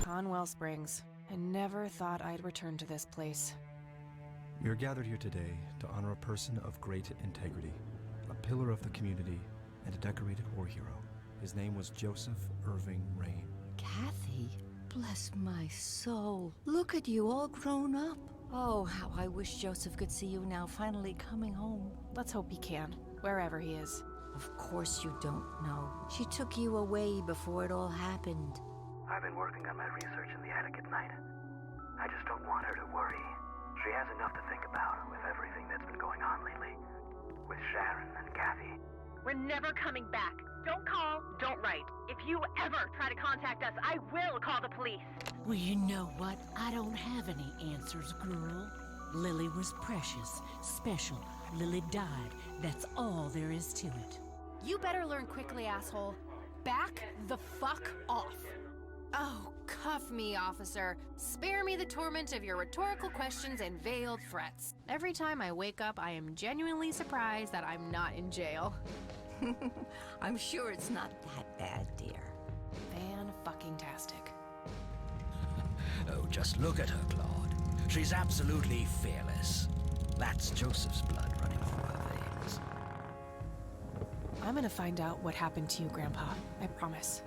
Conwell Springs. I never thought I'd return to this place. We are gathered here today to honor a person of great integrity, a pillar of the community, and a decorated war hero. His name was Joseph Irving Rain. Kathy? Bless my soul. Look at you all grown up. Oh, how I wish Joseph could see you now finally coming home. Let's hope he can, wherever he is. Of course you don't know. She took you away before it all happened. I've been working on my research in the attic at night. I just don't want her to worry. She has enough to think about with everything that's been going on lately. With Sharon and Kathy. We're never coming back. Don't call, don't write. If you ever try to contact us, I will call the police. Well, you know what? I don't have any answers, girl. Lily was precious, special. Lily died. That's all there is to it. You better learn quickly, asshole. Back the fuck off. Oh, cuff me, officer. Spare me the torment of your rhetorical questions and veiled threats. Every time I wake up, I am genuinely surprised that I'm not in jail. I'm sure it's not that bad, dear. Fan-fucking-tastic. Oh, just look at her, Claude. She's absolutely fearless. That's Joseph's blood running through her veins. I'm gonna find out what happened to you, Grandpa. I promise.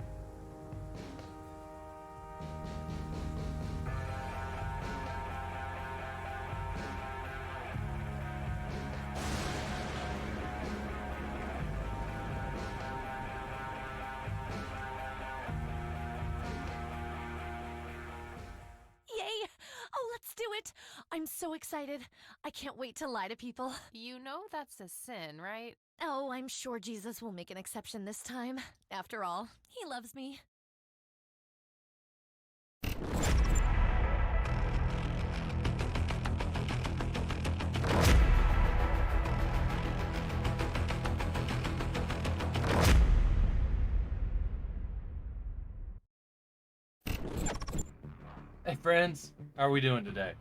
Yay! Oh, let's do it! I'm so excited. I can't wait to lie to people. You know that's a sin, right? Oh, I'm sure Jesus will make an exception this time. After all, he loves me. Hey friends, how are we doing today?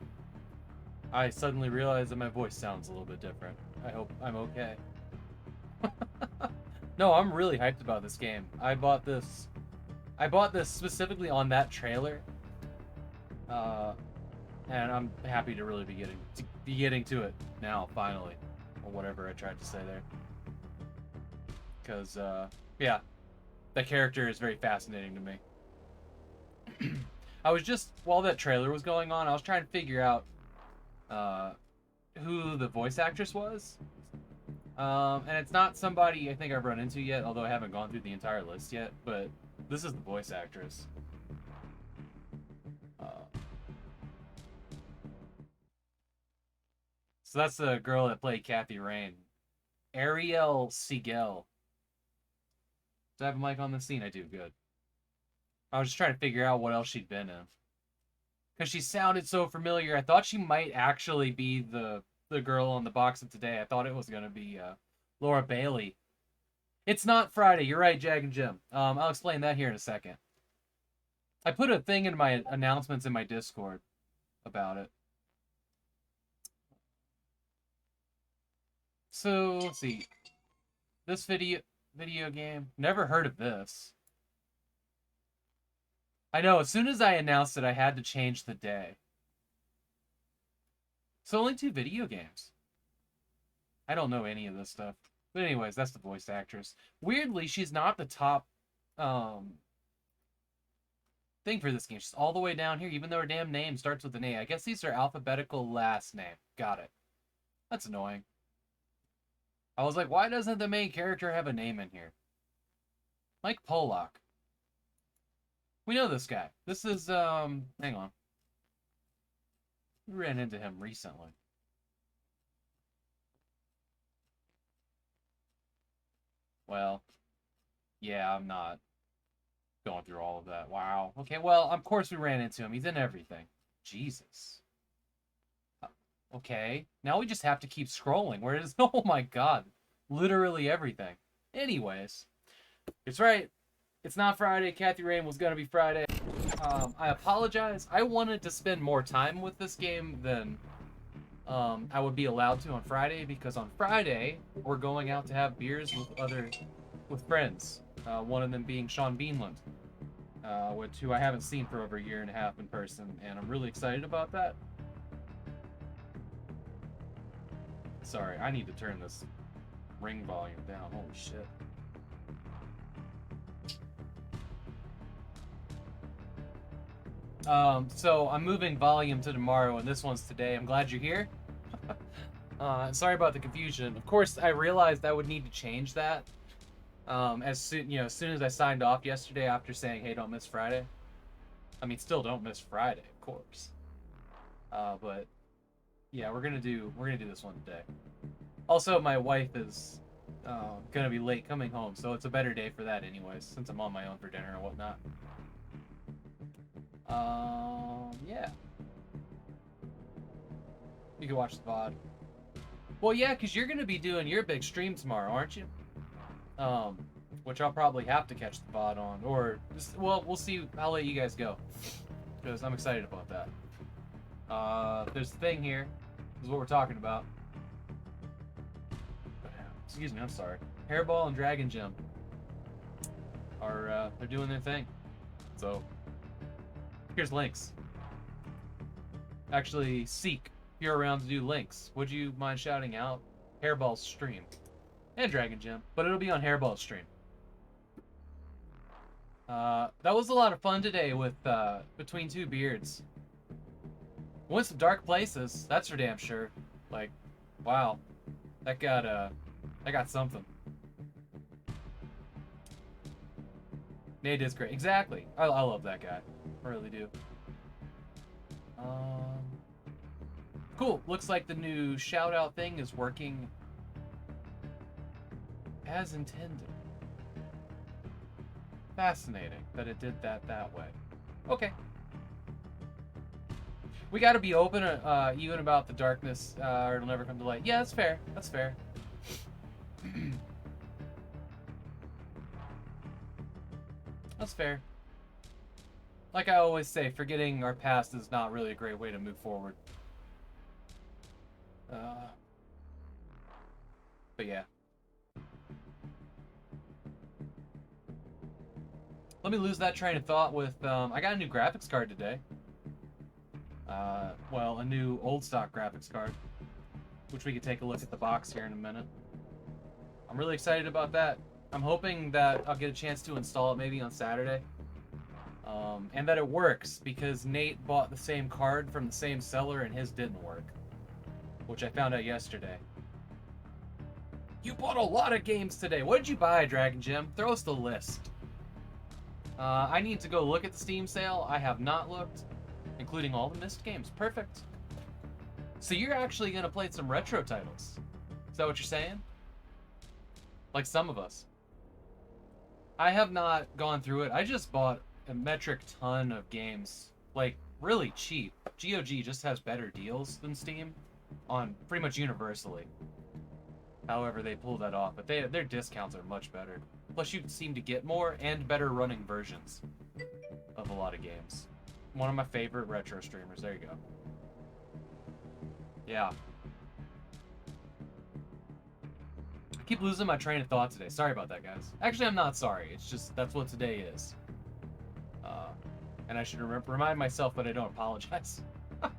I suddenly realized that my voice sounds a little bit different. I hope I'm okay. No, I'm really hyped about this game. I bought this specifically on that trailer. And I'm happy to really be getting to it now, finally. Or whatever I tried to say there. Because, yeah. That character is very fascinating to me. I was just, while that trailer was going on, I was trying to figure out who the voice actress was. And it's not somebody I think I've run into yet, although I haven't gone through the entire list yet, but this is the voice actress. So that's the girl that played Kathy Rain. Ariel Siegel. Do I have a mic on the scene? I do, good. I was just trying to figure out what else she'd been in. Because she sounded so familiar. I thought she might actually be the girl on the box of today. I thought it was going to be Laura Bailey. It's not Friday. You're right, Jag and Jim. I'll explain that here in a second. I put a thing in my announcements in my Discord about it. So, let's see. This video game. Never heard of this. I know, as soon as I announced it, I had to change the day. So only 2 video games. I don't know any of this stuff. But anyways, that's the voice actress. Weirdly, she's not the top thing for this game. She's all the way down here, even though her damn name starts with an A. I guess these are alphabetical last name. Got it. That's annoying. I was like, why doesn't the main character have a name in here? Mike Pollock. We know this guy. This is, hang on. We ran into him recently. Well, yeah, I'm not going through all of that. Wow. Okay, well, of course we ran into him. He's in everything. Jesus. Okay. Now we just have to keep scrolling. Where is... Oh my god. Literally everything. Anyways. It's right. It's not Friday. Kathy Rain was going to be Friday. I apologize. I wanted to spend more time with this game than I would be allowed to on Friday, because on Friday we're going out to have beers with friends. One of them being Sean Beanland. who I haven't seen for over a year and a half in person, and I'm really excited about that. Sorry, I need to turn this ring volume down. Holy shit. So I'm moving volume to tomorrow, and this one's today. I'm glad you're here. Sorry about the confusion. Of course, I realized I would need to change that. As soon as I signed off yesterday after saying, "Hey, don't miss Friday." I mean, still don't miss Friday, of course. But yeah, we're gonna do this one today. Also, my wife is gonna be late coming home, so it's a better day for that, anyways, since I'm on my own for dinner and whatnot. Yeah. You can watch the VOD. Well, yeah, because you're gonna be doing your big stream tomorrow, aren't you? Which I'll probably have to catch the VOD on, or just, well, we'll see. I'll let you guys go, because I'm excited about that. There's a thing here. This is what we're talking about. Excuse me, I'm sorry. Hairball and Dragon Gem are they're doing their thing. So here's links. Actually, Seek, if you're around to do links, would you mind shouting out Hairball's stream and Dragon Gem? But it'll be on Hairball's stream. That was a lot of fun today with Between Two Beards. Went some dark places, that's for damn sure. Like, wow, that got something. Nate is great. Exactly. I love that guy. I really do. Cool. Looks like the new shout out thing is working as intended. Fascinating that it did that way. Okay. We got to be open, even about the darkness, or it'll never come to light. Yeah, that's fair. That's fair. That's fair. Like I always say, forgetting our past is not really a great way to move forward. But yeah. Let me lose that train of thought with, I got a new graphics card today. Well, a new old stock graphics card, which we could take a look at the box here in a minute. I'm really excited about that. I'm hoping that I'll get a chance to install it maybe on Saturday. And that it works, because Nate bought the same card from the same seller and his didn't work, which I found out yesterday. You bought a lot of games today. What did you buy, Dragon Gem? Throw us the list. I need to go look at the Steam sale. I have not looked, including all the missed games. Perfect. So you're actually going to play some retro titles. Is that what you're saying? Like some of us. I have not gone through it. I just bought a metric ton of games, like really cheap. GOG just has better deals than Steam on pretty much universally. However they pull that off, but their discounts are much better. Plus you seem to get more and better running versions of a lot of games. One of my favorite retro streamers. There you go. Yeah. I keep losing my train of thought today. Sorry about that, guys. Actually, I'm not sorry. It's just, that's what today is. And I should remind myself that I don't apologize. I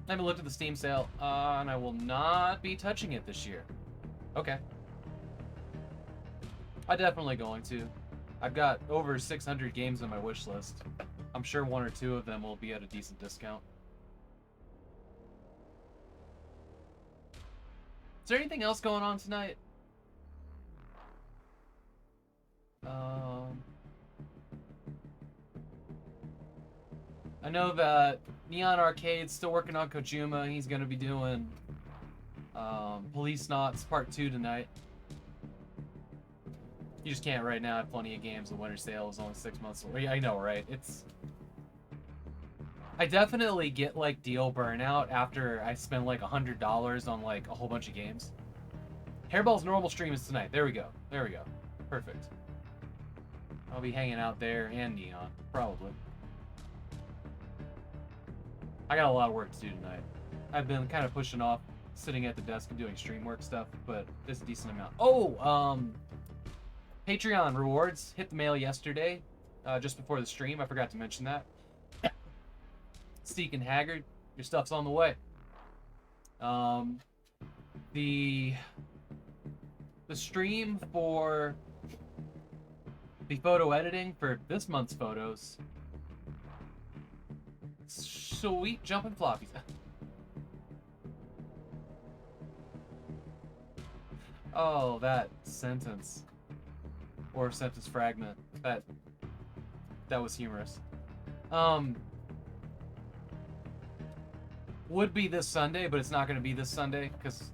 haven't looked at the Steam sale, and I will not be touching it this year. Okay. I'm definitely going to. I've got over 600 games on my wish list. I'm sure one or two of them will be at a decent discount. Is there anything else going on tonight? I know that Neon Arcade's still working on Kojima. He's going to be doing Police Knots Part 2 tonight. You just can't right now. I have plenty of games. The winter sale is only 6 months away. I know, right? I definitely get like deal burnout after I spend like $100 on like a whole bunch of games. Hairball's normal stream is tonight. There we go. There we go. Perfect. I'll be hanging out there and Neon, probably. I got a lot of work to do tonight. I've been kind of pushing off sitting at the desk and doing stream work stuff, but there's a decent amount. Oh, Patreon rewards hit the mail yesterday, just before the stream. I forgot to mention that. Steak and Haggard, your stuff's on the way. The stream for the photo editing for this month's photos. Sweet jumping floppies. Oh, that sentence. Or sentence fragment. That was humorous. Would be this Sunday, but it's not going to be this Sunday because,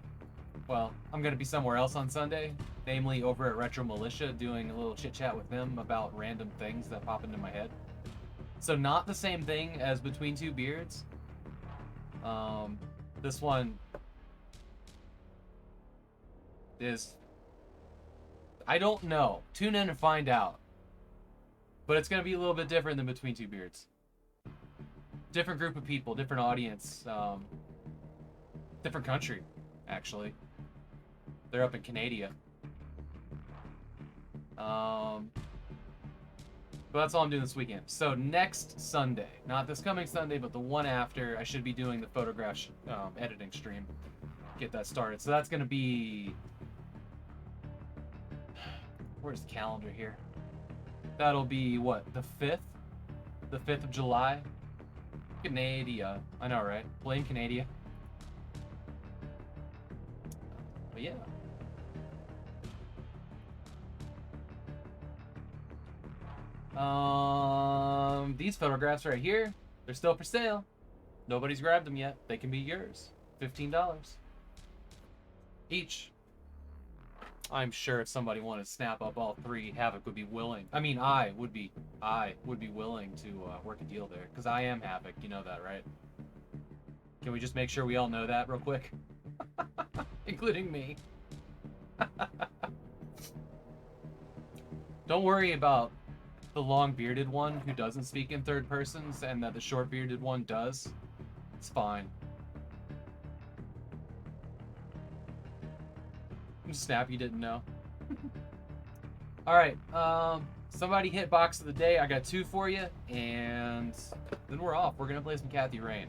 well, I'm going to be somewhere else on Sunday, namely over at Retro Militia, doing a little chit-chat with them about random things that pop into my head. So not the same thing as Between Two Beards. This one is, I don't know. Tune in and find out. But it's going to be a little bit different than Between Two Beards. Different group of people, different audience, different country, actually. They're up in Canada. But that's all I'm doing this weekend. So next Sunday, not this coming Sunday, but the one after, I should be doing the photograph editing stream. Get that started. So that's going to be... Where's the calendar here? That'll be, what, the 5th? The 5th of July? Canada. I know, right? Blame Canada. But yeah. These photographs right here, they're still for sale. Nobody's grabbed them yet. They can be yours. $15 each. I'm sure if somebody wanted to snap up all three, Havok would be willing. I mean, I would be willing to work a deal there, because I am Havok. You know that, right? Can we just make sure we all know that real quick? Including me. Don't worry about the long-bearded one who doesn't speak in third persons, and that the short-bearded one does. It's fine. Snap, you didn't know. Alright, somebody hit box of the day. I got 2 for you, and then we're off. We're gonna play some Kathy Rain.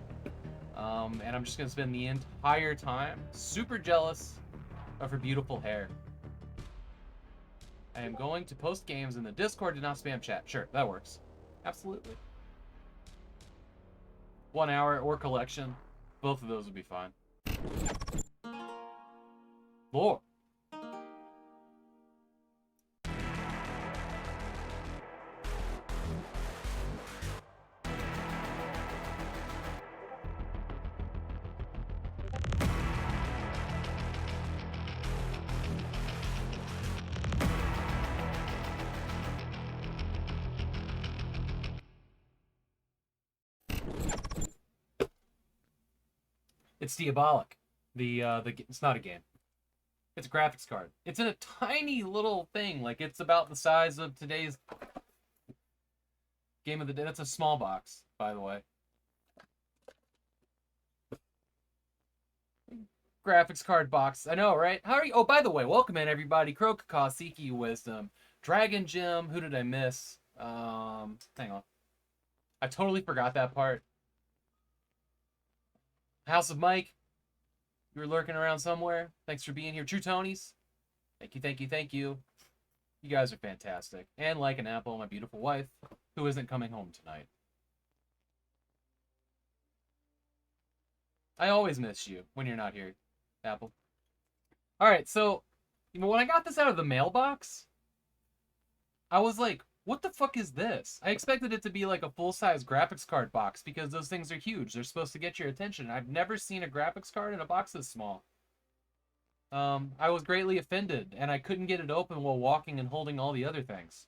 And I'm just gonna spend the entire time super jealous of her beautiful hair. I am going to post games in the Discord, do not spam chat. Sure, that works. Absolutely. 1 hour or collection. Both of those would be fine. Lord. It's diabolic. It's not a game. It's a graphics card. It's in a tiny little thing. Like, it's about the size of today's game of the day. That's a small box, by the way. Graphics card box. I know, right? How are you? Oh, by the way, welcome in, everybody. Krokaka, Seeky Wisdom. Dragon Gym. Who did I miss? Hang on. I totally forgot that part. House of Mike, you were lurking around somewhere. Thanks for being here. True Tonys, thank you, thank you, thank you. You guys are fantastic. And Like an Apple, my beautiful wife, who isn't coming home tonight. I always miss you when you're not here, Apple. Alright, so, when I got this out of the mailbox, I was like, what the fuck is this? I expected it to be like a full-size graphics card box because those things are huge. They're supposed to get your attention. I've never seen a graphics card in a box this small. I was greatly offended, and I couldn't get it open while walking and holding all the other things.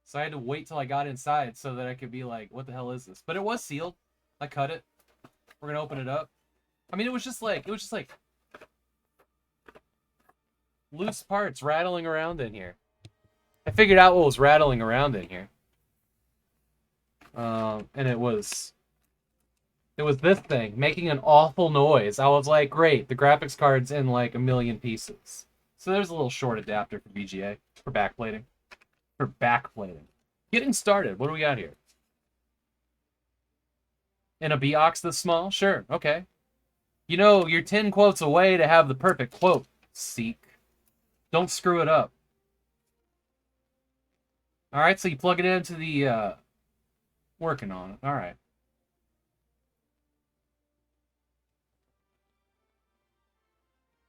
So I had to wait till I got inside so that I could be like, what the hell is this? But it was sealed. I cut it. We're gonna open it up. I mean, it was just like loose parts rattling around in here. I figured out what was rattling around in here. And it was this thing making an awful noise. I was like, great, the graphics card's in like a million pieces. So there's a little short adapter for VGA, for backplating. For backplating. Getting started. What do we got here? In a B-ox this small? Sure, okay. You know, you're 10 quotes away to have the perfect quote, Seek. Don't screw it up. Alright, so you plug it into the, working on it. Alright.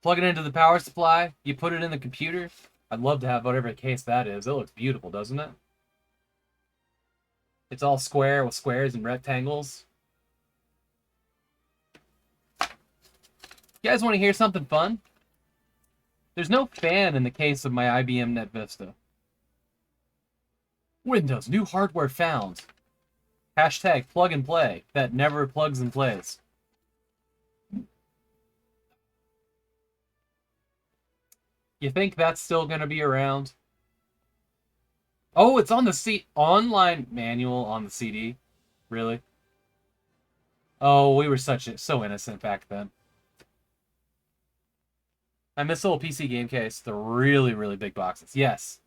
Plug it into the power supply. You put it in the computer. I'd love to have whatever case that is. It looks beautiful, doesn't it? It's all square with squares and rectangles. You guys want to hear something fun? There's no fan in the case of my IBM Net Vista. Windows, new hardware found. Hashtag plug and play. That never plugs and plays. You think that's still going to be around? Oh, it's on the online manual on the CD. Really? Oh, we were so innocent back then. I miss the old PC game case. The really, really big boxes. Yes.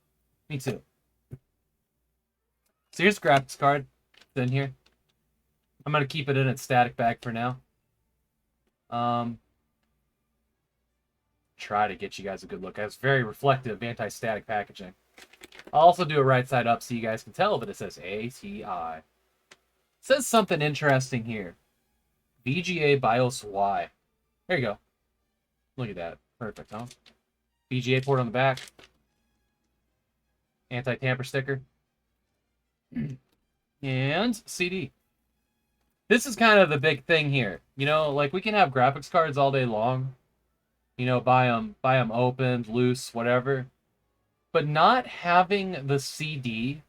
Me too. So here's the graphics card. It's in here. I'm going to keep it in its static bag for now. Try to get you guys a good look. It's very reflective, anti-static packaging. I'll also do it right side up so you guys can tell, but it says ATI. It says something interesting here. VGA BIOS Y. There you go. Look at that. Perfect, huh? VGA port on the back. Anti-tamper sticker. And CD. This is kind of the big thing here. You know, like we can have graphics cards all day long. You know, buy them opened, loose, whatever. But not having the CD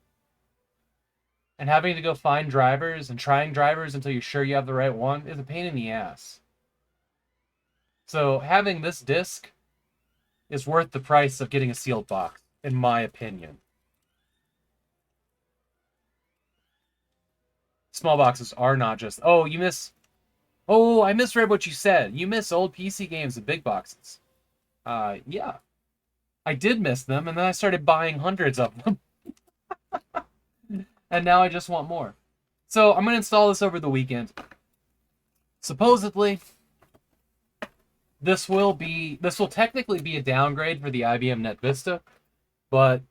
and having to go find drivers and trying drivers until you're sure you have the right one is a pain in the ass. So having this disc is worth the price of getting a sealed box, in my opinion. Small boxes are not just, oh, I misread what you said. You miss old PC games in big boxes. Yeah. I did miss them, and then I started buying hundreds of them. And now I just want more. So I'm going to install this over the weekend. Supposedly, this will technically be a downgrade for the IBM Net Vista, but,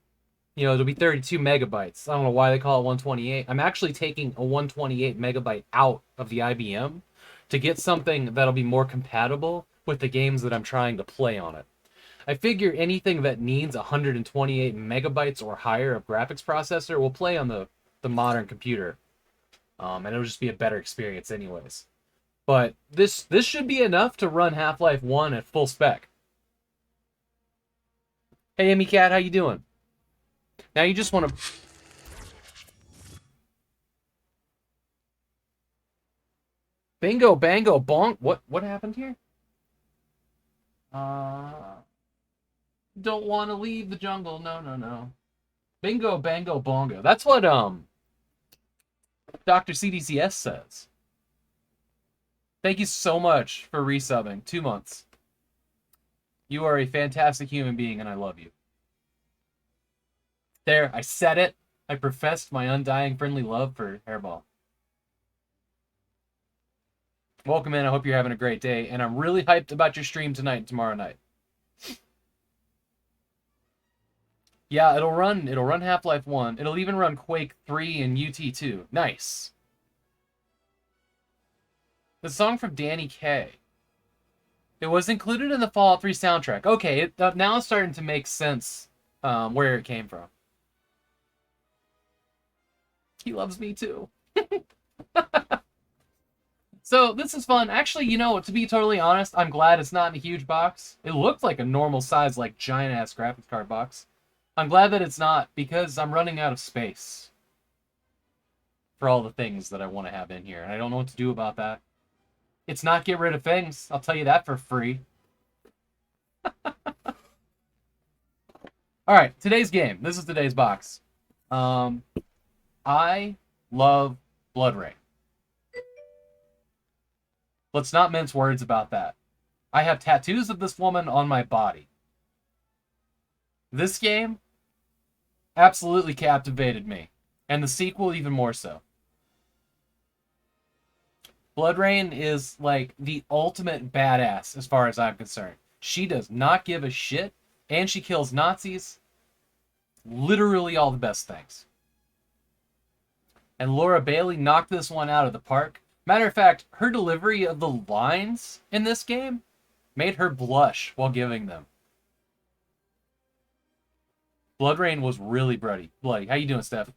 you know, it'll be 32 megabytes. I don't know why they call it 128. I'm actually taking a 128 megabyte out of the IBM to get something that'll be more compatible with the games that I'm trying to play on it. I figure anything that needs 128 megabytes or higher of graphics processor will play on the modern computer. And it'll just be a better experience anyways. But this should be enough to run Half-Life 1 at full spec. Hey, Emmy Cat, how you doing? Now you just want to... Bingo, bango, bonk. What happened here? Don't want to leave the jungle. No. Bingo, bango, bongo. That's what Dr. CDCS says. Thank you so much for resubbing. 2 months. You are a fantastic human being, and I love you. There, I said it. I professed my undying friendly love for Hairball. Welcome in. I hope you're having a great day, and I'm really hyped about your stream tonight and tomorrow night. Yeah, it'll run Half-Life 1. It'll even run Quake 3 and UT2. Nice. The song from Danny Kaye. It was included in the Fallout 3 soundtrack. Okay, now it's starting to make sense where it came from. He loves me too. So this is fun. Actually, you know, to be totally honest, I'm glad it's not in a huge box. It looked like a normal size, like giant-ass graphics card box. I'm glad that it's not, because I'm running out of space for all the things that I want to have in here, and I don't know what to do about that. It's not get rid of things. I'll tell you that for free. Alright, today's game. This is today's box. I love Blood Rain. Let's not mince words about that. I have tattoos of this woman on my body. This game absolutely captivated me, and the sequel even more so. Blood Rain is like the ultimate badass as far as I'm concerned. She does not give a shit, and she kills Nazis. Literally all the best things. And Laura Bailey knocked this one out of the park. Matter of fact, her delivery of the lines in this game made her blush while giving them. Blood Rain was really bloody. How you doing, Steph?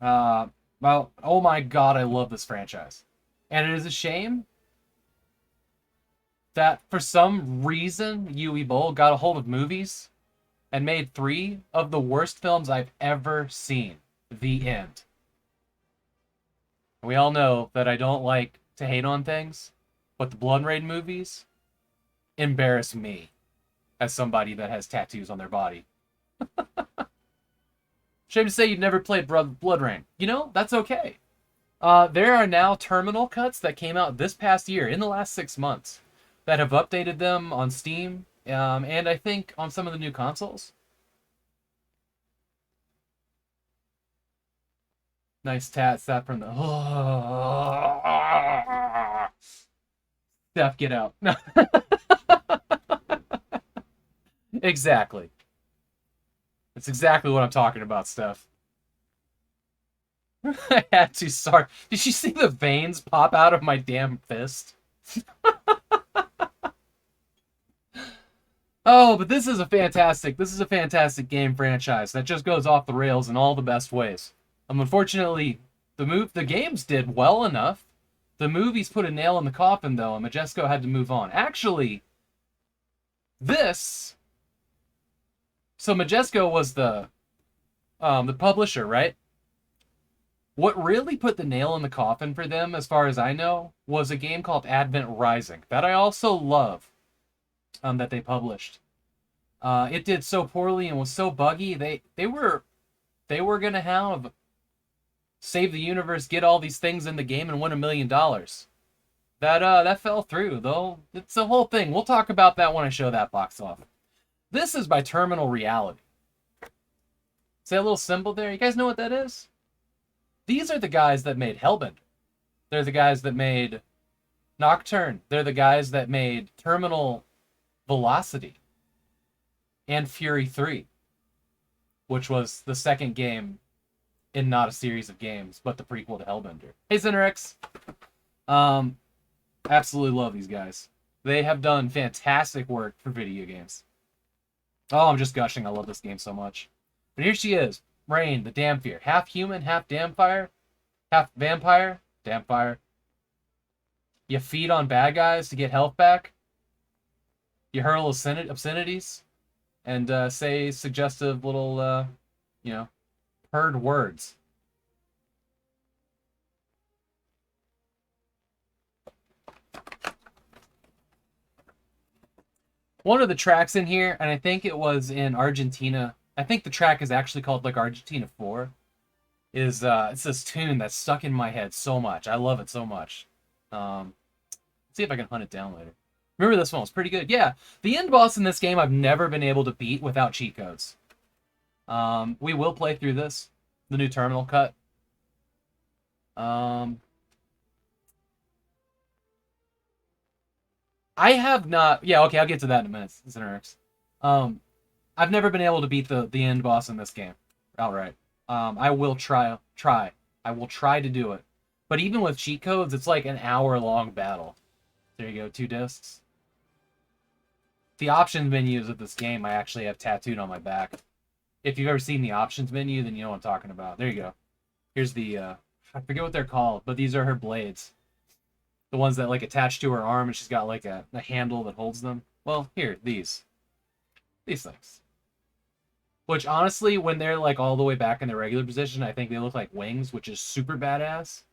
Well, oh my god, I love this franchise. And it is a shame that for some reason Uwe Boll got a hold of movies and made 3 of the worst films I've ever seen. The end. We all know that I don't like to hate on things, but the Blood Rain movies embarrass me as somebody that has tattoos on their body. Shame to say you've never played Blood Rain. You know, that's okay. There are now terminal cuts that came out this past year, in the last 6 months, that have updated them on Steam, and I think on some of the new consoles. Nice tats that from the... Steph, get out. Exactly. That's exactly what I'm talking about, Steph. I had to, sorry. Did you see the veins pop out of my damn fist? Oh, but this is a fantastic game franchise that just goes off the rails in all the best ways. Unfortunately, the games did well enough. The movies put a nail in the coffin, though, and Majesco had to move on. Actually, so Majesco was the publisher, right? What really put the nail in the coffin for them, as far as I know, was a game called Advent Rising that I also love, that they published. It did so poorly and was so buggy. They were gonna have save the universe, get all these things in the game, and win $1 million. That fell through, though. It's a whole thing. We'll talk about that when I show that box off. This is by Terminal Reality. See that little symbol there? You guys know what that is? These are the guys that made Hellbender. They're the guys that made Nocturne. They're the guys that made Terminal Velocity and Fury 3, which was the second game in not a series of games, but the prequel to Hellbender. Hey, Cinerex. Absolutely love these guys. They have done fantastic work for video games. Oh, I'm just gushing. I love this game so much. But here she is. Rain, the Damnfear. Half human, half Damnfire. Half vampire. Damnfire. You feed on bad guys to get health back. You hurl obscenities. And say suggestive little, heard words. One of the tracks in here, and I think it was in Argentina, I think the track is actually called like Argentina 4, is it's this tune that's stuck in my head so much. I love it so much. Let's see if I can hunt it down later. Remember this one was pretty good. Yeah, the end boss in this game I've never been able to beat without cheat codes. We will play through this, the new terminal cut. I have not... Yeah, okay, I'll get to that in a minute. I've never been able to beat the end boss in this game outright. I will try. I will try to do it. But even with cheat codes, it's like an hour-long battle. There you go, 2 discs. The options menus of this game I actually have tattooed on my back. If you've ever seen the options menu, then you know what I'm talking about. There you go. Here's the... I forget what they're called, but these are her blades. The ones that, like, attach to her arm, and she's got, like, a handle that holds them. Well, here, these. These things. Which, honestly, when they're, like, all the way back in their regular position, I think they look like wings, which is super badass.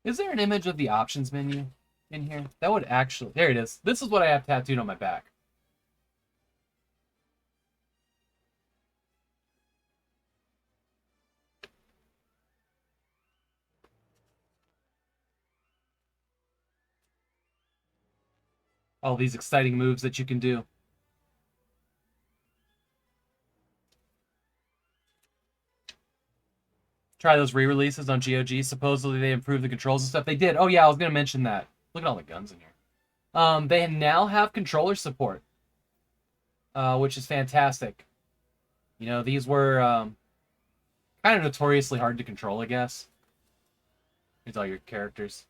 Is there an image of the options menu in here? That would actually... There it is. This is what I have tattooed on my back. All these exciting moves that you can do. Try those re-releases on GOG. Supposedly they improved the controls and stuff. They did. Oh yeah, I was gonna mention that. Look at all the guns in here. They now have controller support, which is fantastic. You know, these were kind of notoriously hard to control, I guess. Here's all your characters.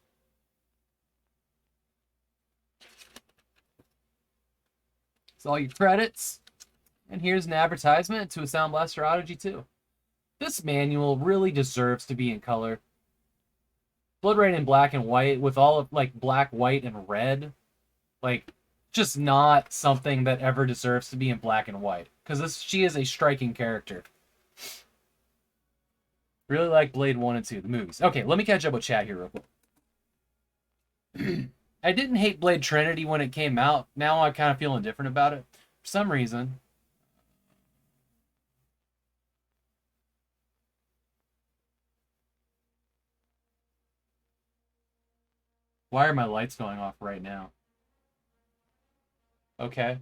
It's all your credits. And here's an advertisement to a Sound Blaster Odyssey 2. This manual really deserves to be in color. Blood Rain in black and white with all of like black, white, and red. Like, just not something that ever deserves to be in black and white. Because she is a striking character. Really like Blade 1 and 2, the movies. Okay, let me catch up with chat here real quick. I didn't hate Blade Trinity when it came out. Now I kind of feel indifferent about it. For some reason. Why are my lights going off right now? Okay.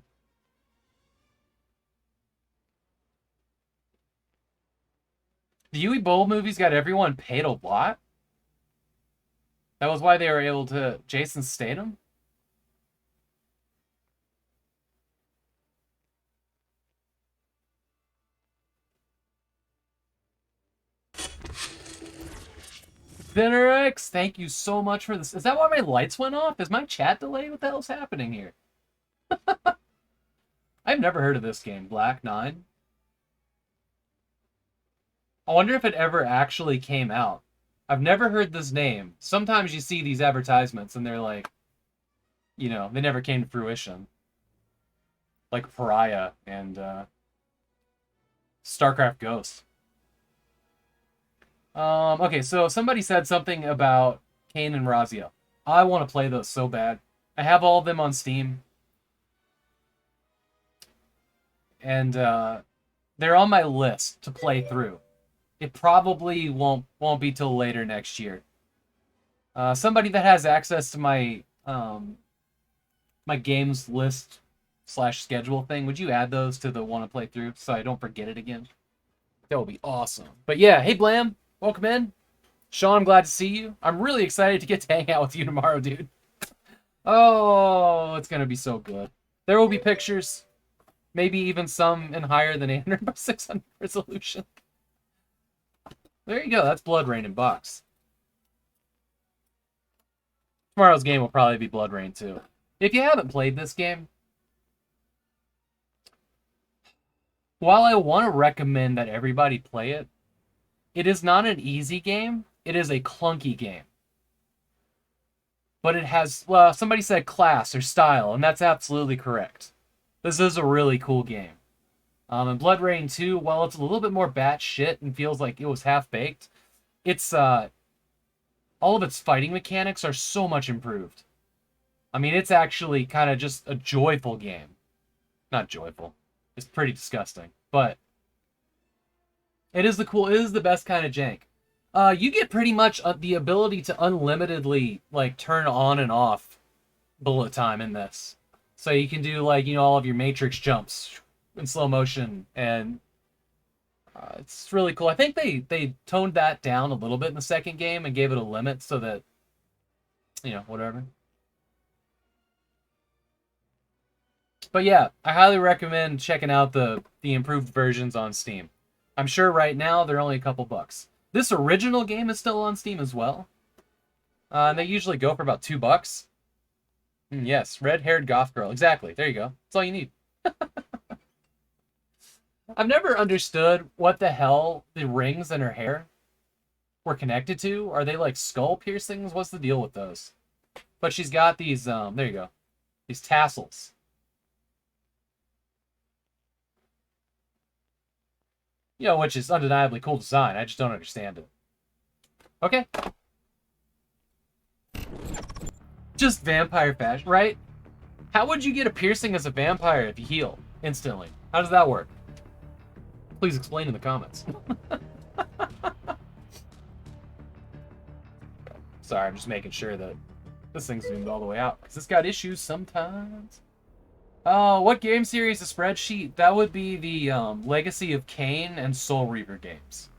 The Uwe Boll movies got everyone paid a lot? That was why they were able to... Jason Statham? Dinnerx, thank you so much for this. Is that why my lights went off? Is my chat delayed? What the hell's happening here? I've never heard of this game, Black 9. I wonder if it ever actually came out. I've never heard this name. Sometimes you see these advertisements and they're like, you know, they never came to fruition. Like Pariah and StarCraft Ghost. Okay, so somebody said something about Kane and Razio. I want to play those so bad. I have all of them on Steam. And they're on my list to play through. It probably won't be till later next year. Somebody that has access to my my games list / schedule thing, would you add those to the want to play through so I don't forget it again? That would be awesome. But yeah, hey Blam, welcome in. Sean, I'm glad to see you. I'm really excited to get to hang out with you tomorrow, dude. Oh, it's gonna be so good. There will be pictures. Maybe even some in higher than 800 by 600 resolution. There you go. That's Blood Rain in box. Tomorrow's game will probably be Blood Rain 2. If you haven't played this game, while I want to recommend that everybody play it, it is not an easy game. It is a clunky game. But it has, well, somebody said class or style, and that's absolutely correct. This is a really cool game. And Blood Rain 2, while it's a little bit more batshit and feels like it was half-baked, it's, all of its fighting mechanics are so much improved. I mean, it's actually kind of just a joyful game. Not joyful. It's pretty disgusting. But it is the best kind of jank. You get pretty much the ability to unlimitedly, like, turn on and off bullet time in this. So you can do, like, you know, all of your Matrix jumps in slow motion, and it's really cool. I think they toned that down a little bit in the second game and gave it a limit so that, you know, whatever. But yeah, I highly recommend checking out the improved versions on Steam. I'm sure right now they're only a couple bucks. This original game is still on Steam as well. And they usually go for about $2. Yes, red-haired goth girl. Exactly. There you go. That's all you need. I've never understood what the hell the rings in her hair were connected to. Are they like skull piercings? What's the deal with those? But she's got these, there you go. These tassels. You know, which is undeniably cool design. I just don't understand it. Okay. Just vampire fashion, right? How would you get a piercing as a vampire if you heal instantly? How does that work? Please explain in the comments. Sorry, I'm just making sure that This thing's zoomed all the way out because it's got issues sometimes. Oh, what game series is spreadsheet? That would be the Legacy of Kain and Soul Reaver games.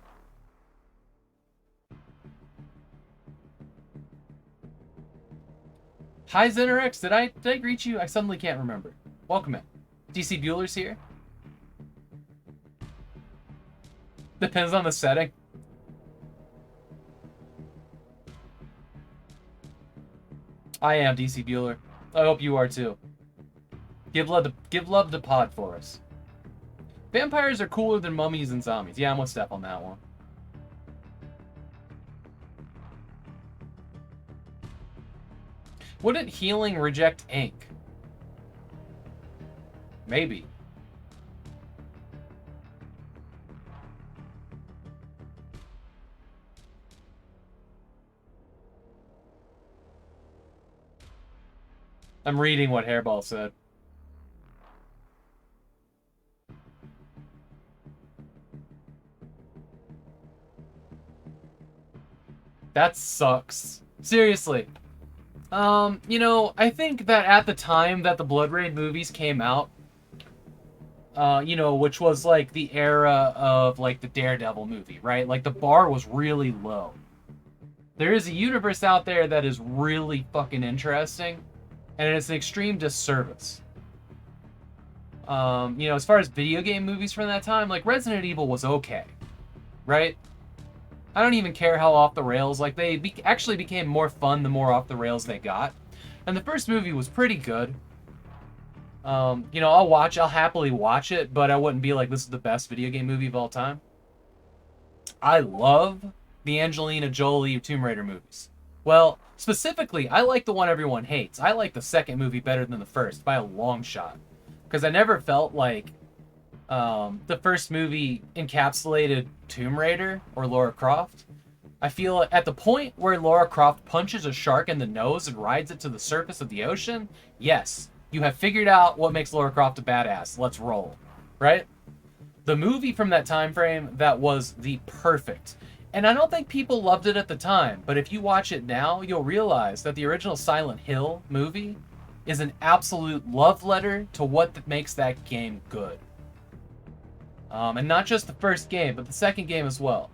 Hi Zenerex, did I greet you? I suddenly can't remember. Welcome in. DC Bueller's here. Depends on the setting. I am DC Bueller. I hope you are too. Give love to Pod for us. Vampires are cooler than mummies and zombies. Yeah, I'm with Steph on that one. Wouldn't healing reject ink? Maybe. I'm reading what Hairball said. That sucks. Seriously. You know, I think that at the time that the Blood Rain movies came out, you know, which was like the era of like the Daredevil movie, right? Like the bar was really low. There is a universe out there that is really fucking interesting, and it's an extreme disservice. You know, as far as video game movies from that time, like Resident Evil was okay, right? I don't even care how off the rails, like they actually became more fun the more off the rails they got. And the first movie was pretty good. You know, I'll happily watch it, but I wouldn't be like, this is the best video game movie of all time. I love the Angelina Jolie Tomb Raider movies. Well, specifically, I like the one everyone hates. I like the second movie better than the first by a long shot. Because I never felt like the first movie encapsulated Tomb Raider or Lara Croft. I feel at the point where Lara Croft punches a shark in the nose and rides it to the surface of the ocean, yes, you have figured out what makes Lara Croft a badass. Let's roll, right? The movie from that time frame that was the perfect. And I don't think people loved it at the time, but if you watch it now, you'll realize that the original Silent Hill movie is an absolute love letter to what makes that game good. And not just the first game, but the second game as well.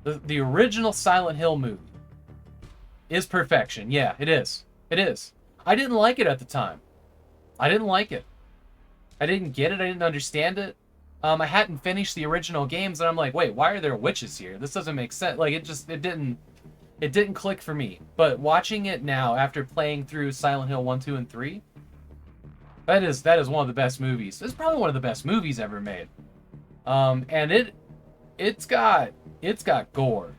The original Silent Hill movie is perfection. Yeah, it is. It is. I didn't like it at the time. I didn't like it. I didn't get it. I didn't understand it. I hadn't finished the original games, and I'm like, wait, why are there witches here? This doesn't make sense. Like, it didn't click for me. But watching it now, after playing through Silent Hill 1, 2, and 3, that is one of the best movies. It's probably one of the best movies ever made. And it's got gore.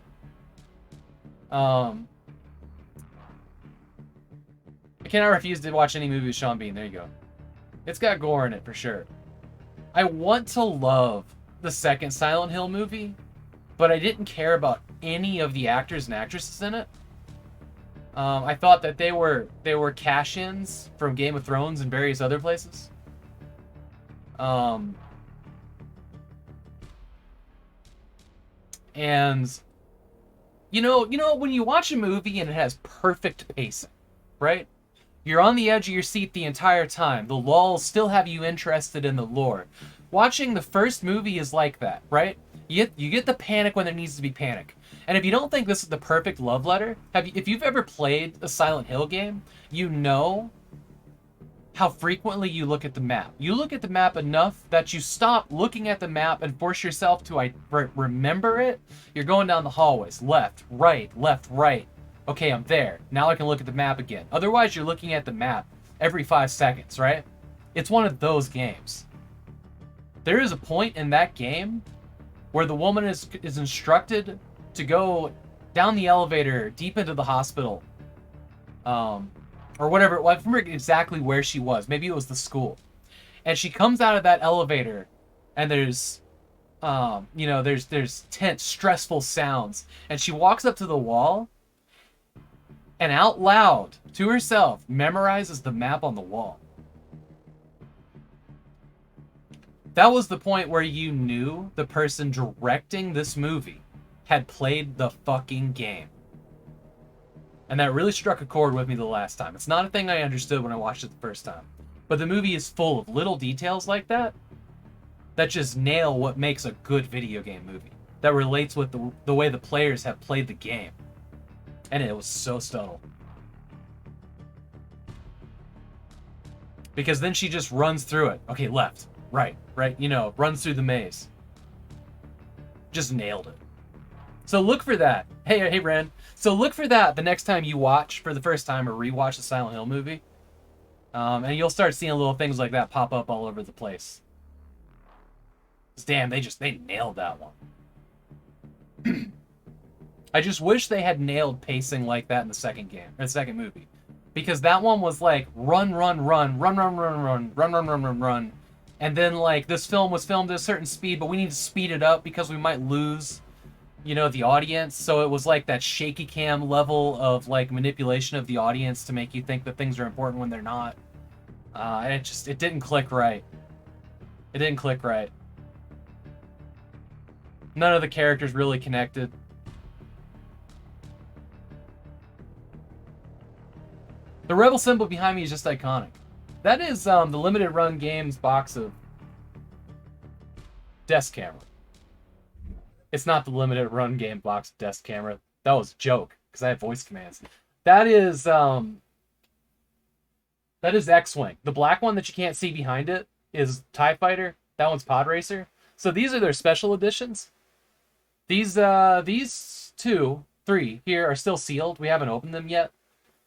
I cannot refuse to watch any movie with Sean Bean. There you go. It's got gore in it for sure. I want to love the second Silent Hill movie, but I didn't care about any of the actors and actresses in it. I thought that they were cash-ins from Game of Thrones and various other places. And you know when you watch a movie and it has perfect pacing, right? You're on the edge of your seat the entire time. The lulls still have you interested in the lore. Watching the first movie is like that, right? You get the panic when there needs to be panic. And if you don't think this is the perfect love letter, if you've ever played a Silent Hill game, you know how frequently you look at the map. You look at the map enough that you stop looking at the map and force yourself to remember it. You're going down the hallways, left, right, left, right. Okay, I'm there. Now I can look at the map again. Otherwise, you're looking at the map every 5 seconds, right? It's one of those games. There is a point in that game where the woman is instructed to go down the elevator deep into the hospital. Or whatever. Well, I remember exactly where she was. Maybe it was the school. And she comes out of that elevator and there's there's tense, stressful sounds. And she walks up to the wall and out loud to herself memorizes the map on the wall. That was the point where you knew the person directing this movie had played the fucking game. And that really struck a chord with me the last time. It's not a thing I understood when I watched it the first time. But the movie is full of little details like that that just nail what makes a good video game movie. That relates with the way the players have played the game. And it was so subtle. Because then she just runs through it. Okay, left, right, you know, runs through the maze. Just nailed it. So look for that. Hey, Ren. So look for that the next time you watch for the first time or rewatch the Silent Hill movie. And you'll start seeing little things like that pop up all over the place. Damn, they nailed that one. I just wish they had nailed pacing like that in the second game, or the second movie. Because that one was like run. And then like this film was filmed at a certain speed, but we need to speed it up because we might lose, you know, the audience. So it was like that shaky cam level of like manipulation of the audience to make you think that things are important when they're not. And it didn't click right. It didn't click right. None of the characters really connected. The rebel symbol behind me is just iconic. That is the limited run games box of desk camera. It's not the limited run game box of desk camera. That was a joke because I have voice commands. That is X-Wing. The black one that you can't see behind it is TIE Fighter. That one's Pod Racer. So these are their special editions. These 3 here are still sealed. We haven't opened them yet.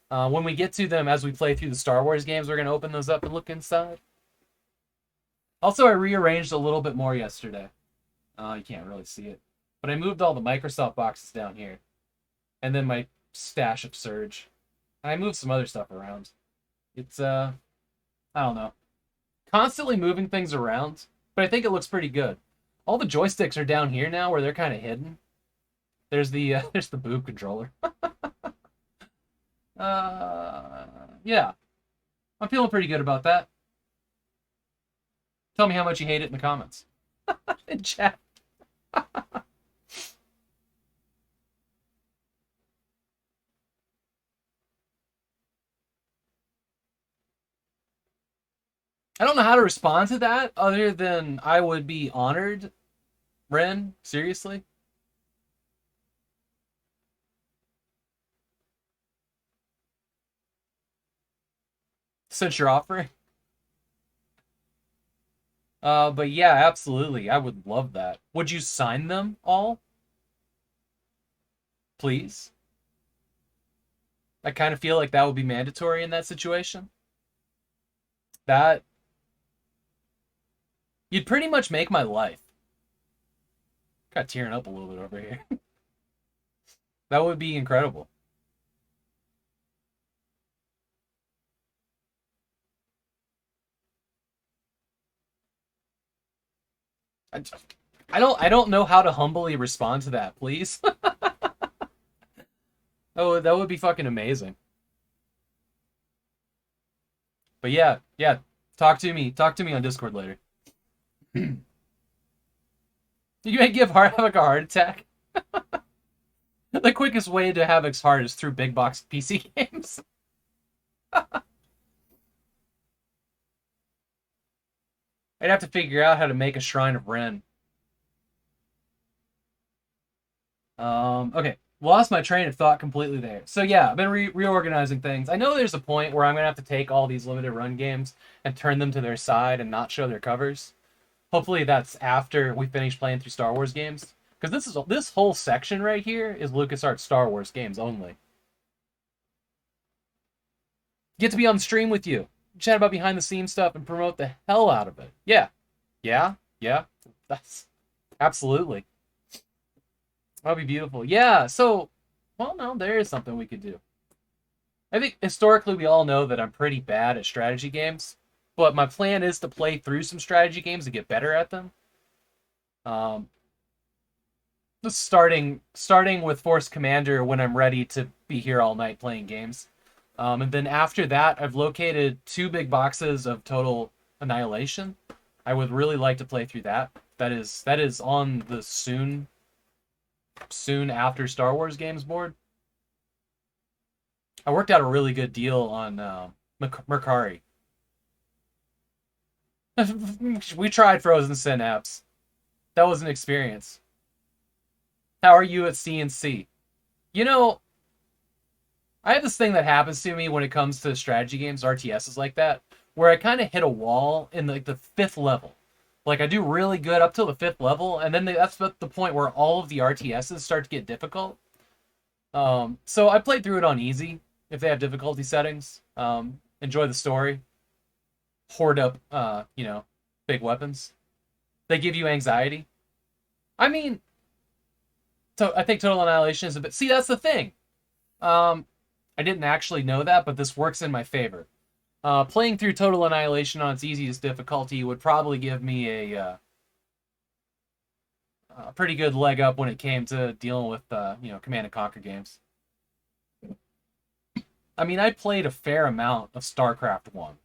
When we get to them as we play through the Star Wars games, we're going to open those up and look inside. Also, I rearranged a little bit more yesterday. You can't really see it. But I moved all the Microsoft boxes down here. And then my stash of Surge. And I moved some other stuff around. It's, I don't know. Constantly moving things around. But I think it looks pretty good. All the joysticks are down here now where they're kind of hidden. There's the boob controller. Yeah. I'm feeling pretty good about that. Tell me how much you hate it in the comments. In chat. I don't know how to respond to that other than I would be honored. Ren, seriously? Since you're offering. But yeah, absolutely. I would love that. Would you sign them all? Please? I kind of feel like that would be mandatory in that situation. That... You'd pretty much make my life. Got tearing up a little bit over here. That would be incredible. I don't know how to humbly respond to that, please. Oh, that would be fucking amazing. But yeah, talk to me on Discord later. You may give Havok a heart attack. The quickest way to Havok's heart is through big box PC games. I'd have to figure out how to make a Shrine of Ren. Okay. Lost my train of thought completely there. So yeah, I've been reorganizing things. I know there's a point where I'm going to have to take all these limited run games and turn them to their side and not show their covers. Hopefully that's after we finish playing through Star Wars games. Because this whole section right here is LucasArts Star Wars games only. Get to be on stream with you. Chat about behind the scenes stuff and promote the hell out of it. Yeah. That's absolutely. That'd be beautiful. Yeah, so well no, there is something we could do. I think historically we all know that I'm pretty bad at strategy games, but my plan is to play through some strategy games to get better at them. Just starting with Force Commander when I'm ready to be here all night playing games. And then after that, I've located 2 big boxes of Total Annihilation. I would really like to play through that. That is on the soon after Star Wars games board. I worked out a really good deal on Mercari. We tried Frozen Synapse. That was an experience. How are you at CNC? You know, I have this thing that happens to me when it comes to strategy games, RTSs like that, where I kind of hit a wall in like the 5th level. Like I do really good up till the 5th level, and then that's the point where all of the RTSs start to get difficult. So I played through it on easy if they have difficulty settings. Enjoy the story. Hoard up, big weapons. They give you anxiety. I mean, I think Total Annihilation is a bit. See, that's the thing. I didn't actually know that, but this works in my favor. Playing through Total Annihilation on its easiest difficulty would probably give me a pretty good leg up when it came to dealing with Command and Conquer games. I mean, I played a fair amount of StarCraft 1.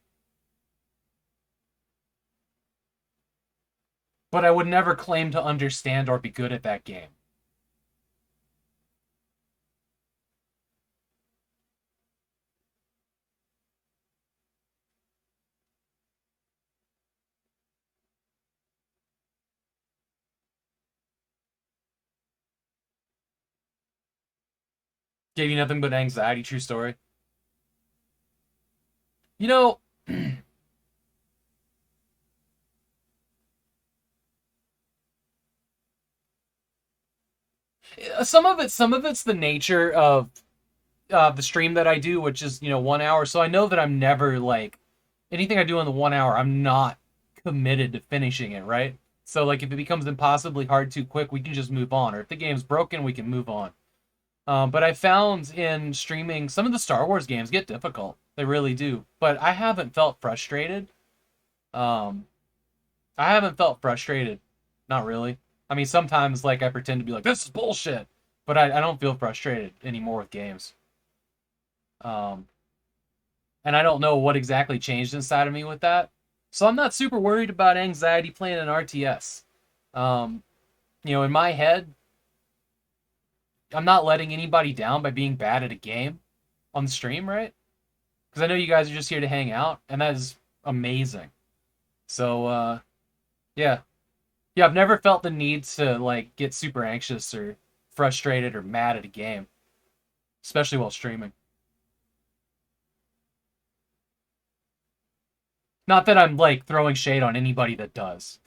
But I would never claim to understand or be good at that game. Gave you nothing but anxiety, true story. You know, some of it's the nature of the stream that I do, which is 1 hour. So I know that I'm never like anything I do in the 1 hour. I'm not committed to finishing it, right? So like if it becomes impossibly hard too quick, we can just move on. Or if the game's broken, we can move on. But I found in streaming, some of the Star Wars games get difficult. They really do. But I haven't felt frustrated. I haven't felt frustrated. Not really. I mean, sometimes like I pretend to be like, this is bullshit. But I don't feel frustrated anymore with games. And I don't know what exactly changed inside of me with that. So I'm not super worried about anxiety playing an RTS. In my head, I'm not letting anybody down by being bad at a game on the stream, right? Because I know you guys are just here to hang out, and that is amazing. So, yeah. Yeah, I've never felt the need to, like, get super anxious or frustrated or mad at a game. Especially while streaming. Not that I'm, like, throwing shade on anybody that does.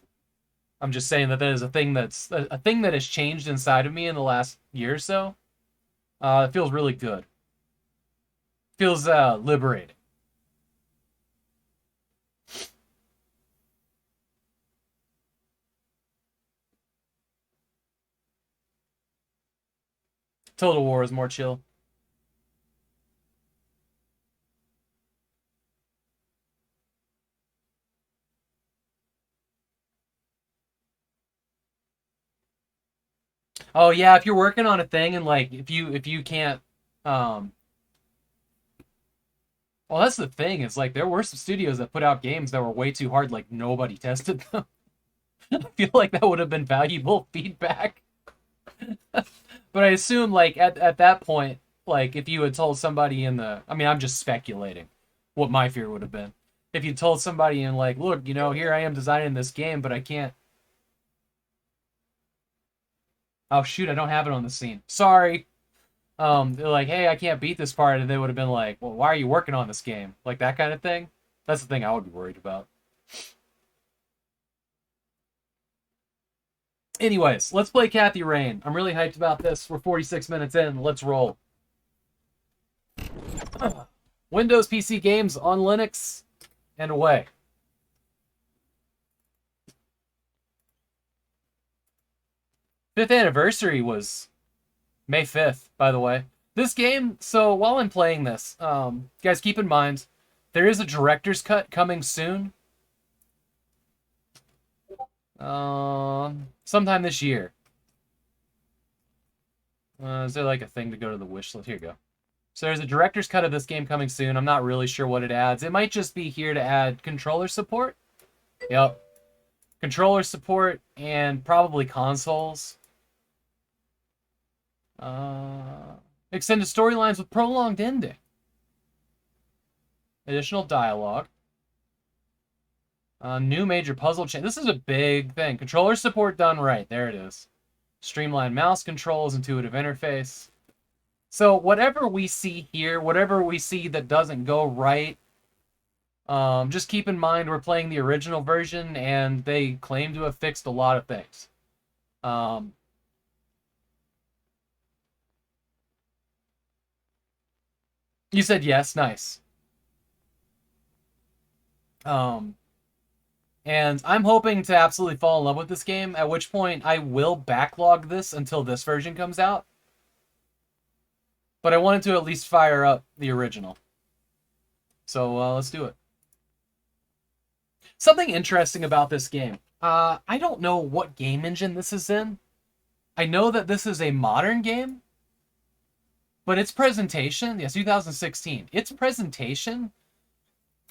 I'm just saying that is a thing that has changed inside of me in the last year or so. It feels really good. Feels liberating. Total War is more chill. Oh yeah, if you're working on a thing and like if you can't well, that's the thing. It's like there were some studios that put out games that were way too hard, like nobody tested them. I feel like that would have been valuable feedback. But I assume like at that point, like if you had told somebody I mean, I'm just speculating what my fear would have been. If you told somebody and like, look, here I am designing this game, but I can't. Oh shoot, I don't have it on the scene. Sorry. They're like, hey, I can't beat this part, and they would have been like, well, why are you working on this game? Like that kind of thing. That's the thing I would be worried about. Anyways, let's play Kathy Rain. I'm really hyped about this. We're 46 minutes in. Let's roll. Windows PC games on Linux and away. Fifth anniversary was May 5th, by the way. This game, so while I'm playing this, guys, keep in mind, there is a director's cut coming soon. Sometime this year. Is there like a thing to go to the wish list? Here you go. So there's a director's cut of this game coming soon. I'm not really sure what it adds. It might just be here to add controller support. Yep. Controller support and probably consoles. Extended storylines with prolonged ending. Additional dialogue. New major puzzle change. This is a big thing. Controller support done right. There it is. Streamlined mouse controls, intuitive interface. So whatever we see here, whatever we see that doesn't go right, just keep in mind we're playing the original version, and they claim to have fixed a lot of things. You said yes, nice. And I'm hoping to absolutely fall in love with this game, at which point I will backlog this until this version comes out. But I wanted to at least fire up the original. So let's do it. Something interesting about this game. I don't know what game engine this is in. I know that this is a modern game. But its presentation, yes, 2016. Its presentation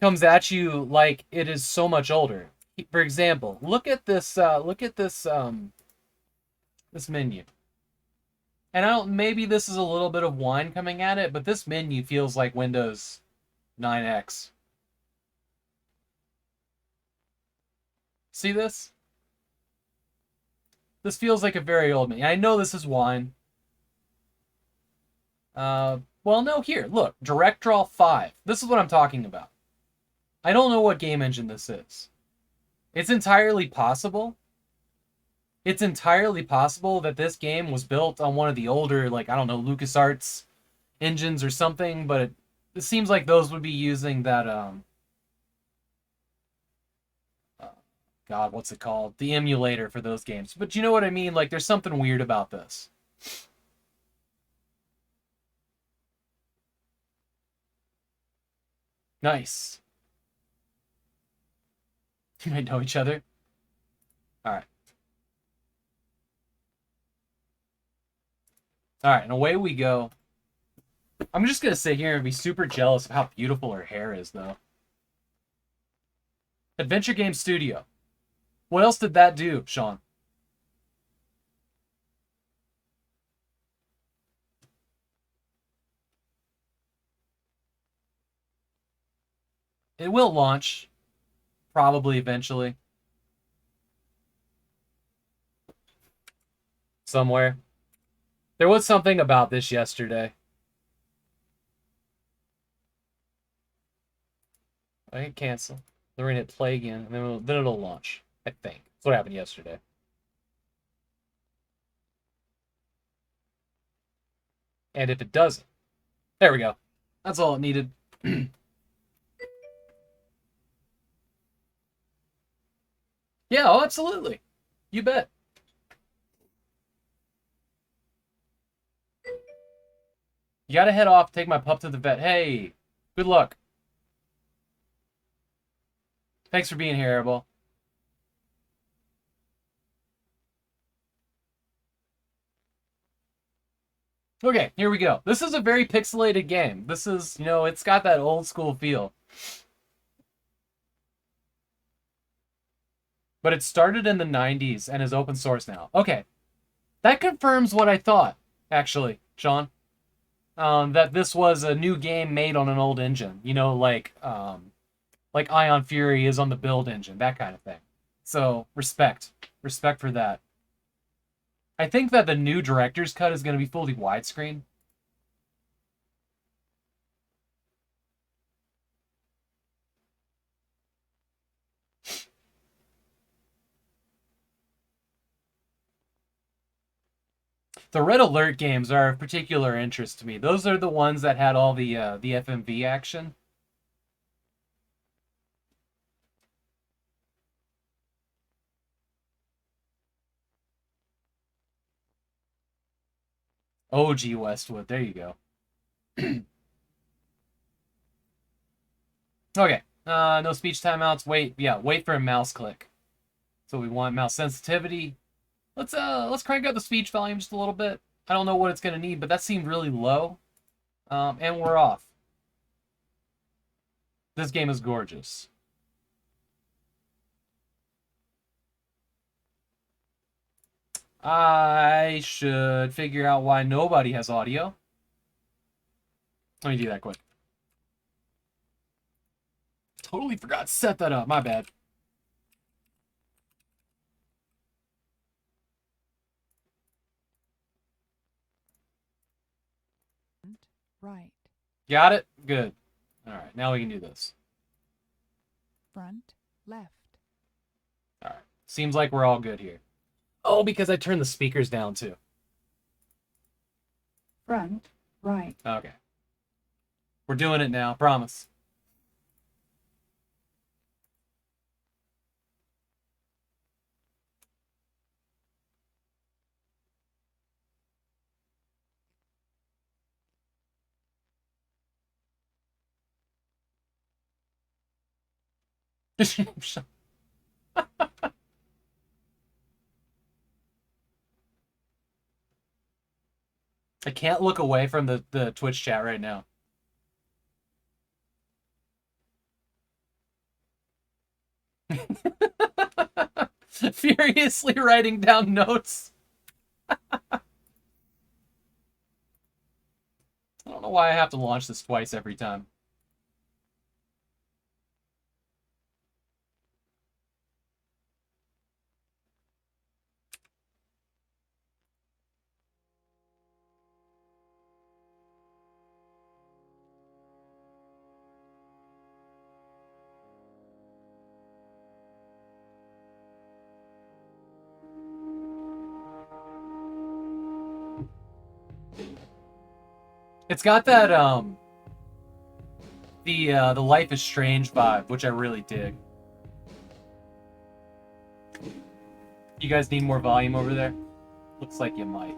comes at you like it is so much older. For example, look at this this menu. And maybe this is a little bit of wine coming at it, but this menu feels like Windows 9X. See this? This feels like a very old menu. I know this is wine. Well, no, here, look. Direct Draw 5. This is what I'm talking about. I don't know what game engine this is. It's entirely possible. It's entirely possible that this game was built on one of the older, like, I don't know, LucasArts engines or something, but it seems like those would be using that, God, what's it called? The emulator for those games. But you know what I mean? Like, there's something weird about this. Nice. You might know each other. Alright. Alright, and away we go. I'm just gonna sit here and be super jealous of how beautiful her hair is, though. Adventure Game Studio. What else did that do, Sean? It will launch. Probably eventually. Somewhere. There was something about this yesterday. I hit cancel. Then we're gonna hit play again, and then it'll launch. I think. That's what happened yesterday. And if it doesn't, there we go. That's all it needed. Yeah, oh, absolutely. You bet. You gotta head off, take my pup to the vet. Hey, good luck. Thanks for being here, Airball. Okay, here we go. This is a very pixelated game. This is, you know, it's got that old school feel. But it started in the 90s and is open source now. Okay. That confirms what I thought, actually, Sean. That this was a new game made on an old engine. You know, like Ion Fury is on the build engine, that kind of thing. So, respect. Respect for that. I think that the new director's cut is going to be fully widescreen. The Red Alert games are of particular interest to me. Those are the ones that had all the FMV action. OG Westwood, there you go. Okay, no speech timeouts. Wait for a mouse click. So we want mouse sensitivity. Let's crank up the speech volume just a little bit. I don't know what it's gonna need, but that seemed really low. And we're off. This game is gorgeous. I should figure out why nobody has audio. Let me do that quick. Totally forgot to set that up. My bad. Right. Got it? Good. Alright, now we can do this. Front. Left. Alright. Seems like we're all good here. Oh, because I turned the speakers down too. Front. Right. Okay. We're doing it now, promise. I can't look away from the Twitch chat right now. Furiously writing down notes. I don't know why I have to launch this twice every time. It's got that the Life is Strange vibe, which I really dig. You guys need more volume over there? Looks like you might.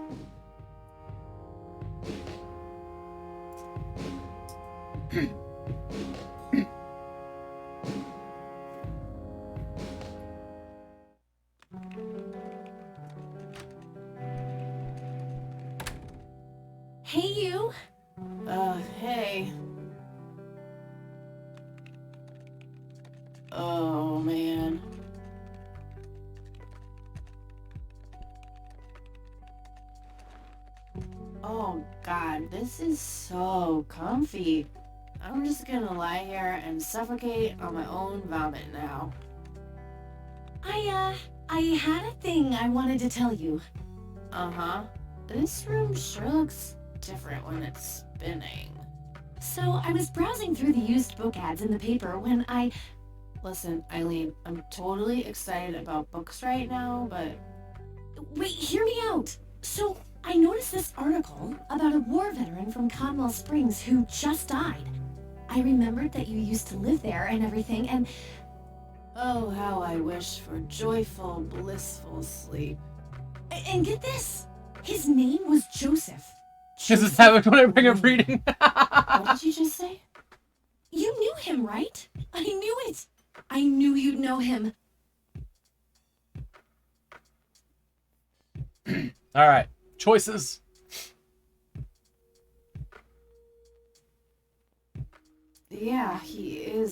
Hey, you. Hey. Oh, man. Oh, God, this is so comfy. I'm just gonna lie here and suffocate on my own vomit now. I had a thing I wanted to tell you. Uh-huh. This room sure looks different when it's spinning. So I was browsing through the used book ads in the paper when I... Listen, Eileen, I'm totally excited about books right now, but... Wait, hear me out. So I noticed this article about a war veteran from Conwell Springs who just died. I remembered that you used to live there and everything, and... Oh, how I wish for joyful, blissful sleep. And get this! His name was Joseph. This is Havok when I bring up reading. What did you just say? You knew him, right? I knew it! I knew you'd know him. Alright, choices. Yeah, he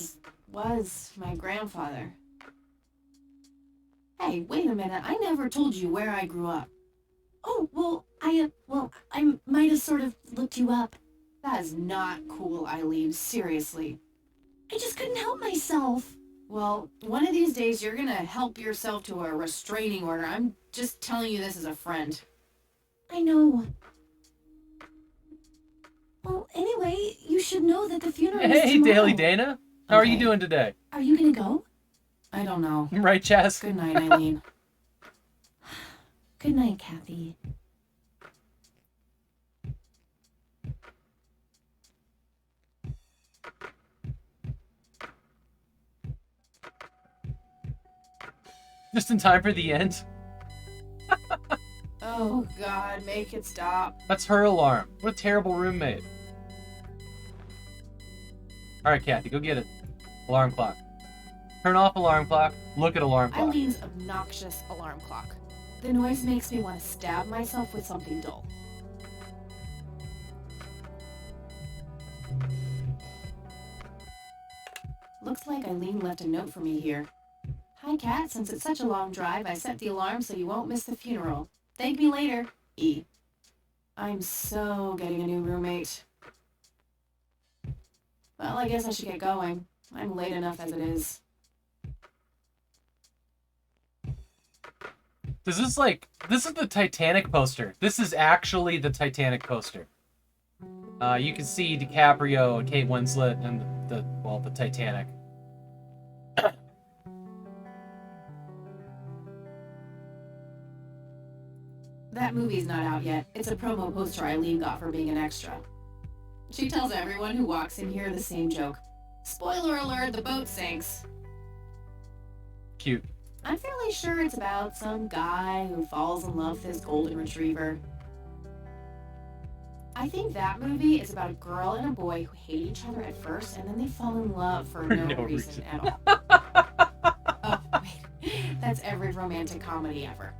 was my grandfather. Hey, wait a minute, I never told you where I grew up. Oh, well, I might have sort of looked you up. That is not cool, Eileen, seriously. I just couldn't help myself. Well, one of these days you're gonna help yourself to a restraining order. I'm just telling you this as a friend. I know. Well, anyway, you should know that the funeral is Hey, tomorrow. Daily Dana. How are you doing today? Are you gonna go? I don't know. Right, Chaz? Good night, Eileen. Good night, Kathy. Just in time for the end. Oh, God, make it stop. That's her alarm. What a terrible roommate. Alright, Kathy, go get it. Alarm clock. Turn off alarm clock. Look at alarm clock. Eileen's obnoxious alarm clock. The noise makes me want to stab myself with something dull. Looks like Eileen left a note for me here. Hi, Kat. Since it's such a long drive, I set the alarm so you won't miss the funeral. Thank me later. E. I'm so getting a new roommate. Well, I guess I should get going. I'm late enough as it is. This is the Titanic poster. This is actually the Titanic poster. You can see DiCaprio and Kate Winslet and the Titanic. That movie's not out yet. It's a promo poster Eileen got for being an extra. She tells everyone who walks in here the same joke. Spoiler alert, the boat sinks. Cute. I'm fairly sure it's about some guy who falls in love with his golden retriever. I think that movie is about a girl and a boy who hate each other at first, and then they fall in love for no reason at all. Oh, wait. That's every romantic comedy ever.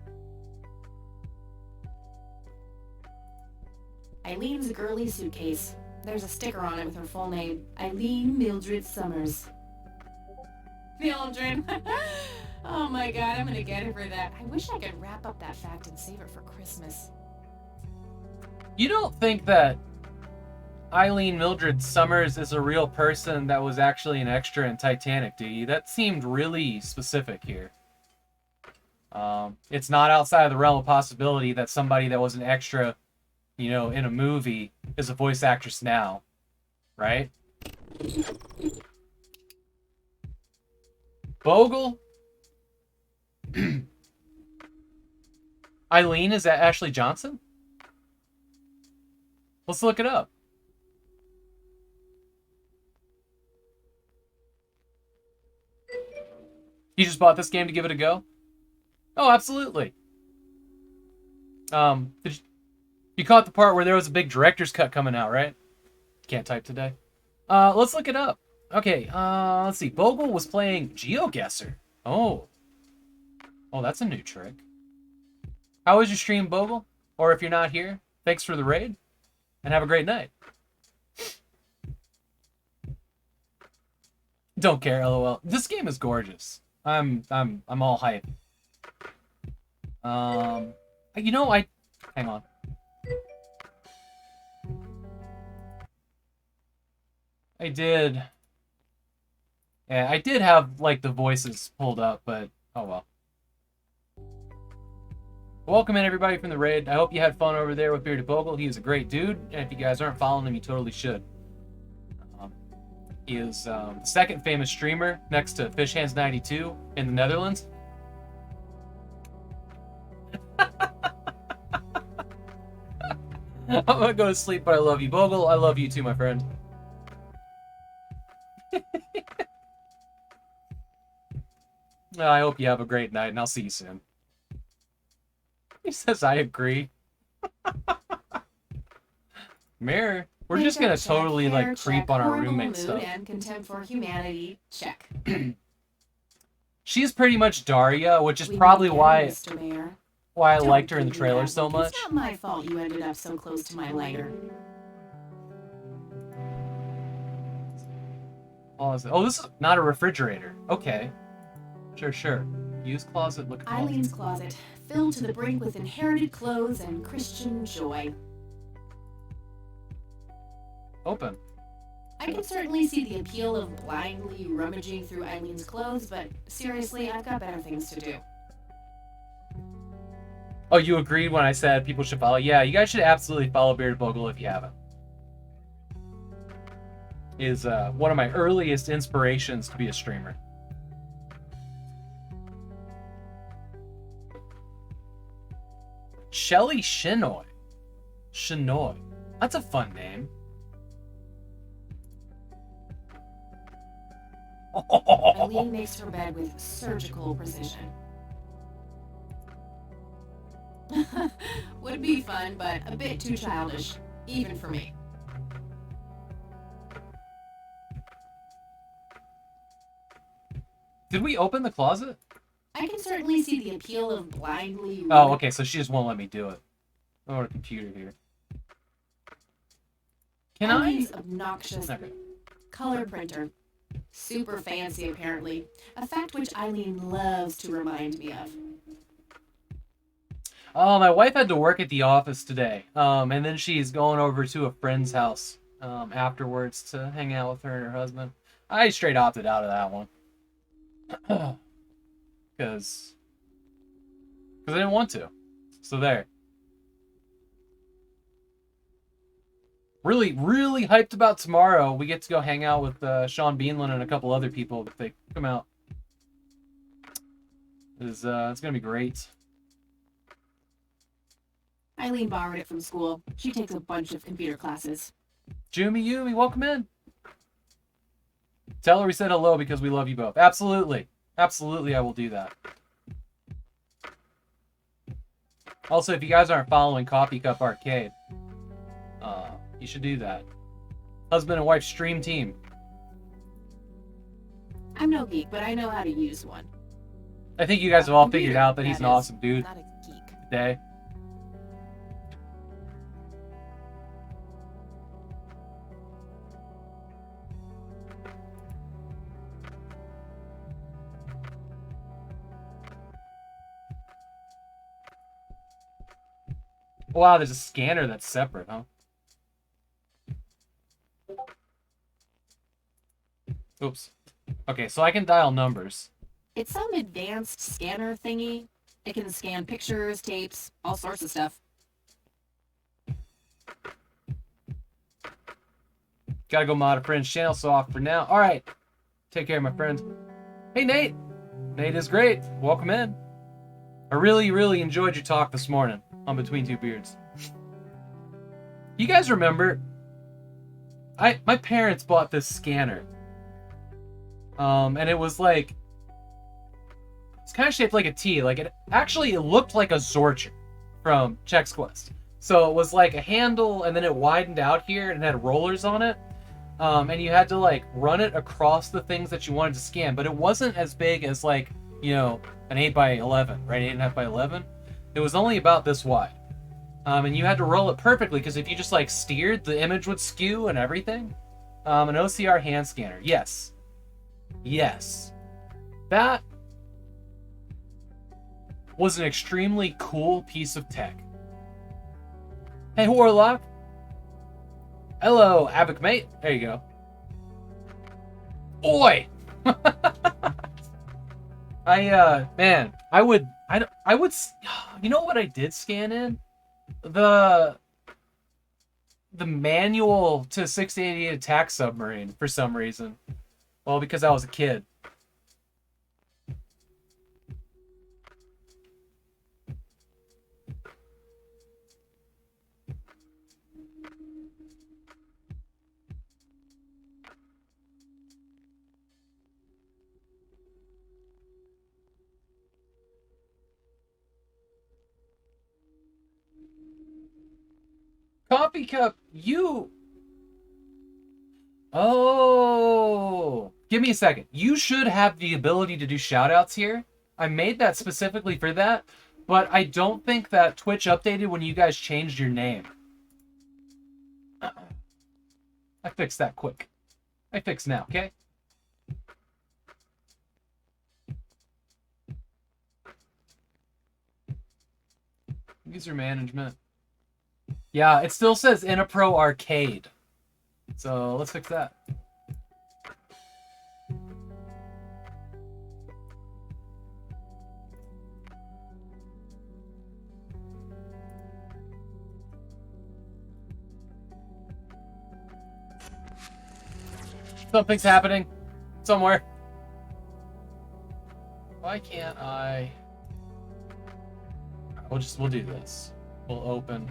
Eileen's girly suitcase. There's a sticker on it with her full name. Eileen Mildred Summers. Mildred. Oh my god, I'm gonna get her for that. I wish I could wrap up that fact and save it for Christmas. You don't think that Eileen Mildred Summers is a real person that was actually an extra in Titanic, do you? That seemed really specific here. It's not outside of the realm of possibility that somebody that was an extra, in a movie is a voice actress now, right? Bogle? Eileen, is that Ashley Johnson? Let's look it up. You just bought this game to give it a go? Oh, absolutely. You caught the part where there was a big director's cut coming out, right? Can't type today. Let's look it up. Okay, let's see. Bogle was playing GeoGuessr. Oh, that's a new trick. How was your stream, Bogle? Or if you're not here, thanks for the raid, and have a great night. Don't care, lol. This game is gorgeous. I'm all hype. Hang on. I did have, the voices pulled up, but oh well. Welcome in, everybody, from the raid. I hope you had fun over there with Bearded Bogle. He is a great dude, and if you guys aren't following him, you totally should. He is the second famous streamer next to Fishhands92 in the Netherlands. I'm gonna go to sleep, but I love you, Bogle. I love you too, my friend. I hope you have a great night, and I'll see you soon. He says, I agree. Mirror, we're just gonna totally, creep on our roommate stuff. And contempt for humanity, check. She's pretty much Daria, which is probably why I liked her in the trailer so much. It's not my fault you ended up so close to my lighter. Oh, this is not a refrigerator. Okay. Sure. Use closet, look at Eileen's closet, filled to the brink with inherited clothes and Christian joy. Open. I can certainly see the appeal of blindly rummaging through Eileen's clothes, but seriously, I've got better things to do. Oh, you agreed when I said people should follow? Yeah, you guys should absolutely follow Bearded Bogle if you haven't. He is one of my earliest inspirations to be a streamer. Shelly Shinoy. That's a fun name. Eileen makes her bed with surgical precision. Would be fun, but a bit too childish, even for me. Did we open the closet? I can certainly see the appeal of blindly... Oh, okay, so she just won't let me do it. I want a computer here. Can Eileen's obnoxious color printer. Super fancy, apparently. A fact which Eileen loves to remind me of. Oh, my wife had to work at the office today. And then she's going over to a friend's house afterwards to hang out with her and her husband. I straight opted out of that one. Because I didn't want to. So there. Really, really hyped about tomorrow. We get to go hang out with Sean Beanland and a couple other people if they come out. It's going to be great. Eileen borrowed it from school. She takes a bunch of computer classes. Yumi, welcome in. Tell her we said hello because we love you both. Absolutely. Absolutely, I will do that. Also, if you guys aren't following Coffee Cup Arcade, you should do that. Husband and wife stream team. I'm no geek, but I know how to use one. I think you guys have all figured out that he's an awesome dude. Not a geek. Today. Wow, there's a scanner that's separate, huh? Oops. Okay, so I can dial numbers. It's some advanced scanner thingy. It can scan pictures, tapes, all sorts of stuff. Gotta go mod a friend's channel, so off for now. Alright. Take care, my friend. Hey, Nate. Nate is great. Welcome in. I really, really enjoyed your talk this morning on Between Two Beards. You guys remember? My parents bought this scanner. And it was like... It's kind of shaped like a T. Like, it looked like a Zorcher from Chex Quest. So it was like a handle, and then it widened out here, and had rollers on it. And you had to, like, run it across the things that you wanted to scan. But it wasn't as big as, like, you know, an 8x11, right? 8.5 by 11. It was only about this wide. And you had to roll it perfectly, because if you just, like, steered, the image would skew and everything. An OCR hand scanner. Yes. Yes. That was an extremely cool piece of tech. Hey, Warlock. Hello, Havok, mate. There you go. Oi! Man, I would, you know what I did scan in? The manual to 688 attack submarine for some reason. Well, because I was a kid. Coffee Cup, you... Oh, give me a second. You should have the ability to do shoutouts here. I made that specifically for that, but I don't think that Twitch updated when you guys changed your name. I fixed that quick. I fix now, okay? User management. Yeah, it still says Inapro Arcade. So let's fix that. Something's happening somewhere. Why can't I? We'll do this. We'll open.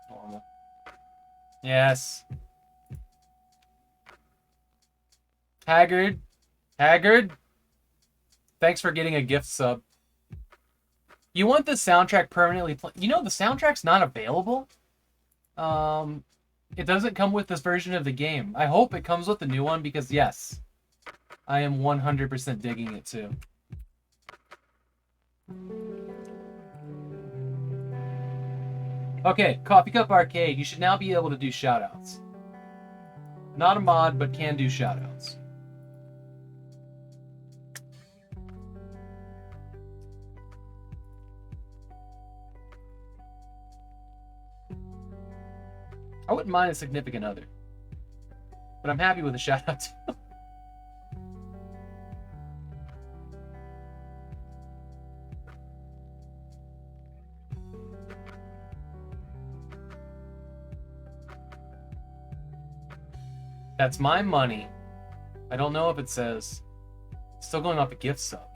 Normal. Yes. Haggard. Thanks for getting a gift sub. You want the soundtrack permanently you know the soundtrack's not available? It doesn't come with this version of the game. I hope it comes with the new one because yes, I am 100% digging it too. Okay, Coffee Cup Arcade, you should now be able to do shoutouts. Not a mod, but can do shoutouts. I wouldn't mind a significant other. But I'm happy with the shout out too. That's my money. I don't know if it says. Still going off a gift sub.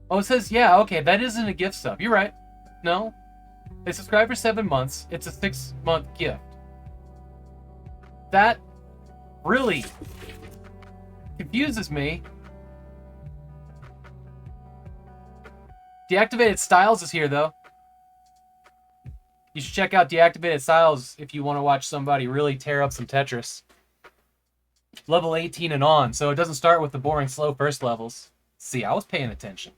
Oh, it says, yeah, okay, that isn't a gift sub. You're right. No. They subscribe for 7 months. It's a 6-month gift. That really confuses me. Deactivated Styles is here, though. You should check out Deactivated Styles if you want to watch somebody really tear up some Tetris. Level 18 and on, so it doesn't start with the boring, slow first levels. See, I was paying attention.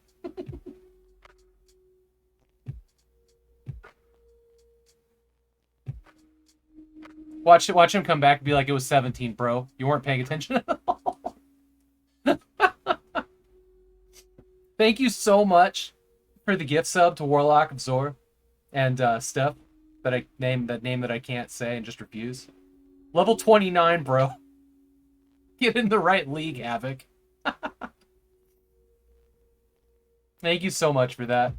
Watch him come back and be like, it was 17, bro. You weren't paying attention at all. Thank you so much for the gift sub to Warlock of Zor and Steph that name that I can't say and just refuse. Level 29, bro. Get in the right league, Havok. Thank you so much for that.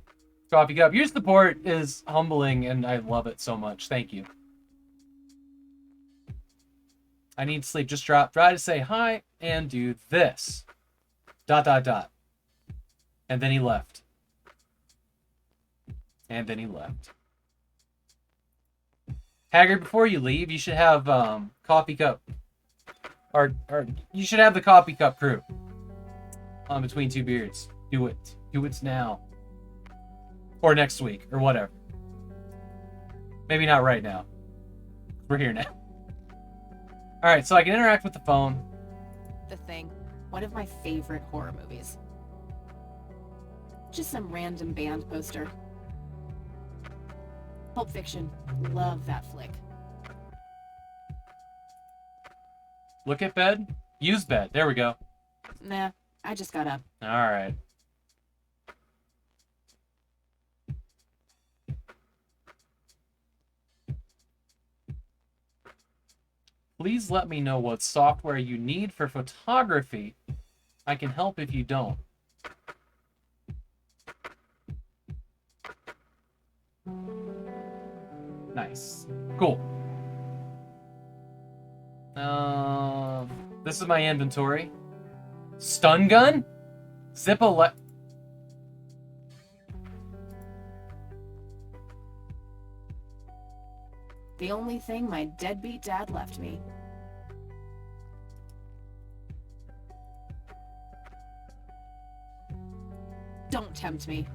Coffee Cup. Your support is humbling and I love it so much. Thank you. I need sleep. Just try to say hi and do this. ... And then he left. And then he left. Haggard, before you leave, you should have Coffee Cup. Or you should have the Coffee Cup crew on Between Two Beards. Do it. Do it now. Or next week, or whatever. Maybe not right now. We're here now. Alright, so I can interact with the phone. The Thing. One of my favorite horror movies. Just some random band poster. Pulp Fiction. Love that flick. Look at bed. Use bed. There we go. Nah, I just got up. Alright. Please let me know what software you need for photography. I can help if you don't. Nice. Cool. This is my inventory. Stun gun? Zip-a-le... The only thing my deadbeat dad left me. Don't tempt me.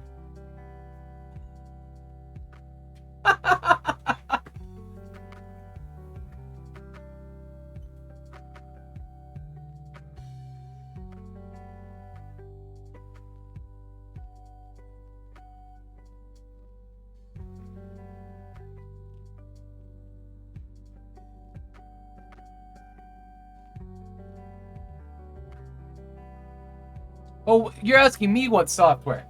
Oh, you're asking me what software?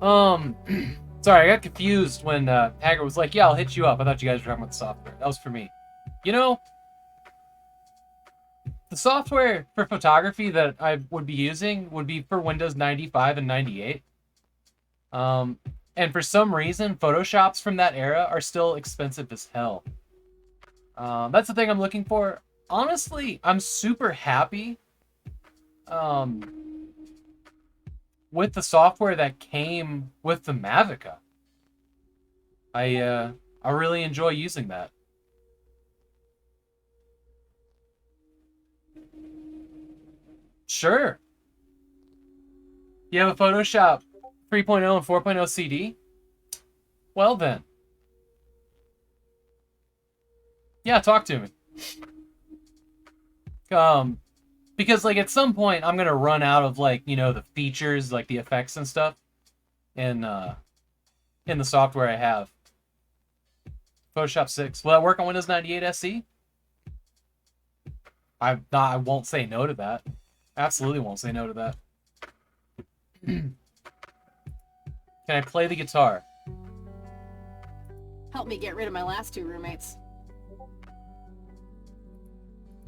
Sorry, I got confused when Haggard was like, yeah, I'll hit you up. I thought you guys were talking about the software. That was for me. You know, the software for photography that I would be using would be for Windows 95 and 98. And for some reason, Photoshops from that era are still expensive as hell. That's the thing I'm looking for. Honestly, I'm super happy with the software that came with the Mavica. I really enjoy using that. Sure. You have a Photoshop 3.0 and 4.0 CD? Well then. Yeah, talk to me. Because, like, at some point, I'm gonna run out of, like, you know, the features, like, the effects and stuff in the software I have. Photoshop 6. Will that work on Windows 98 SE? I won't say no to that. Absolutely won't say no to that. Can I play the guitar? Helped me get rid of my last 2 roommates.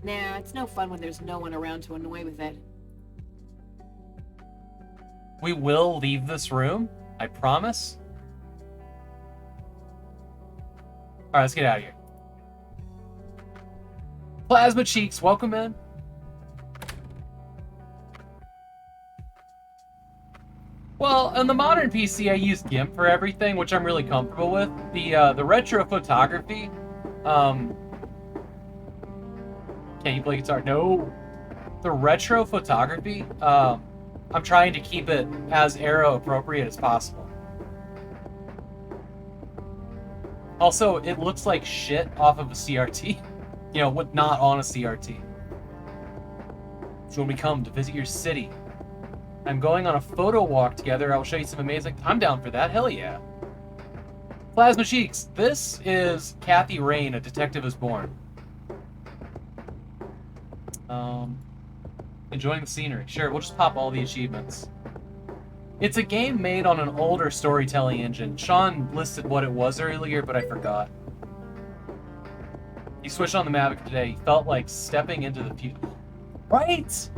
Nah, it's no fun when there's no one around to annoy with it. We will leave this room. I promise. Alright, let's get out of here. Plasma Cheeks, welcome in. Well, on the modern PC, I use GIMP for everything, which I'm really comfortable with. The retro photography, can you play guitar? No. The retro photography, I'm trying to keep it as era appropriate as possible. Also, it looks like shit off of a CRT. You know, not on a CRT. So when we come to visit your city, I'm going on a photo walk together. I'll show you some amazing... I'm down for that. Hell yeah. Plasma Cheeks. This is Kathy Rain, A Detective is Born. Enjoying the scenery. Sure, we'll just pop all the achievements. It's a game made on an older storytelling engine. Sean listed what it was earlier, but I forgot. You switched on the Mavic today. You felt like stepping into the future. Right?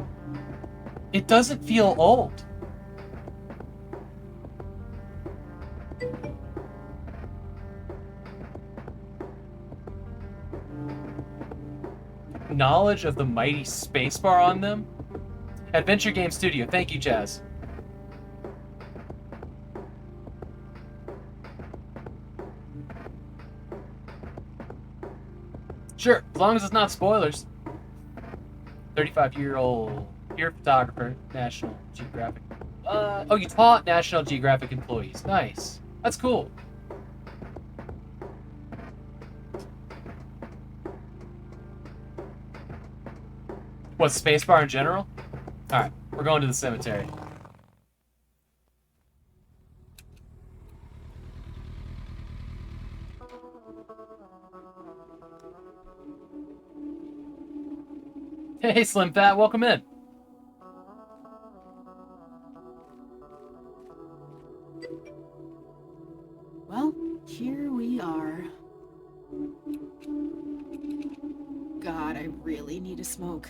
It doesn't feel old. Knowledge of the mighty spacebar on them. Adventure Game Studio. Thank you, Jazz. Sure, as long as it's not spoilers. 35-year-old peer photographer, National Geographic. Oh, you taught National Geographic employees. Nice. That's cool. What, spacebar in general? Alright, we're going to the cemetery. Hey, Slim Fat, welcome in. Well, here we are. God, I really need a smoke.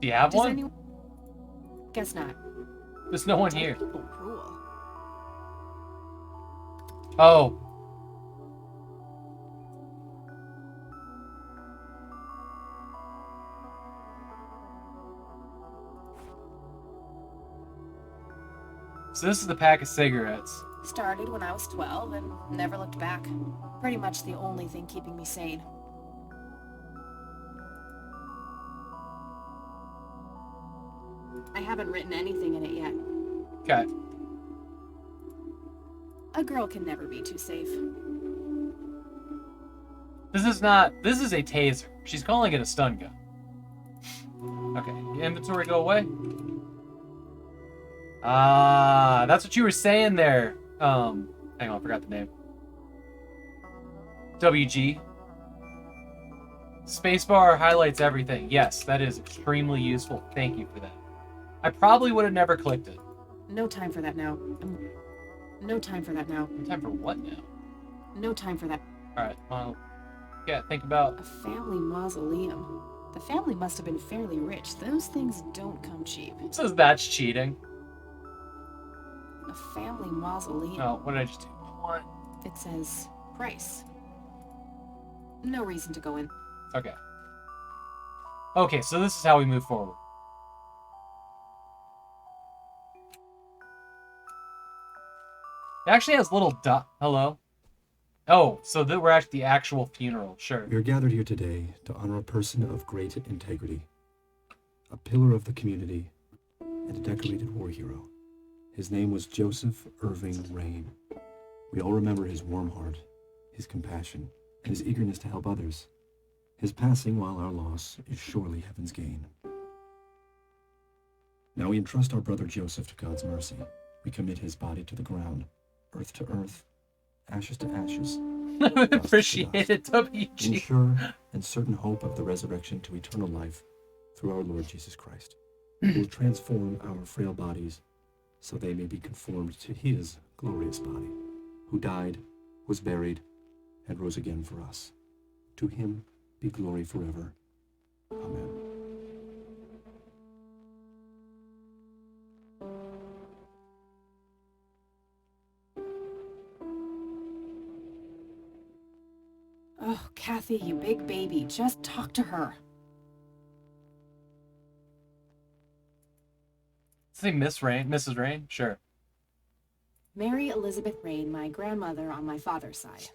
Do you have Does one? anyone... Guess not. There's no one here. Oh, cruel. Oh. So this is the pack of cigarettes. Started when I was 12 and never looked back. Pretty much the only thing keeping me sane. I haven't written anything in it yet. Okay. A girl can never be too safe. This is a taser. She's calling it a stun gun. Okay, inventory go away. Ah, that's what you were saying there. Hang on, I forgot the name. WG. Spacebar highlights everything. Yes, that is extremely useful. Thank you for that. I probably would have never clicked it. No time for that now. No time for that now. No time for what now? No time for that. Alright, well, yeah, think about... A family mausoleum. The family must have been fairly rich. Those things don't come cheap. It says that's cheating. A family mausoleum. Oh, what did I just do? What? It says price. No reason to go in. Okay. Okay, so this is how we move forward. It actually has little dot. Hello? Oh, so that we're at the actual funeral. Sure. We are gathered here today to honor a person of great integrity, a pillar of the community, and a decorated war hero. His name was Joseph Irving Rain. We all remember his warm heart, his compassion, and his eagerness to help others. His passing, while our loss, is surely heaven's gain. Now we entrust our brother Joseph to God's mercy. We commit his body to the ground, earth to earth, ashes to ashes. Appreciate it, WG. In sure and certain hope of the resurrection to eternal life through our Lord Jesus Christ, who will transform our frail bodies so they may be conformed to his glorious body, who died, was buried, and rose again for us. To him be glory forever. Amen. Oh, Kathy, you big baby, just talk to her. Say Miss Rain, Mrs. Rain? Sure. Mary Elizabeth Rain, my grandmother on my father's side.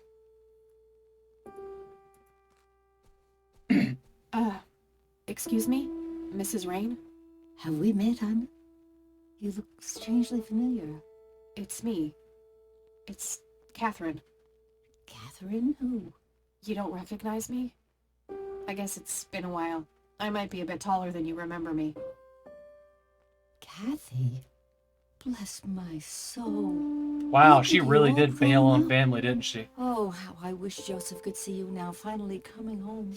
Excuse me? Mrs. Rain? Have we met, hon? You look strangely familiar. It's me. It's Catherine. Catherine? Who? You don't recognize me? I guess it's been a while. I might be a bit taller than you remember me. Kathy? Bless my soul. Wow, Look she at you really all did bail grown on up. family, didn't she? Oh, how I wish Joseph could see you now, finally coming home.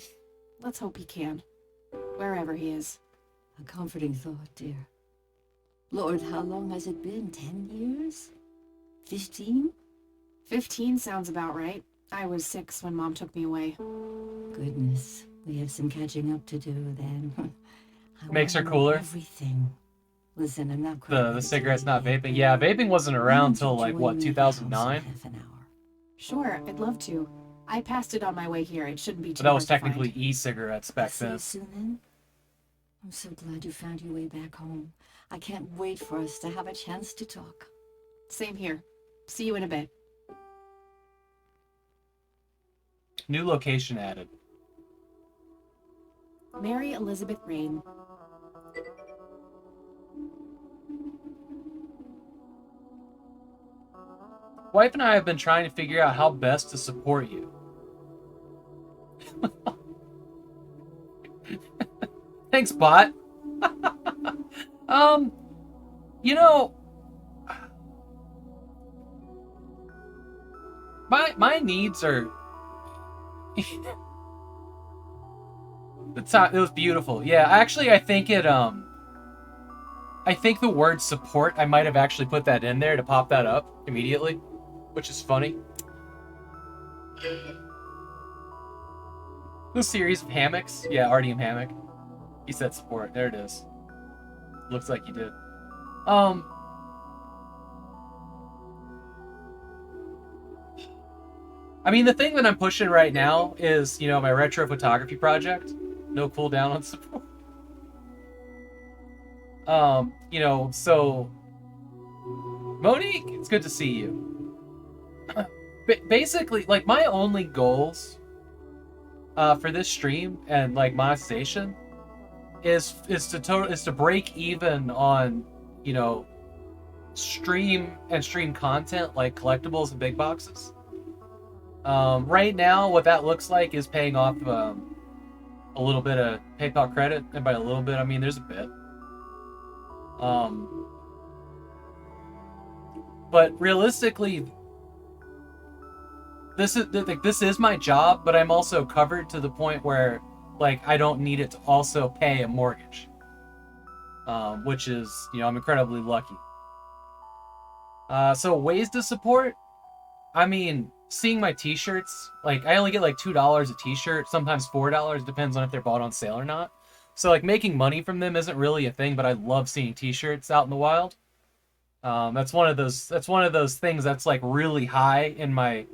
Let's hope he can. Wherever he is. A comforting thought, dear. Lord, how long has it been? 10 years? 15? 15 sounds about right. I was 6 when Mom took me away. Goodness, we have some catching up to do then. I Makes her wanna know cooler. Everything. Listen, I'm not quite The cigarette's not vaping. Yeah, vaping wasn't around till like what, 2009? Half an hour. Sure, I'd love to. I passed it on my way here. It shouldn't be too But that was hard to technically find. e-cigarettes back See then. you soon then. I'm so glad you found your way back home. I can't wait for us to have a chance to talk. Same here. See you in a bit. New location added. Mary Elizabeth Rain. Wife and I have been trying to figure out how best to support you. Thanks, bot. You know, my needs are. It was beautiful. Yeah, actually, I think it. I think the word support. I might have actually put that in there to pop that up immediately, which is funny. The series of hammocks. Yeah, Artyom hammock. He said support. There it is. Looks like you did. I mean, the thing that I'm pushing right now is, you know, my retro photography project. No cooldown on support. You know, so Monique, it's good to see you. Basically, like, my only goals for this stream and like monetization is to break even on, you know, stream content like collectibles and big boxes. Right now, what that looks like is paying off a little bit of PayPal credit, and by a little bit, I mean there's a bit. But realistically, this is my job, but I'm also covered to the point where, like, I don't need it to also pay a mortgage, which is, you know, I'm incredibly lucky. So ways to support, I mean, seeing my t-shirts, like, I only get like $2 a t-shirt, sometimes $4, depends on if they're bought on sale or not. So like making money from them isn't really a thing, but I love seeing t-shirts out in the wild. That's one of those things that's like really high in my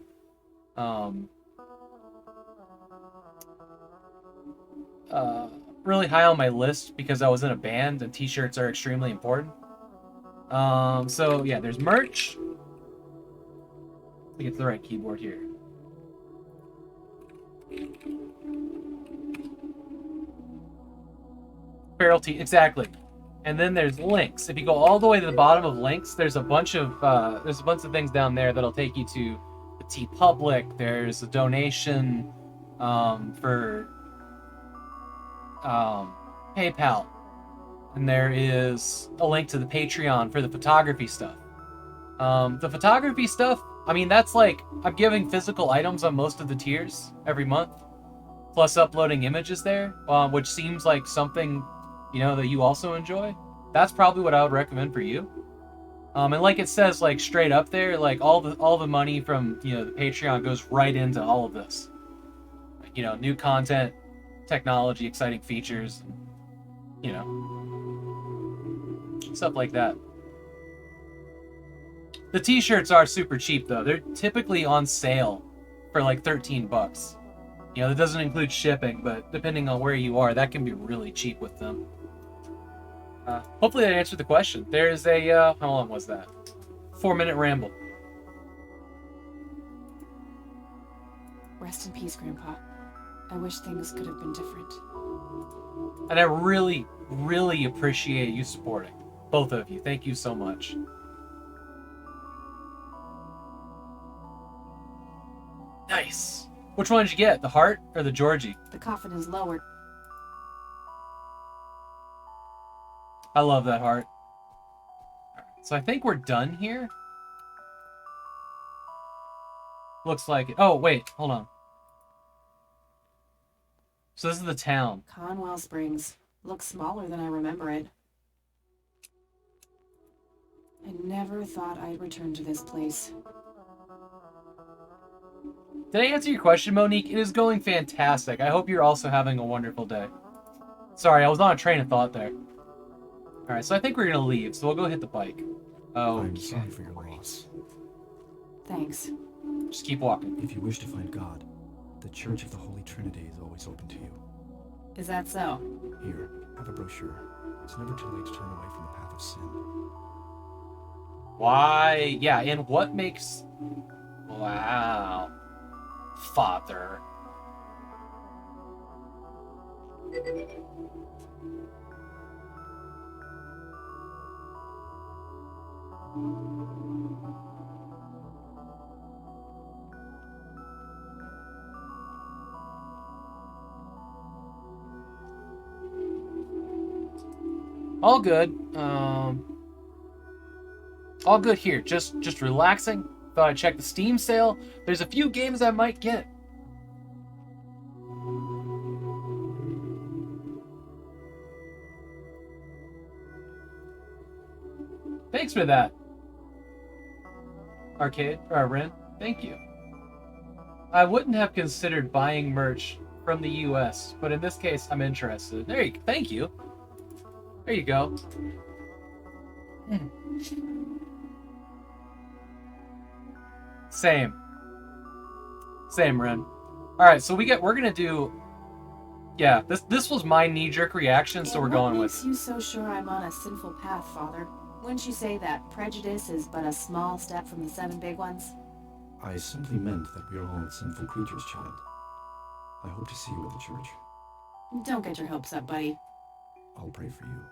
really high on my list because I was in a band and t-shirts are extremely important. So yeah, there's merch. Let me get to the right keyboard here. Feral tea, exactly. And then there's links. If you go all the way to the bottom of links, there's a bunch of things down there that'll take you to the T Public. There's a donation for PayPal, and there is a link to the Patreon for the photography stuff. The photography stuff, I mean, that's like, I'm giving physical items on most of the tiers every month, plus uploading images there, which seems like something, you know, that you also enjoy. That's probably what I would recommend for you. And like it says, like straight up there, like all the money from the Patreon goes right into all of this. New content, technology, exciting features, stuff like that. The t-shirts are super cheap though. They're typically on sale for like $13. That doesn't include shipping, but depending on where you are, that can be really cheap with them. Hopefully that answered the question. There's a, how long was that? 4-minute ramble. Rest in peace, Grandpa. I wish things could have been different. And I really, really appreciate you supporting. Both of you. Thank you so much. Nice. Which one did you get? The heart or the Georgie? The coffin is lowered. I love that heart. Alright, so I think we're done here. Looks like it. Oh, wait. Hold on. So this is the town. Conwell Springs. Looks smaller than I remember it. I never thought I'd return to this place. Did I answer your question, Monique? It is going fantastic. I hope you're also having a wonderful day. Sorry, I was on a train of thought there. Alright, so I think we're going to leave, so we'll go hit the bike. Oh, I'm sorry for your loss. Thanks. Just keep walking. If you wish to find God, the Church of the Holy Trinity is always open to you. Is that so? Here, have a brochure. It's never too late to turn away from the path of sin. Why? Yeah, and what makes... Wow. Father. All good. All good here. Just relaxing. Thought I'd check the Steam sale. There's a few games I might get. Thanks for that. Arcade, or Ren, thank you. I wouldn't have considered buying merch from the US, but in this case, I'm interested. There you go. Thank you. There you go. Same, Ren. All right, so we're gonna do. Yeah, this was my knee-jerk reaction, so we're going with. What makes you so sure I'm on a sinful path, Father? Wouldn't you say that prejudice is but a small step from the 7 big ones? I simply meant that we are all sinful creatures, child. I hope to see you at the church. Don't get your hopes up, buddy. I'll pray for you.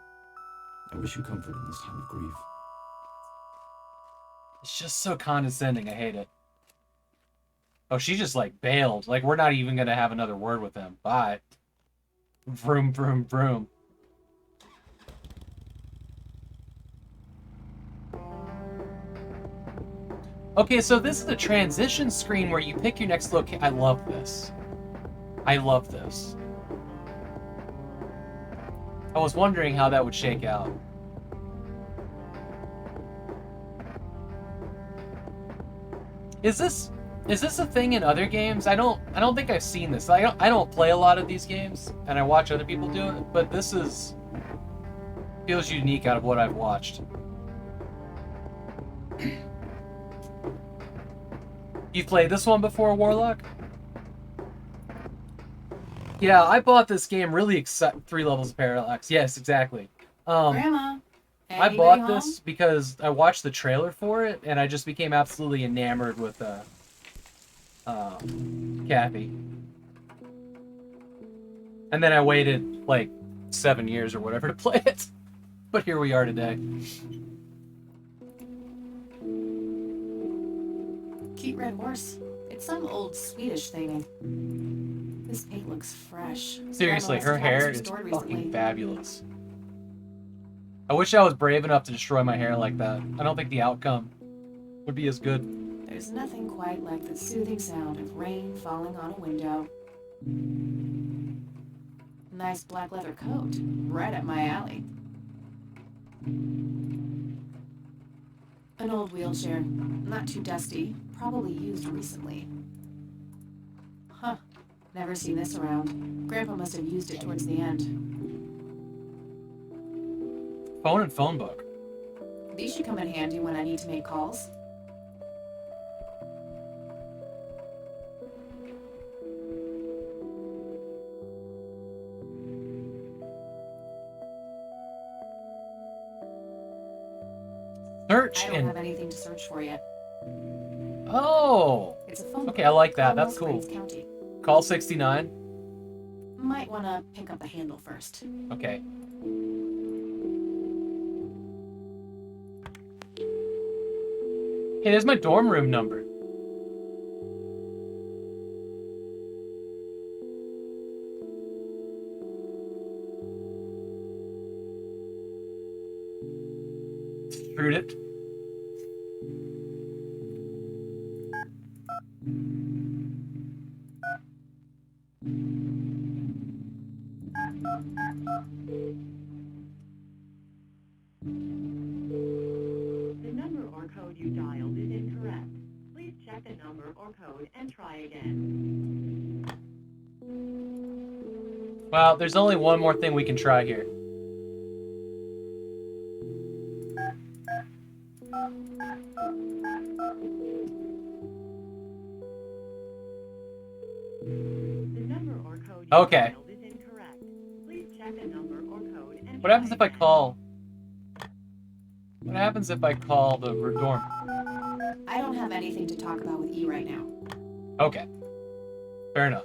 I wish you comfort in this time of grief. It's just so condescending. I hate it. Oh, she just like bailed. Like we're not even gonna have another word with him. Bye. Vroom, vroom, vroom. Okay, so this is the transition screen where you pick your next location. I love this. I love this. I was wondering how that would shake out. Is this a thing in other games? I don't think I've seen this. I don't play a lot of these games, and I watch other people do it, but this feels unique out of what I've watched. You've played this one before, Warlock? Yeah, I bought this game really excited. 3 levels of parallax. Yes, exactly. Grandma, I bought this because I watched the trailer for it, and I just became absolutely enamored with Kathy. And then I waited like 7 years or whatever to play it. But here we are today. Cute red horse. It's some old Swedish thing. This paint looks fresh. Seriously, her hair is restored fucking recently. fabulous. I wish I was brave enough to destroy my hair like that. I don't think the outcome would be as good. There's nothing quite like the soothing sound of rain falling on a window. Nice black leather coat. Right up my alley. An old wheelchair. Not too dusty. Probably used recently. Huh. Never seen this around. Grandpa must have used it towards the end. Phone and phone book. These should come in handy when I need to make calls. Search I don't and have anything to search for yet. oh. It's a phone Okay, I like that. Caldwell That's cool. Springs County. Call 69. Might want to pick up the handle first. Okay. Hey, there's my dorm room number. Screwed it. The number or code you dialed is incorrect. Please check the number or code and try again. Well, there's only one more thing we can try here. The number or code you Okay. dialed is incorrect. Please check the number or code and What happens if I call? What happens if I call the dorm? I don't have anything to talk about with E right now. Okay. Fair enough.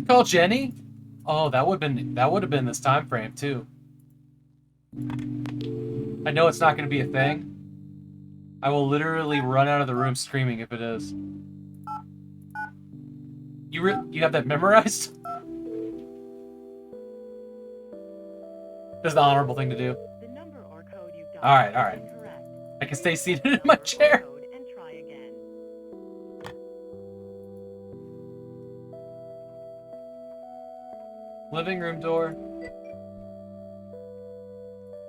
Call Jenny? Oh, that would have been this time frame too. I know it's not going to be a thing. I will literally run out of the room screaming if it is. You have that memorized? This is the honorable thing to do. The number or code you dialed All right. is incorrect. I can stay seated in my chair. Code and try again. Living room door.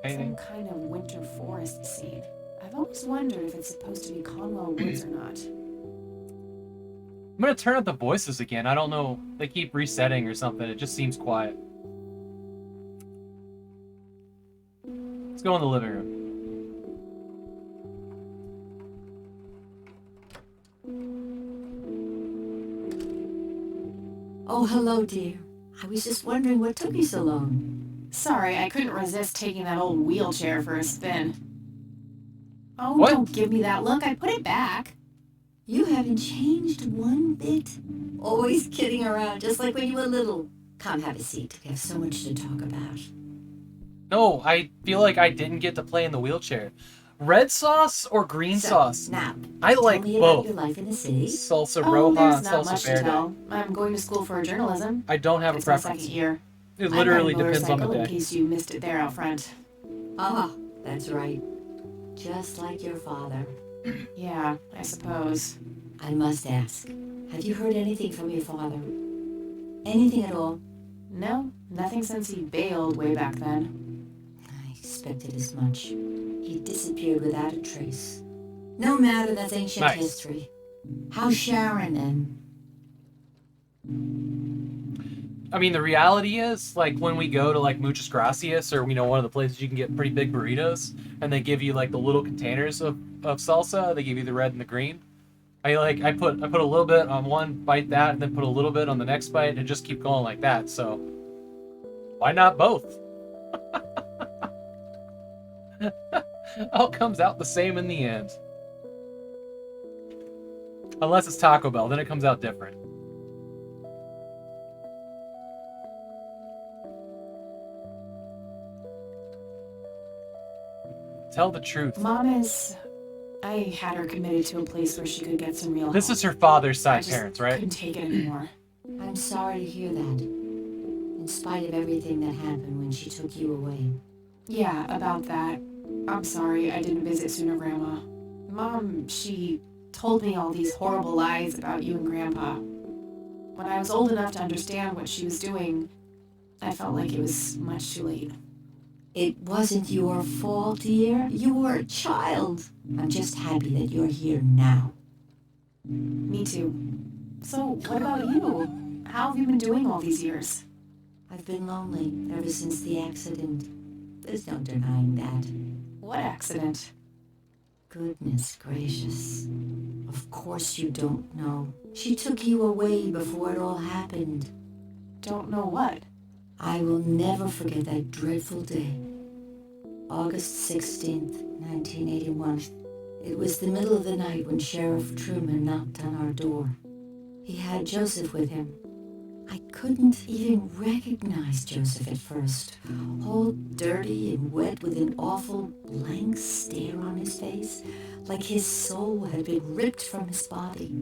Some Anything? kind of winter forest scene. I've always wondered if it's supposed to be Conwell Woods or not. I'm gonna turn up the voices again. I don't know. They keep resetting or something. It just seems quiet. Let's go in the living room. Oh, hello, dear. I was just wondering what took you so long. Sorry, I couldn't resist taking that old wheelchair for a spin. Oh, What? don't give me that look. I put it back. You haven't changed one bit. Always kidding around, just like when you were little. Come, have a seat. We have so much to talk about. No, I feel like I didn't get to play in the wheelchair. Red sauce or green sauce? Now, I tell like me about both. your life in the city. Salsa Oh, Roja there's and not Salsa much to Verde. tell. I'm going to school for journalism. I don't have a It's my preference. second year. It literally I'm riding depends on the motorcycle, day. in case you missed it there out front. Ah, that's right. Just like your father. Yeah, I suppose. I must ask, have you heard anything from your father? Anything at all? No, nothing since he bailed way back then. I expected as much. He disappeared without a trace. No matter, that's ancient Nice. history. How's Sharon then? I mean, the reality is, like, when we go to, like, Muchas Gracias, or, you know, one of the places you can get pretty big burritos, and they give you, like, the little containers of salsa, they give you the red and the green. I put a little bit on one, bite that, and then put a little bit on the next bite, and just keep going like that, so why not both? All comes out the same in the end. Unless it's Taco Bell, then it comes out different. Tell the truth. Mom is... I had her committed to a place where she could get some real This help. is her father's I side just parents, right? couldn't take it anymore. I'm sorry to hear that. In spite of everything that happened when she took you away. Yeah, about that. I'm sorry I didn't visit sooner, Grandma. Mom, she told me all these horrible lies about you and Grandpa. When I was old enough to understand what she was doing, I felt like it was much too late. It wasn't your fault, dear. You were a child. I'm just happy that you're here now. Me too. So, what about you? How have you been doing all these years? I've been lonely ever since the accident. There's no denying that. What accident? Goodness gracious. Of course you don't know. She took you away before it all happened. Don't know what? I will never forget that dreadful day. August 16th, 1981. It was the middle of the night when Sheriff Truman knocked on our door. He had Joseph with him. I couldn't even recognize Joseph at first. All dirty and wet with an awful blank stare on his face, like his soul had been ripped from his body.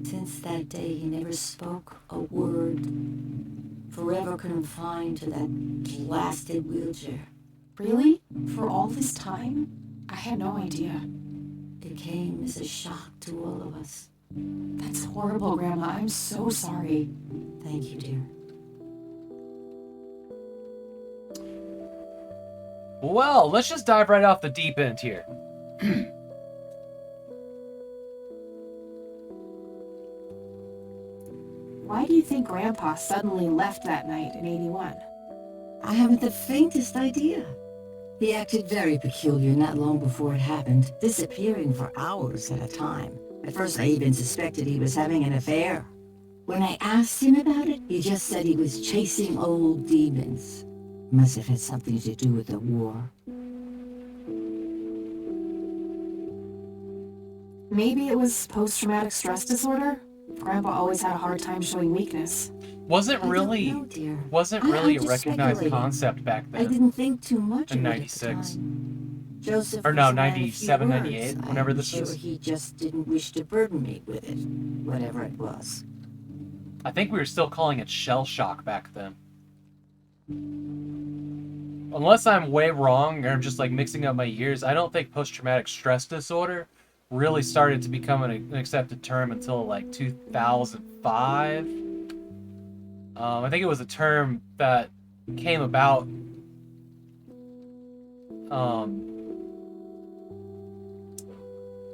Since that day, he never spoke a word. Forever confined to that blasted wheelchair. Really? For all this time? I had no idea. It came as a shock to all of us. That's horrible, Grandma. I'm so sorry. Thank you, dear. Well, let's just dive right off the deep end here. Why do you think Grandpa suddenly left that night in 81? I haven't the faintest idea. He acted very peculiar not long before it happened, disappearing for hours at a time. At first, I even suspected he was having an affair. When I asked him about it, he just said he was chasing old demons. Must have had something to do with the war. Maybe it was post-traumatic stress disorder? Grandpa always had a hard time showing weakness. Wasn't really a recognized concept back then. I didn't think too much in of it '96. Joseph Or no, was a man of few 97, words. 98, whenever I'm this sure is. He just didn't wish to burden me with it, whatever it was. I think we were still calling it shell shock back then. Unless I'm way wrong or I'm just like mixing up my years, I don't think post-traumatic stress disorder really started to become an accepted term until like 2005. I think it was a term that came about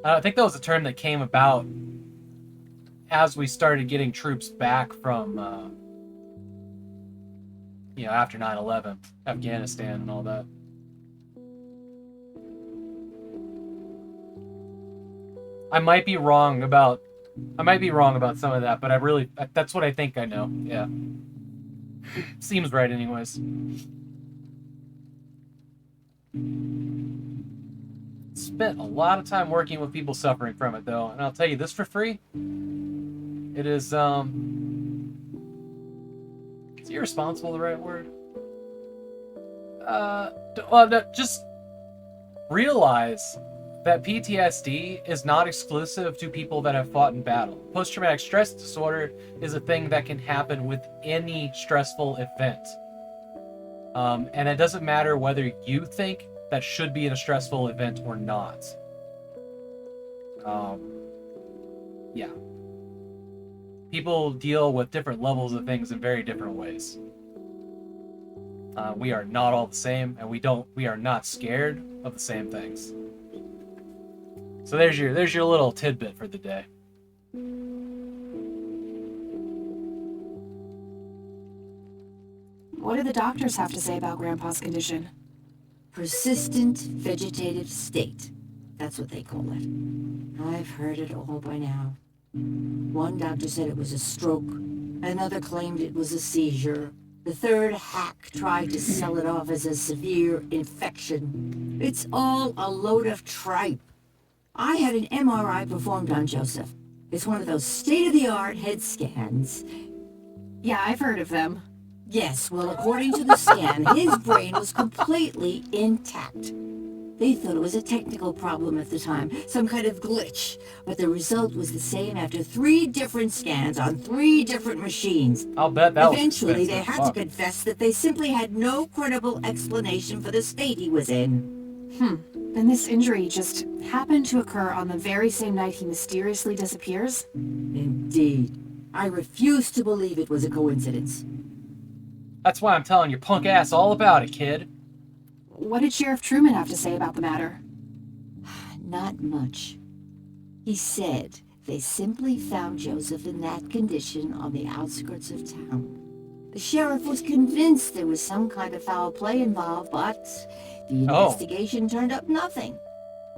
I think that was a term that came about as we started getting troops back from after 9/11, Afghanistan and all that. I might be wrong about some of that, but that's what I think I know. Yeah. Seems right anyways. Spent a lot of time working with people suffering from it though, and I'll tell you this for free. It is is irresponsible the right word? Just realize that PTSD is not exclusive to people that have fought in battle. Post-traumatic stress disorder is a thing that can happen with any stressful event. And it doesn't matter whether you think that should be in a stressful event or not. Yeah. People deal with different levels of things in very different ways. We are not all the same, and we are not scared of the same things. So there's your little tidbit for the day. What do the doctors have to say about Grandpa's condition? Persistent vegetative state. That's what they call it. I've heard it all by now. One doctor said it was a stroke. Another claimed it was a seizure. The third hack tried to sell it off as a severe infection. It's all a load of tripe. I had an MRI performed on Joseph. It's one of those state-of-the-art head scans. Yeah, I've heard of them. Yes, well, according to the scan, his brain was completely intact. They thought it was a technical problem at the time, some kind of glitch, but the result was the same after 3 different scans on 3 different machines. I'll bet that Eventually, they had to confess that they simply had no credible explanation for the state he was in. Then this injury just happened to occur on the very same night he mysteriously disappears? Indeed. I refuse to believe it was a coincidence. That's why I'm telling your punk ass all about it, kid. what did Sheriff Truman have to say about the matter? Not much. He said they simply found Joseph in that condition on the outskirts of town. The sheriff was convinced there was some kind of foul play involved, but the investigation turned up nothing.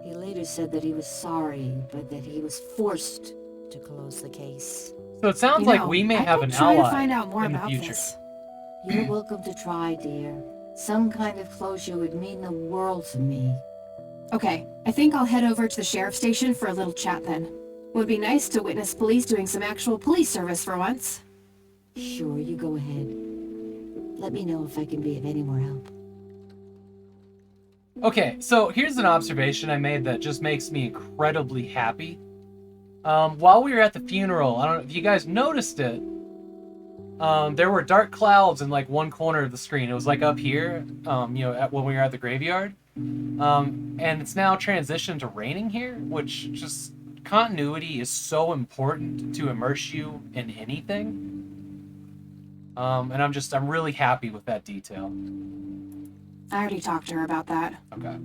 He later said that he was sorry, but that he was forced to close the case. So it sounds like we may have an ally to find out more in the about future. this. You're welcome to try, dear. Some kind of closure would mean the world to me. Okay, I think I'll head over to the sheriff's station for a little chat then. Would be nice to witness police doing some actual police service for once. Sure, you go ahead. Let me know if I can be of any more help. Okay, so here's an observation I made that just makes me incredibly happy. While we were at the funeral, I don't know if you guys noticed it, there were dark clouds in like one corner of the screen. It was like up here, when we were at the graveyard. And it's now transitioned to raining here, which just continuity is so important to immerse you in anything. And I'm really happy with that detail. I already talked to her about that. Okay.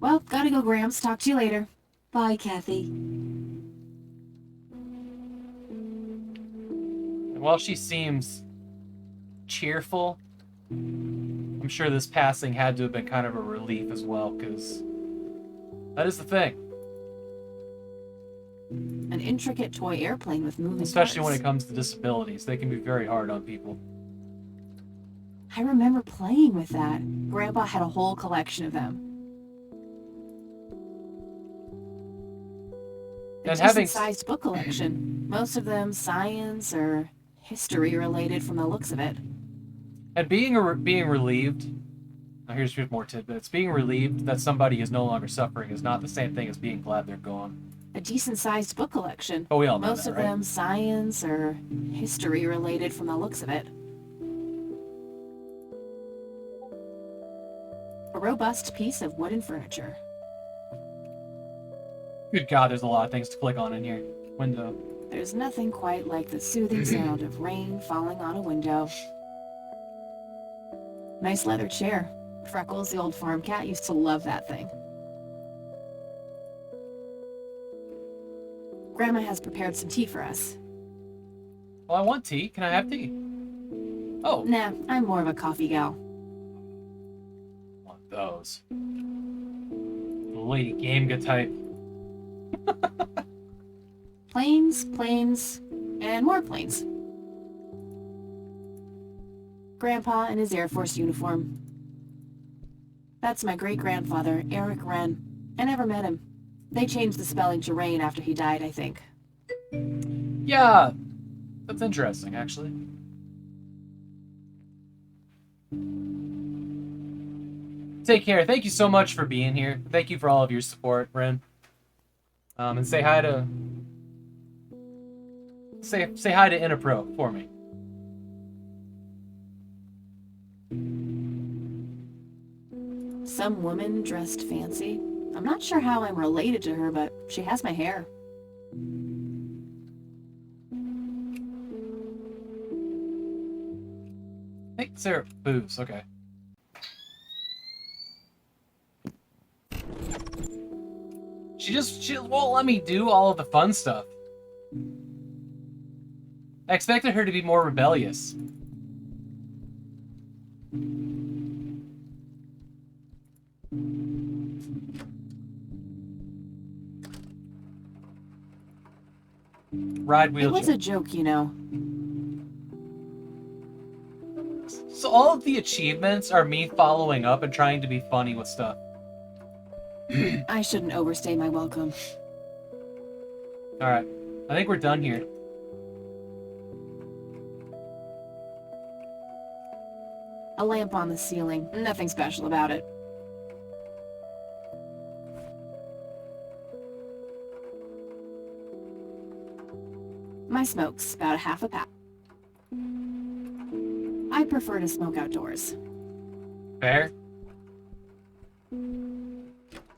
Well, gotta go, Gramps. Talk to you later. Bye, Kathy. And while she seems cheerful, I'm sure this passing had to have been kind of a relief as well, because that is the thing. An intricate toy airplane with moving Especially parts. when it comes to disabilities. They can be very hard on people. I remember playing with that. Grandpa had a whole collection of them. A And having decent-sized book collection. Most of them science or history related from the looks of it. And being relieved, now here's more tidbits. Being relieved that somebody is no longer suffering is not the same thing as being glad they're gone. A decent-sized book collection. Oh, we all know Most that, of right? them science or history related from the looks of it. A robust piece of wooden furniture. Good God, there's a lot of things to click on in here. Window. There's nothing quite like the soothing sound of rain falling on a window. Nice leather chair. Freckles, the old farm cat, used to love that thing. Grandma has prepared some tea for us. Well, I want tea. Can I have tea? Oh. Nah, I'm more of a coffee gal. Want those. The Lady Gamega type. Planes, planes, and more planes. Grandpa in his Air Force uniform. That's my great-grandfather, Eric Wren. I never met him. They changed the spelling to Rain after he died, I think. Yeah, that's interesting, actually. Take care. Thank you so much for being here. Thank you for all of your support, Ren. And say hi to Inapro for me. Some woman dressed fancy. I'm not sure how I'm related to her, but she has my hair. Hey, Sarah. Booze. Okay. She won't let me do all of the fun stuff. I expected her to be more rebellious. Ride wheelchair. It was a joke, you know. So all of the achievements are me following up and trying to be funny with stuff. I shouldn't overstay my welcome. Alright. I think we're done here. A lamp on the ceiling. Nothing special about it. My smoke's about a half a pack. I prefer to smoke outdoors. Fair.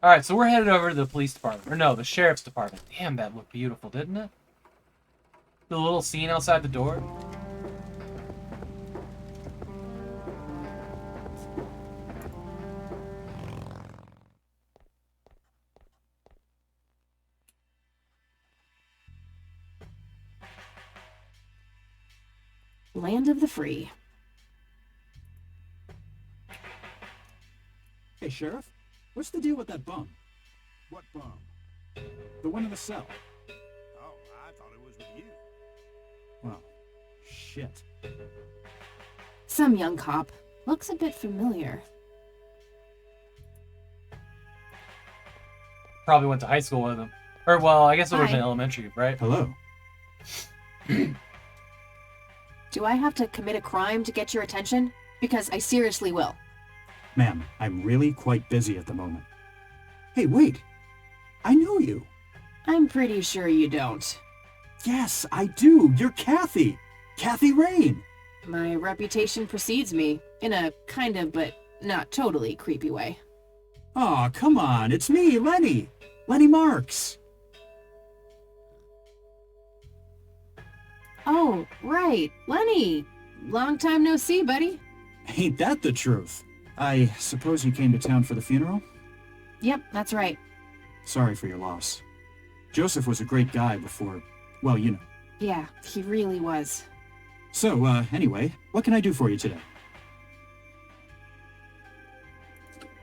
Alright, so we're headed over to the police department. Or no, the sheriff's department. Damn, that looked beautiful, didn't it? The little scene outside the door. Land of the free. Hey, Sheriff, what's the deal with that bum? What bum? The one in the cell. Oh, I thought it was with you. Well, shit. Some young cop. Looks a bit familiar. Probably went to high school with him. Or, well, I guess it would have been Hi. elementary, right? Hello. Do I have to commit a crime to get your attention? Because I seriously will. Ma'am, I'm really quite busy at the moment. Hey, wait. I know you. I'm pretty sure you don't. Yes, I do. You're Kathy. Kathy Rain. My reputation precedes me, in a kind of but not totally creepy way. Aw, come on. It's me, Lenny. Lenny Marks. Oh, right. Lenny. Long time no see, buddy. Ain't that the truth? I suppose you came to town for the funeral? Yep, that's right. Sorry for your loss. Joseph was a great guy before, well, you know. Yeah, he really was. So, anyway, what can I do for you today?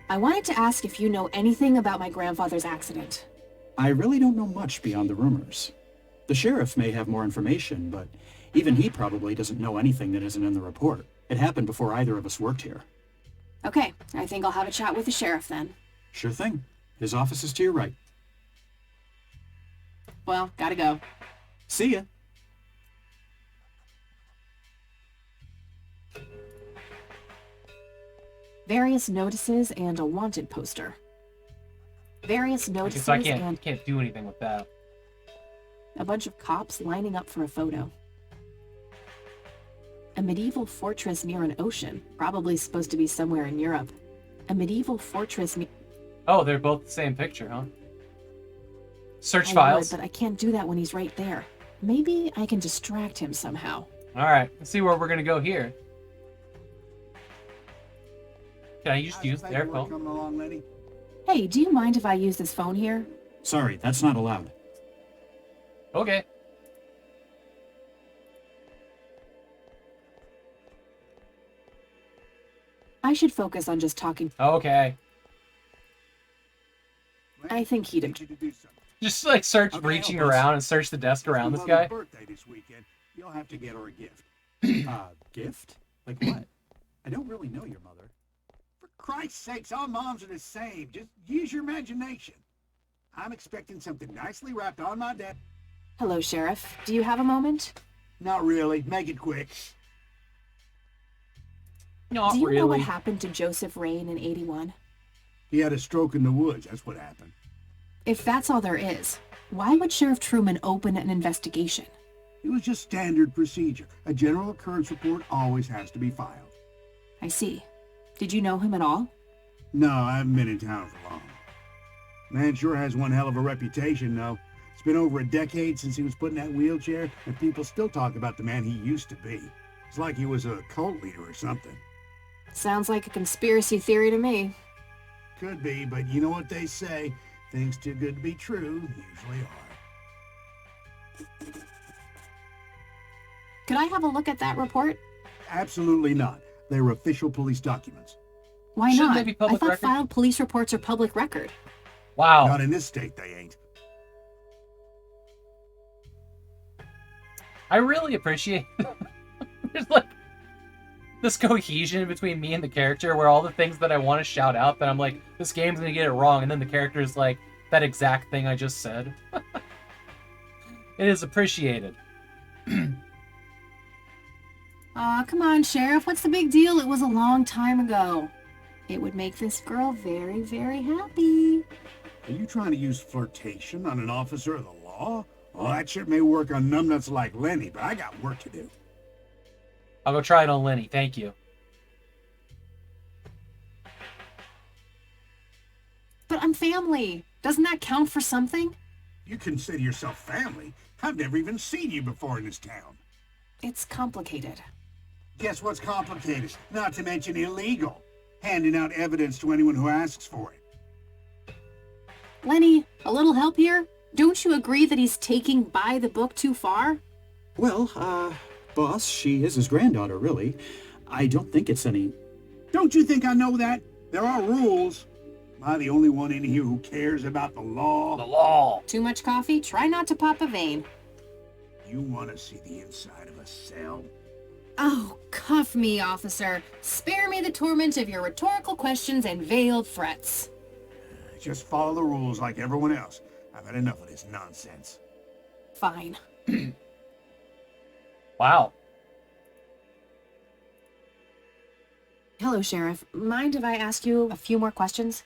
I wanted to ask if you know anything about my grandfather's accident. I really don't know much beyond the rumors. The sheriff may have more information, but even he probably doesn't know anything that isn't in the report. It happened before either of us worked here. Okay, I think I'll have a chat with the sheriff then. Sure thing. His office is to your right. Well, gotta go. See ya. Various notices and a wanted poster. Various Okay, notices so I and can't do anything with that. a bunch of cops lining up for a photo. A medieval fortress near an ocean, probably supposed to be somewhere in Europe. A medieval fortress Oh, they're both the same picture, huh? Search I files. would, but I can't do that when he's right there. Maybe I can distract him somehow. Alright, let's see where we're gonna go here. Can I just use their phone? Coming along, Lenny? Hey, do you mind if I use this phone here? Sorry, that's not allowed. Okay. I should focus on just talking. Okay. I think he'd have. Just like search Okay, reaching help us. around and search the desk around this It's guy. my mother's birthday this weekend. You'll have to get her a gift. Gift? Like what? I don't really know your mother. For Christ's sakes, all moms are the same. Just use your imagination. I'm expecting something nicely wrapped on my desk. Hello, Sheriff. Do you have a moment? Not really. Make it quick. Not Do you really. know what happened to Joseph Rain in 81? He had a stroke in the woods. That's what happened. If that's all there is, why would Sheriff Truman open an investigation? It was just standard procedure. A general occurrence report always has to be filed. I see. Did you know him at all? No, I haven't been in town for long. Man sure has one hell of a reputation, though. It's been over a decade since he was put in that wheelchair, and people still talk about the man he used to be. It's like he was a cult leader or something. Sounds like a conspiracy theory to me. Could be, but you know what they say. Things too good to be true usually are. Could I have a look at that report? Absolutely not. They're official police documents. Why Shouldn't not? they be I public thought record? filed police reports are public record. Wow. Not in this state, they ain't. I really appreciate there's like this cohesion between me and the character where all the things that I want to shout out that I'm like, this game's gonna get it wrong, and then the character is like, that exact thing I just said. It is appreciated. Aw, come on, Sheriff. What's the big deal? It was a long time ago. It would make this girl very, very happy. Are you trying to use flirtation on an officer of the law? Well, that shit may work on numbnuts like Lenny, but I got work to do. I'll go try it on Lenny. Thank you. But I'm family. Doesn't that count for something? You consider yourself family? I've never even seen you before in this town. It's complicated. Guess what's complicated? Not to mention illegal. Handing out evidence to anyone who asks for it. Lenny, a little help here? Don't you agree that he's taking by the book too far? Well, Boss, she is his granddaughter, really. I don't think it's any... Don't you think I know that? There are rules. Am I the only one in here who cares about the law? The law. Too much coffee? Try not to pop a vein. You want to see the inside of a cell? Oh, cuff me, officer. Spare me the torment of your rhetorical questions and veiled threats. Just follow the rules like everyone else. I've had enough of this nonsense. Fine. Wow. Hello, Sheriff. Mind if I ask you a few more questions?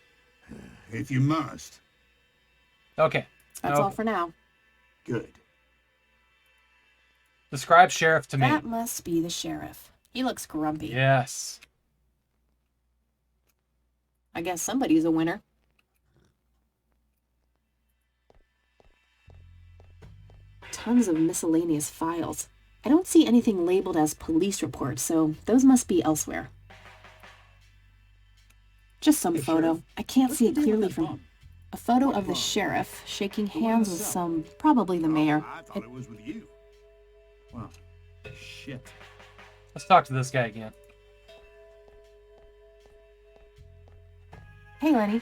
If you must. Okay. That's all for now. Good. Describe Sheriff to me. That must be the sheriff. He looks grumpy. Yes. I guess somebody's a winner. Tons of miscellaneous files. I don't see anything labeled as police reports, so those must be elsewhere. Just some photo. Sheriff. I can't What's see the it deal clearly with that from... bum? A photo What of the bum? sheriff shaking The one in hands the with cell. some... probably the mayor. I thought it was with you. Wow. Shit. Let's talk to this guy again. Hey, Lenny.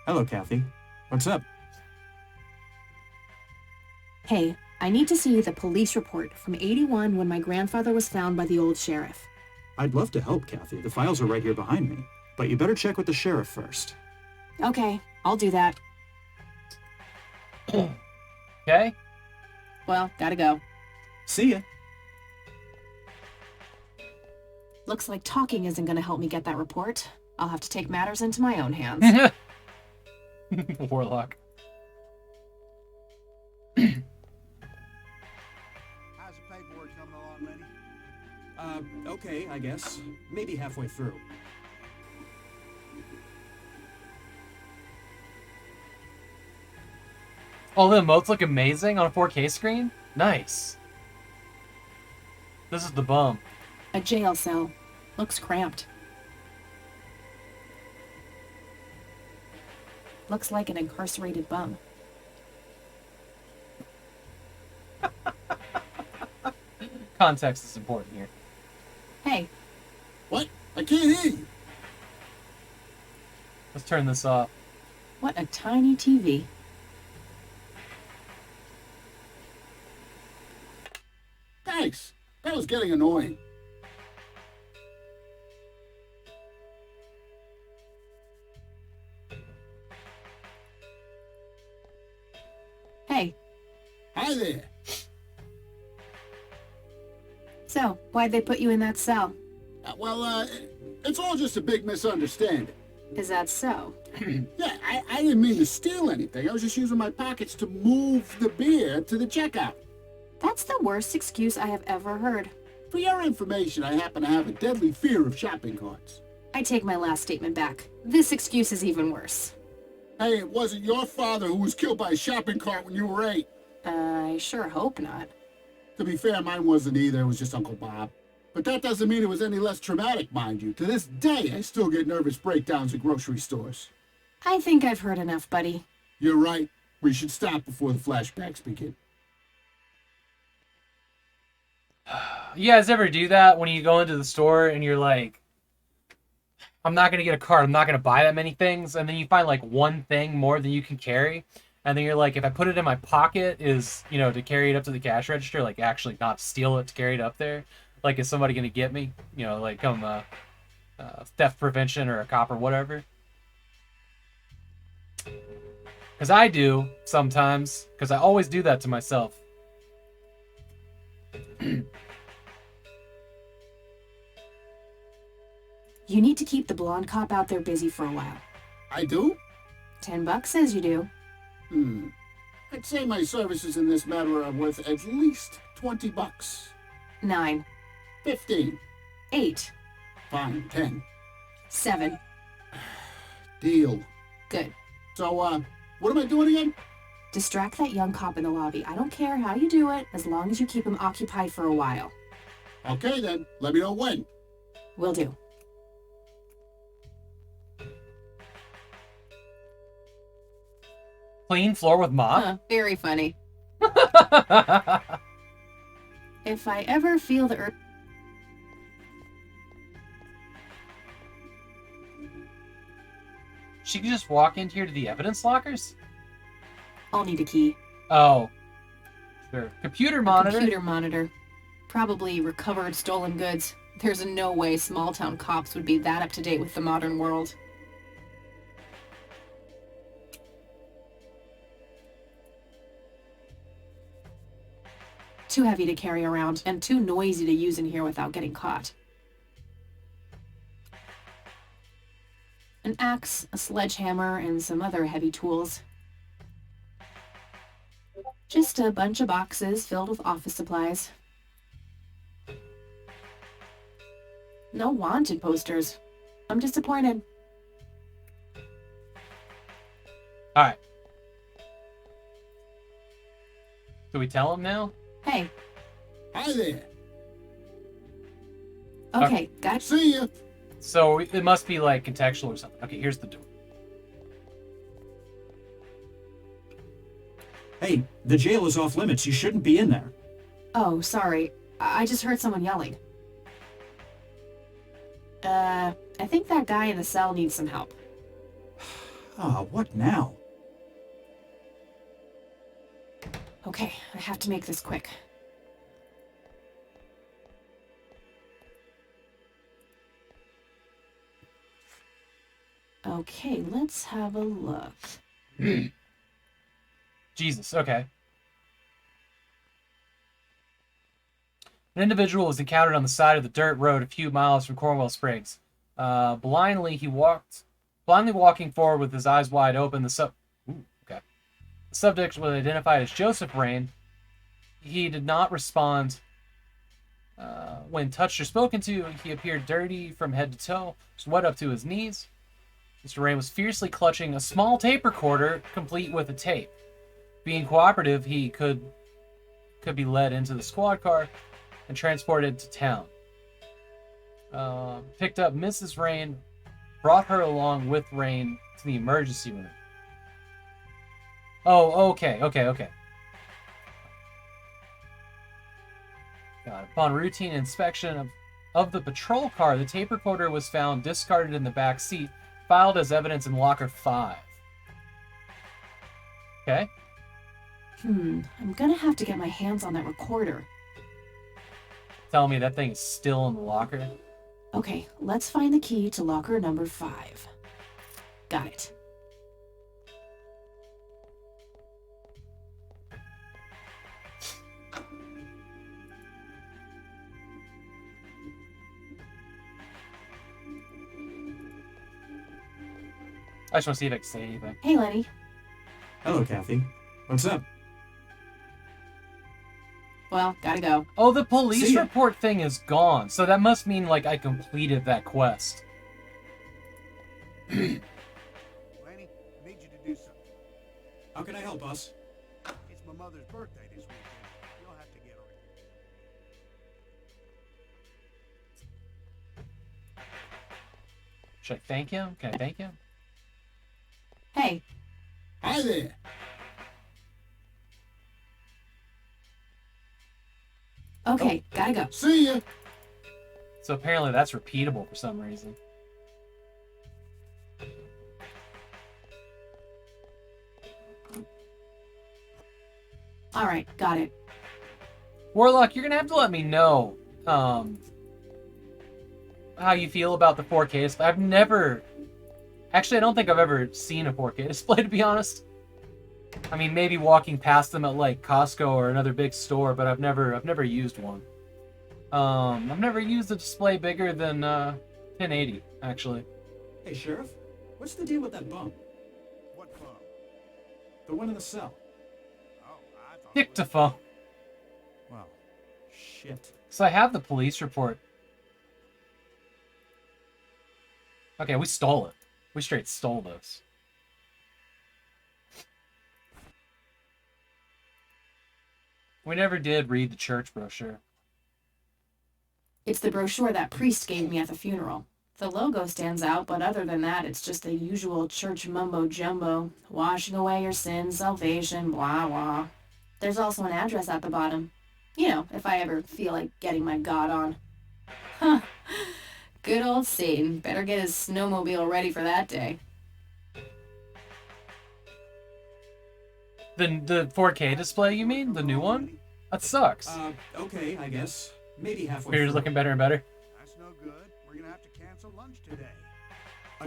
Hello, Kathy. What's up? Hey, I need to see the police report from 81 when my grandfather was found by the old sheriff. I'd love to help, Kathy. The files are right here behind me. But you better check with the sheriff first. Okay, I'll do that. Okay? Well, gotta go. See ya. Looks like talking isn't gonna help me get that report. I'll have to take matters into my own hands. Warlock. How's the paperwork coming along, Lenny? Okay, I guess. Maybe halfway through. Oh, the emotes look amazing on a 4K screen? Nice. This is the bum. A jail cell. Looks cramped. Looks like an incarcerated bum. Context is important here. Hey, What? I can't hear you. Let's turn this off. what a tiny TV. Thanks. That was getting annoying. Hey, Hi there. so why'd they put you in that cell? It's all just a big misunderstanding. Is that so? Yeah, I didn't mean to steal anything. I was just using my pockets to move the beer to the checkout. That's the worst excuse I have ever heard. For your information, I happen to have a deadly fear of shopping carts. I take my last statement back. This excuse is even worse. Hey, it wasn't your father who was killed by a shopping cart when you were 8. I sure hope not. To be fair, mine wasn't either. It was just Uncle Bob. But that doesn't mean it was any less traumatic, mind you. To this day, I still get nervous breakdowns at grocery stores. I think I've heard enough, buddy. You're right. We should stop before the flashbacks begin. You guys ever do that when you go into the store and you're like, I'm not going to get a cart, I'm not going to buy that many things, and then you find like one thing more than you can carry, and then you're like, if I put it in my pocket is, you know, to carry it up to the cash register, like actually not steal it to carry it up there, like is somebody going to get me, you know, like come theft prevention or a cop or whatever. Because I do sometimes, because I always do that to myself. You need to keep the blonde cop out there busy for a while. I do? $10 says you do. I'd say my services in this matter are worth at least $20. 9. 15. 8. Fine, 10. 7. Deal. Good. So, what am I doing again? Distract that young cop in the lobby. I don't care how you do it, as long as you keep him occupied for a while. Okay then, let me know when. Will do. Clean floor with mop? Huh, very funny. If I ever feel the urge... She can just walk in here to the evidence lockers? I'll need a key. Oh. Sure. Computer monitor? Computer monitor. Probably recovered stolen goods. There's no way small-town cops would be that up-to-date with the modern world. Too heavy to carry around, and too noisy to use in here without getting caught. An axe, a sledgehammer, and some other heavy tools. Just a bunch of boxes filled with office supplies. No wanted posters. I'm disappointed. Alright. Do we tell him now? Hey. Hi there. Okay, got it. See ya. So it must be like contextual or something. Okay, here's the door. Hey, the jail is off limits. You shouldn't be in there. Oh, sorry. I just heard someone yelling. I think that guy in the cell needs some help. Ah, what now? Okay, I have to make this quick. Okay, let's have a look. Jesus, okay. An individual was encountered on the side of the dirt road a few miles from Cornwall Springs. Blindly walking forward with his eyes wide open. The subject was identified as Joseph Rain. He did not respond when touched or spoken to. He appeared dirty from head to toe, sweat up to his knees. Mr. Rain was fiercely clutching a small tape recorder, complete with a tape. Being cooperative, he could be led into the squad car and transported to town. Picked up Mrs. Rain, brought her along with Rain to the emergency room. Oh, okay. Upon routine inspection of the patrol car, the tape recorder was found discarded in the back seat, filed as evidence in locker 5. Okay. I'm gonna have to get my hands on that recorder. Tell me that thing is still in the locker. Okay, let's find the key to locker number 5. Got it. I just want to see if I can say anything. Hey, Lenny. Hello, Kathy. What's up? Well, gotta go. Oh, the police report thing is gone. So that must mean, like, I completed that quest. Lenny, I need you to do something. How can I help us? It's my mother's birthday this weekend. You'll have to get her. Should I thank him? Can I thank him? Hey. Hi there. Okay, gotta go. See ya. So apparently that's repeatable for some reason. Alright, got it. Warlock, you're gonna have to let me know how you feel about the 4K display. I've never... Actually, I don't think I've ever seen a 4K display, to be honest. I mean, maybe walking past them at, like, Costco or another big store, but I've never used one. I've never used a display bigger than 1080, actually. Hey, Sheriff. What's the deal with that bump? What bump? The one in the cell. Oh, I thought... Dictaphone. Well, shit. So I have the police report. Okay, we stole it. We straight stole this. We never did read the church brochure. It's the brochure that priest gave me at the funeral. The logo stands out, but other than that, it's just the usual church mumbo-jumbo. Washing away your sins, salvation, blah, blah. There's also an address at the bottom. You know, if I ever feel like getting my god on. Huh. Good old Satan. Better get his snowmobile ready for that day. The 4K display, you mean? The new one? That sucks. Okay, I guess. Maybe halfway Beer's through. looking better and better. That's no good. We're gonna have to cancel lunch today.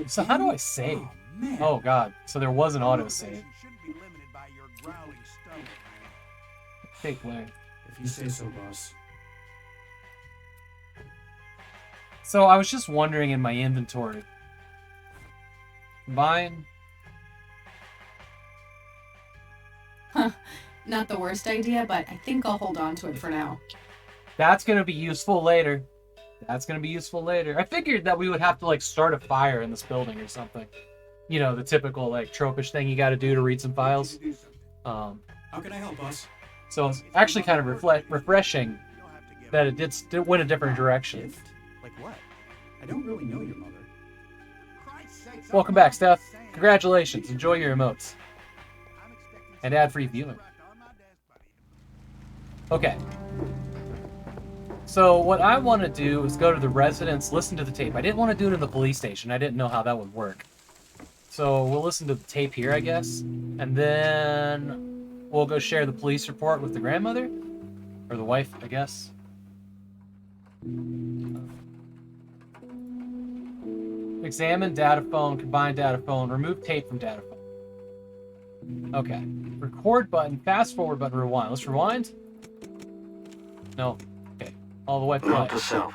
So how do I save? Oh, man. Oh god. So there was an auto save. Shouldn't be limited by your growling stomach, man. Take play. If you say so, boss. So I was just wondering in my inventory. Combine. Huh. Not the worst idea, but I think I'll hold on to it for now. That's gonna be useful later. That's gonna be useful later. I figured that we would have to like start a fire in this building or something. You know, the typical like tropish thing you got to do to read some files. How can I help, boss? So it's actually kind of refreshing that it did went a different direction. Gift? Like what? I don't really know your mother. Welcome back, Steph. Congratulations. Enjoy your emotes. And ad-free viewing. Okay. So what I want to do is go to the residence, listen to the tape. I didn't want to do it in the police station. I didn't know how that would work. So we'll listen to the tape here, I guess. And then we'll go share the police report with the grandmother. Or the wife, I guess. Examine data phone, combine data phone, remove tape from data phone. Okay. Record button, fast forward button, rewind. Let's rewind. No. Okay. All the way play. Note to self.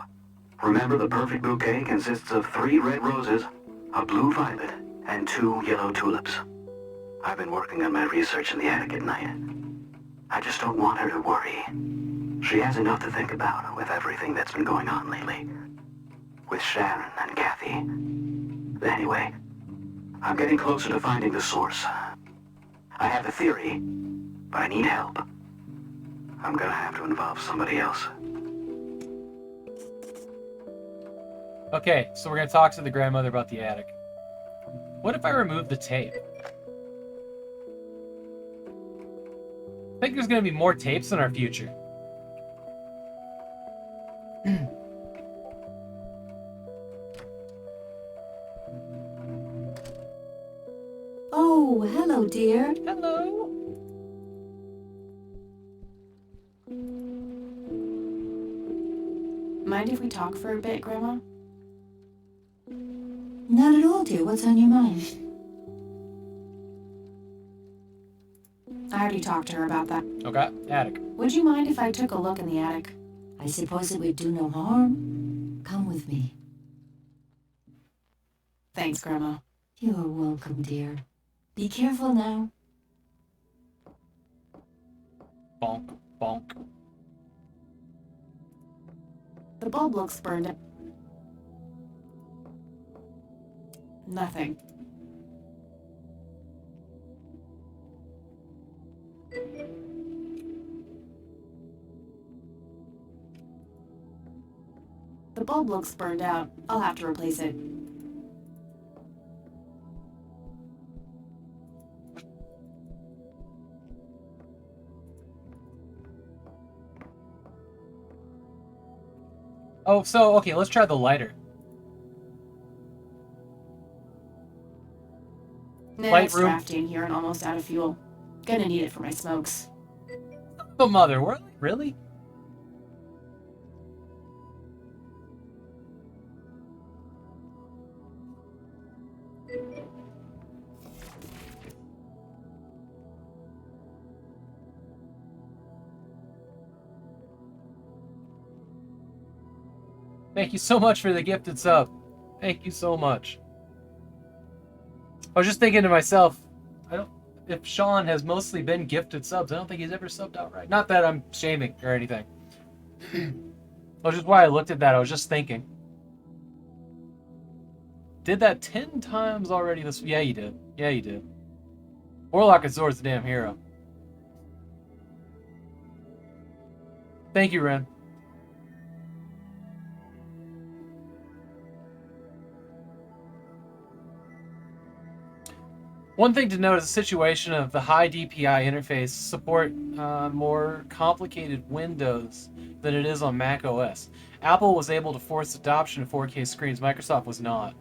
Remember, the perfect bouquet consists of 3 red roses, a blue violet, and 2 yellow tulips. I've been working on my research in the attic at night. I just don't want her to worry. She has enough to think about with everything that's been going on lately. With Sharon and Kathy. Anyway, I'm getting closer to finding the source. I have a theory, but I need help. I'm gonna have to involve somebody else. Okay, so we're gonna talk to the grandmother about the attic. What if I remove the tape? I think there's gonna be more tapes in our future. Oh, hello, dear. Hello. Mind if we talk for a bit, Grandma? Not at all, dear. What's on your mind? I already talked to her about that. Okay, attic. Would you mind if I took a look in the attic? I suppose it would do no harm. Come with me. Thanks, Grandma. You're welcome, dear. Be careful now. Bonk, bonk. The bulb looks burned out. Nothing. The bulb looks burned out. I'll have to replace it. Oh, so, okay, let's try the lighter. Nah, it's drafty in here and almost out of fuel. Gonna need it for my smokes. Oh, mother, really? Thank you so much for the gifted sub. Thank you so much. I was just thinking to myself, if Sean has mostly been gifted subs, I don't think he's ever subbed outright. Not that I'm shaming or anything. Which is why I looked at that. I was just thinking. Did that 10 times already this... Yeah, you did. Yeah, you did. Warlock and Sword's the damn hero. Thank you, Ren. One thing to note is the situation of the high DPI interface support more complicated Windows than it is on Mac OS. Apple was able to force adoption of 4K screens. Microsoft was not.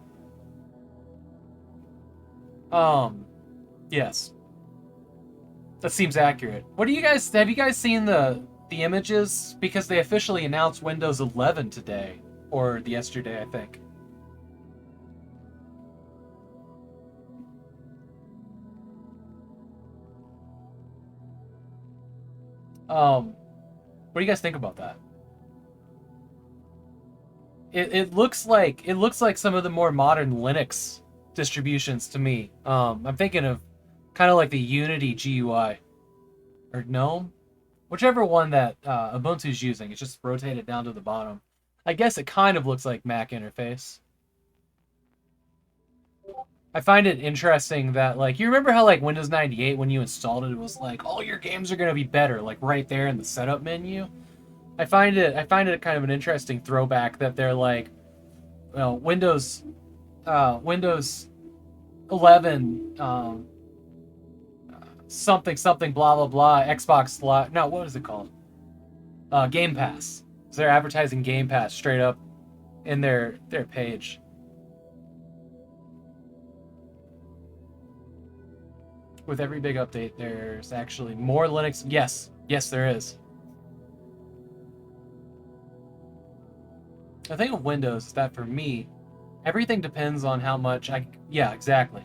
Yes. That seems accurate. What do you guys, have you guys seen the images? Because they officially announced Windows 11 today, or yesterday, I think. What do you guys think about that? It looks like some of the more modern Linux distributions to me. I'm thinking of kind of like the Unity GUI or GNOME, whichever one that Ubuntu's using. It's just rotated down to the bottom. I guess it kind of looks like Mac interface. I find it interesting that, like, you remember how, like, Windows 98, when you installed it, it was like, all your games are going to be better, like, right there in the setup menu? I find it kind of an interesting throwback that they're like, well, Windows 11, something, blah, blah, blah, Xbox Live, no, what is it called? Game Pass. So they're advertising Game Pass straight up in their page. With every big update, there's actually more Linux. Yes, there is. The thing with Windows is that for me, everything depends on how much yeah, exactly.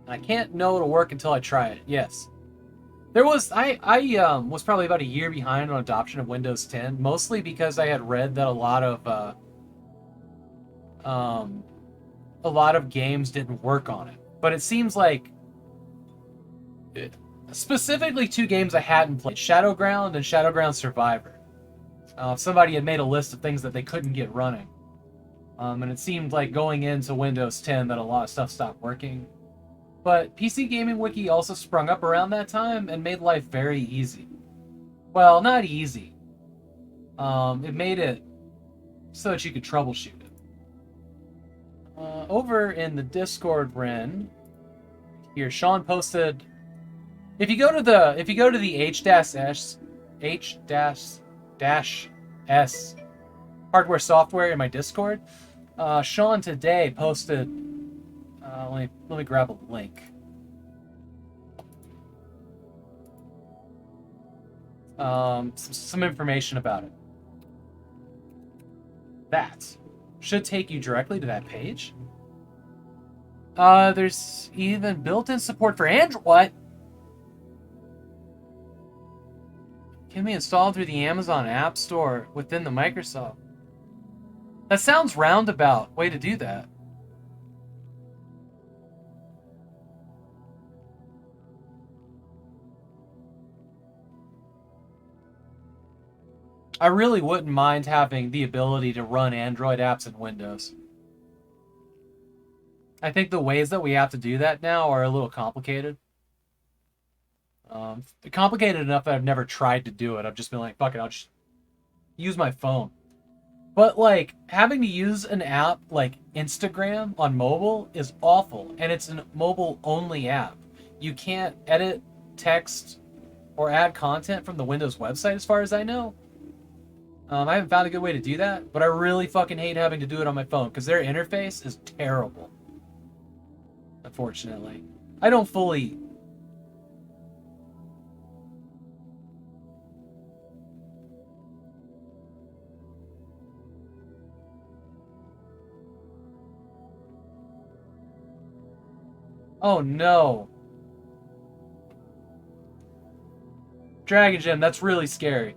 I can't know it'll work until I try it. Yes. I was probably about a year behind on adoption of Windows 10, mostly because I had read that a lot of games didn't work on it. But it seems like specifically 2 games I hadn't played, Shadowground and Shadowground Survivor. Somebody had made a list of things that they couldn't get running. And it seemed like going into Windows 10 that a lot of stuff stopped working. But PC Gaming Wiki also sprung up around that time and made life very easy. Well, not easy. It made it so that you could troubleshoot it. Over in the Discord, Ren, here, Sean posted. If you go to the H-S hardware software in my Discord, Sean today posted. Let me grab a link. Some information about it. That should take you directly to that page. There's even built-in support for Android. What? Can be installed through the Amazon App Store within the Microsoft. That sounds roundabout way to do that. I really wouldn't mind having the ability to run Android apps in Windows. I think the ways that we have to do that now are a little complicated. Complicated enough that I've never tried to do it. I've just been like, fuck it, I'll just use my phone. But, like, having to use an app like Instagram on mobile is awful, and it's a mobile-only app. You can't edit, text, or add content from the Windows website, as far as I know. I haven't found a good way to do that, but I really fucking hate having to do it on my phone, because their interface is terrible. Unfortunately. I don't fully... Oh no. Dragon Gem, that's really scary.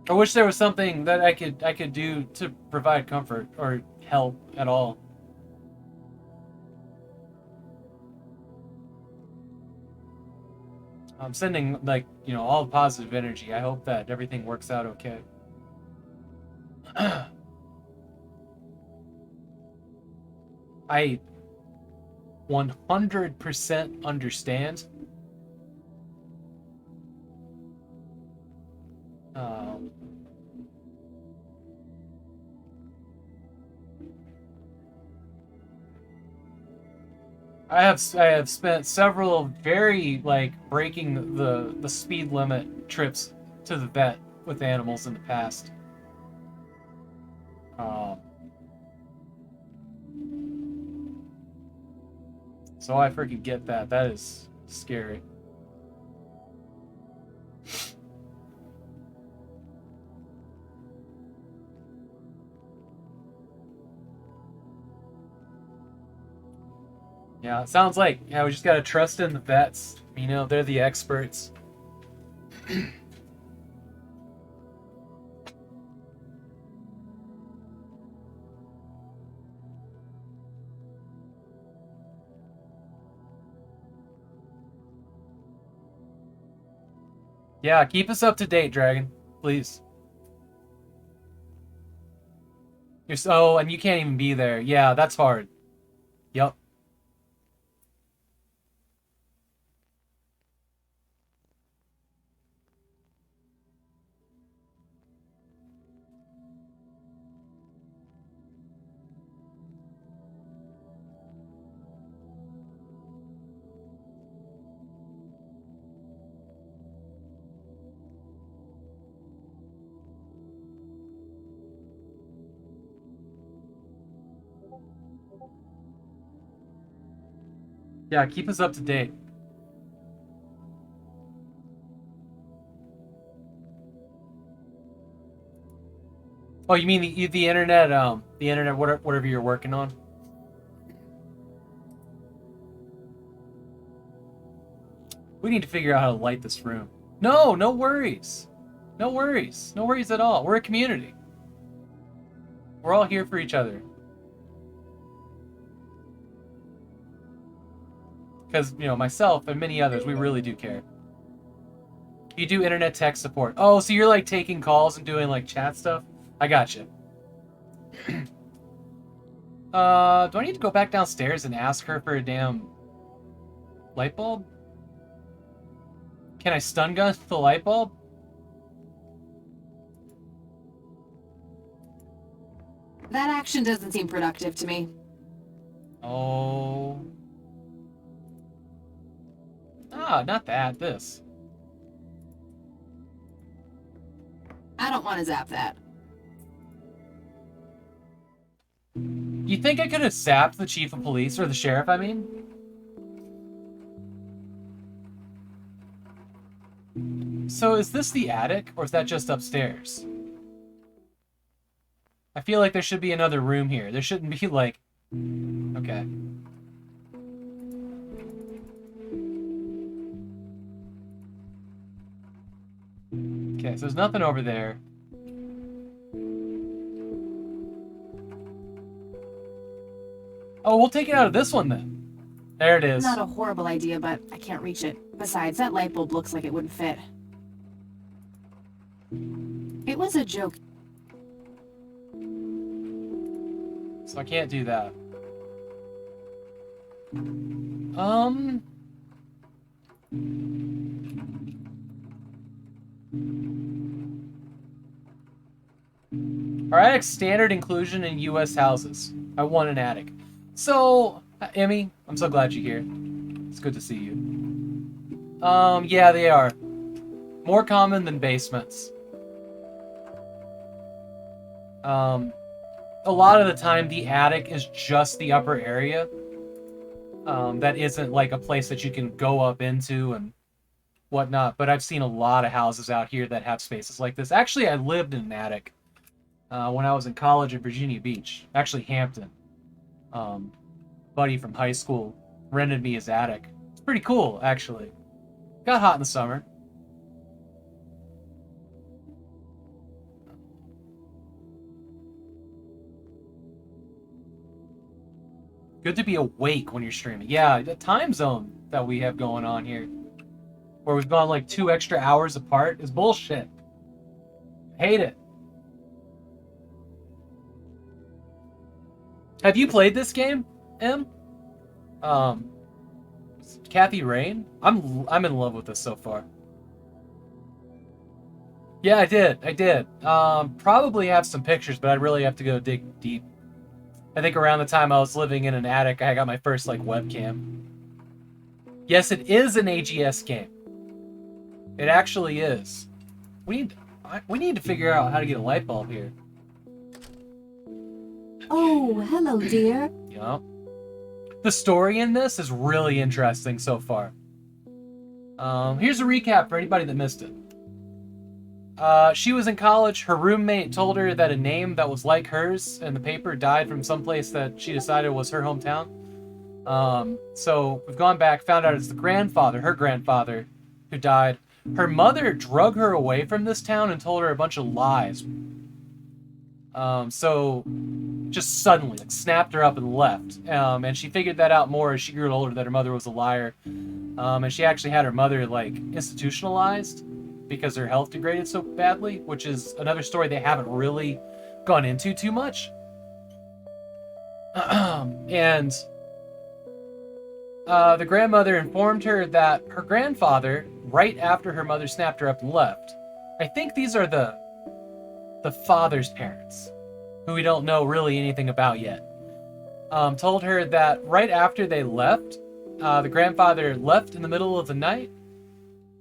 I wish there was something that I could do to provide comfort or help at all. I'm sending, like, you know, all positive energy. I hope that everything works out okay. I 100% understand I have spent several very like breaking the speed limit trips to the vet with animals in the past. So I freaking get that. That is scary. Yeah, it sounds like, yeah, we just gotta trust in the vets. You know, they're the experts. Yeah, keep us up to date, Dragon. Please. You're so, and you can't even be there. Yeah, that's hard. Yep. Yeah, keep us up to date. Oh, you mean the internet, whatever you're working on? We need to figure out how to light this room. No, no worries. No worries. No worries at all. We're a community. We're all here for each other. Because, you know, myself and many others, we really do care. You do internet tech support. Oh, so you're like taking calls and doing like chat stuff? I gotcha. Do I need to go back downstairs and ask her for a damn light bulb? Can I stun gun the light bulb? That action doesn't seem productive to me. Oh. Ah, not that. This. I don't want to zap that. You think I could have zapped the chief of police, or the sheriff, I mean? So is this the attic, or is that just upstairs? I feel like there should be another room here. There shouldn't be like... Okay. Okay, so there's nothing over there. Oh, we'll take it out of this one then. There it is. Not a horrible idea, but I can't reach it. Besides, that light bulb looks like it wouldn't fit. It was a joke. So I can't do that. Our attic's standard inclusion in U.S. houses. I want an attic. So, Emmy, I'm so glad you're here. It's good to see you. Yeah, they are. More common than basements. A lot of the time, the attic is just the upper area. That isn't like a place that you can go up into and whatnot. But I've seen a lot of houses out here that have spaces like this. Actually, I lived in an attic when I was in college in Virginia Beach. Actually, Hampton. Buddy from high school rented me his attic. It's pretty cool, actually. Got hot in the summer. Good to be awake when you're streaming. Yeah, the time zone that we have going on here, where we've gone like 2 extra hours apart, is bullshit. Hate it. Have you played this game, Em? Kathy Rain? I'm in love with this so far. Yeah, I did. Probably have some pictures, but I'd really have to go dig deep. I think around the time I was living in an attic, I got my first, like, webcam. Yes, it is an AGS game. It actually is. We need to figure out how to get a light bulb here. Oh, hello, dear. Yeah. The story in this is really interesting so far. Here's a recap for anybody that missed it. She was in college. Her roommate told her that a name that was like hers in the paper died from someplace that she decided was her hometown. So we've gone back, found out it's her grandfather, who died. Her mother drug her away from this town and told her a bunch of lies. So just suddenly, like, snapped her up and left. And she figured that out more as she grew older, that her mother was a liar. And she actually had her mother, like, institutionalized because her health degraded so badly, which is another story they haven't really gone into too much. And the grandmother informed her that her grandfather, right after her mother snapped her up and left, I think these are the father's parents, who we don't know really anything about yet, told her that right after they left, the grandfather left in the middle of the night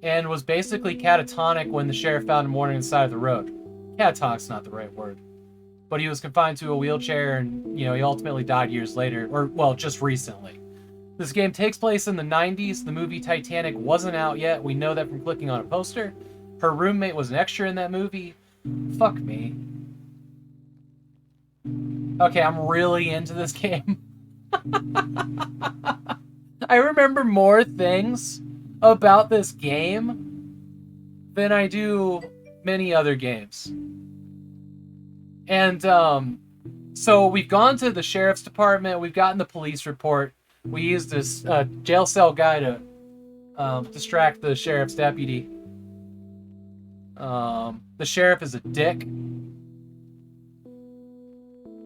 and was basically catatonic when the sheriff found him wandering on the side of the road. Catatonic's not the right word. But he was confined to a wheelchair, and, he ultimately died years later, or, well, just recently. This game takes place in the 90s. The movie Titanic wasn't out yet. We know that from clicking on a poster. Her roommate was an extra in that movie. Fuck me. Okay, I'm really into this game. I remember more things about this game than I do many other games. And, so we've gone to the sheriff's department. We've gotten the police report. We used this jail cell guy to distract the sheriff's deputy. The sheriff is a dick.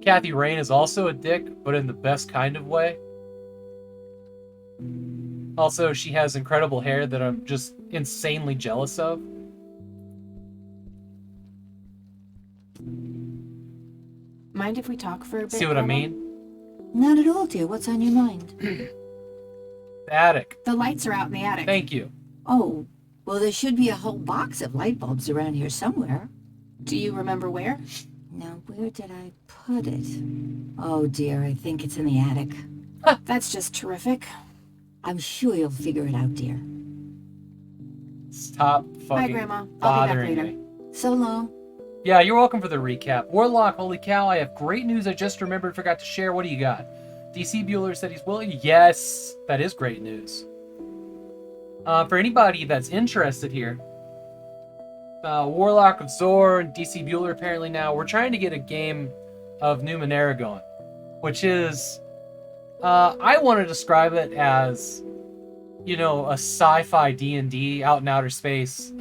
Kathy Rain is also a dick, but in the best kind of way. Also, she has incredible hair that I'm just insanely jealous of. Mind if we talk for a bit? See what I mean? Not at all, dear. What's on your mind? The attic. The lights are out in the attic. Thank you. Oh, well, there should be a whole box of light bulbs around here somewhere. Do you remember where? Now, where did I put it? Oh, dear, I think it's in the attic. That's just terrific. I'm sure you'll figure it out, dear. Stop fucking Bye, Grandma. I'll be back bothering later. me. So long. Yeah, you're welcome for the recap. Warlock, holy cow, I have great news I just remembered, forgot to share. What do you got? DC Bueller said he's willing. Yes, that is great news. For anybody that's interested here, Warlock of Zor and DC Bueller apparently now, we're trying to get a game of Numenera going, which is, I want to describe it as, a sci-fi D&D out in outer space,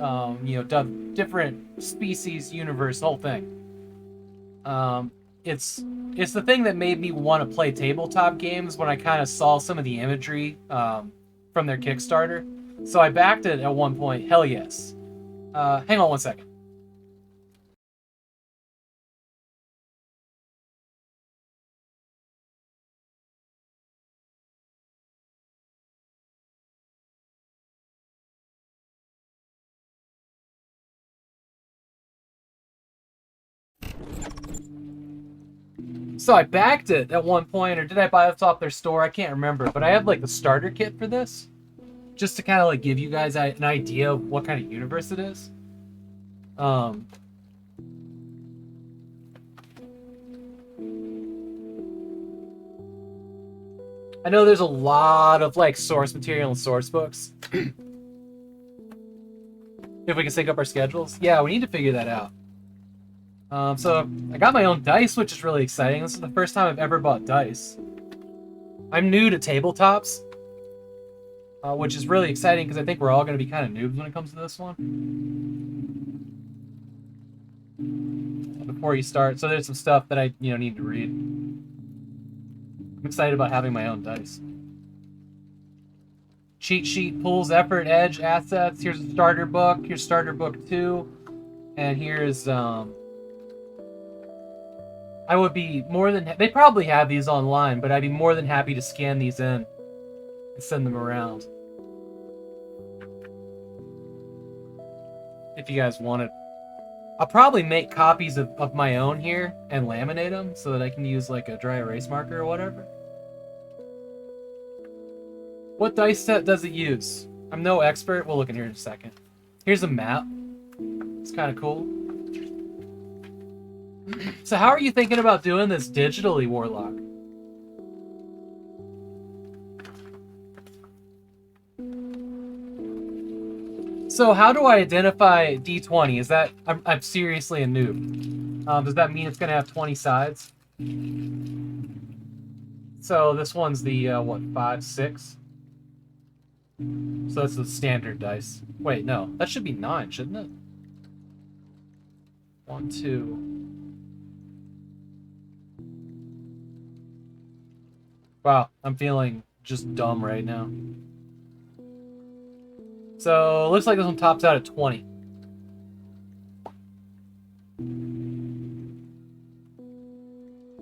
different species, universe, whole thing. It's the thing that made me want to play tabletop games when I kind of saw some of the imagery from their Kickstarter. So I backed it at one point. Hell yes. Hang on one second. So I backed it at one point, or did I buy this off their store? I can't remember, but I have like the starter kit for this, just to kind of like give you guys an idea of what kind of universe it is. I know there's a lot of like source material and source books. If we can sync up our schedules. Yeah, we need to figure that out. So I got my own dice, which is really exciting. This is the first time I've ever bought dice. I'm new to tabletops, which is really exciting because I think we're all going to be kind of noobs when it comes to this one. Before you start, so there's some stuff that I need to read. I'm excited about having my own dice. Cheat sheet, pools, effort, edge, assets. Here's a starter book. Here's starter book 2, and here's I would be more than... They probably have these online, but I'd be more than happy to scan these in and send them around. If you guys wanted. I'll probably make copies of my own here and laminate them so that I can use like a dry erase marker or whatever. What dice set does it use? I'm no expert. We'll look in here in a second. Here's a map. It's kind of cool. So how are you thinking about doing this digitally, Warlock? So how do I identify D20? Is that... I'm seriously a noob. Does that mean it's going to have 20 sides? So this one's the, what, 5, 6? So that's the standard dice. Wait, no. That should be 9, shouldn't it? 1, 2... Wow, I'm feeling just dumb right now. So, looks like this one tops out at 20.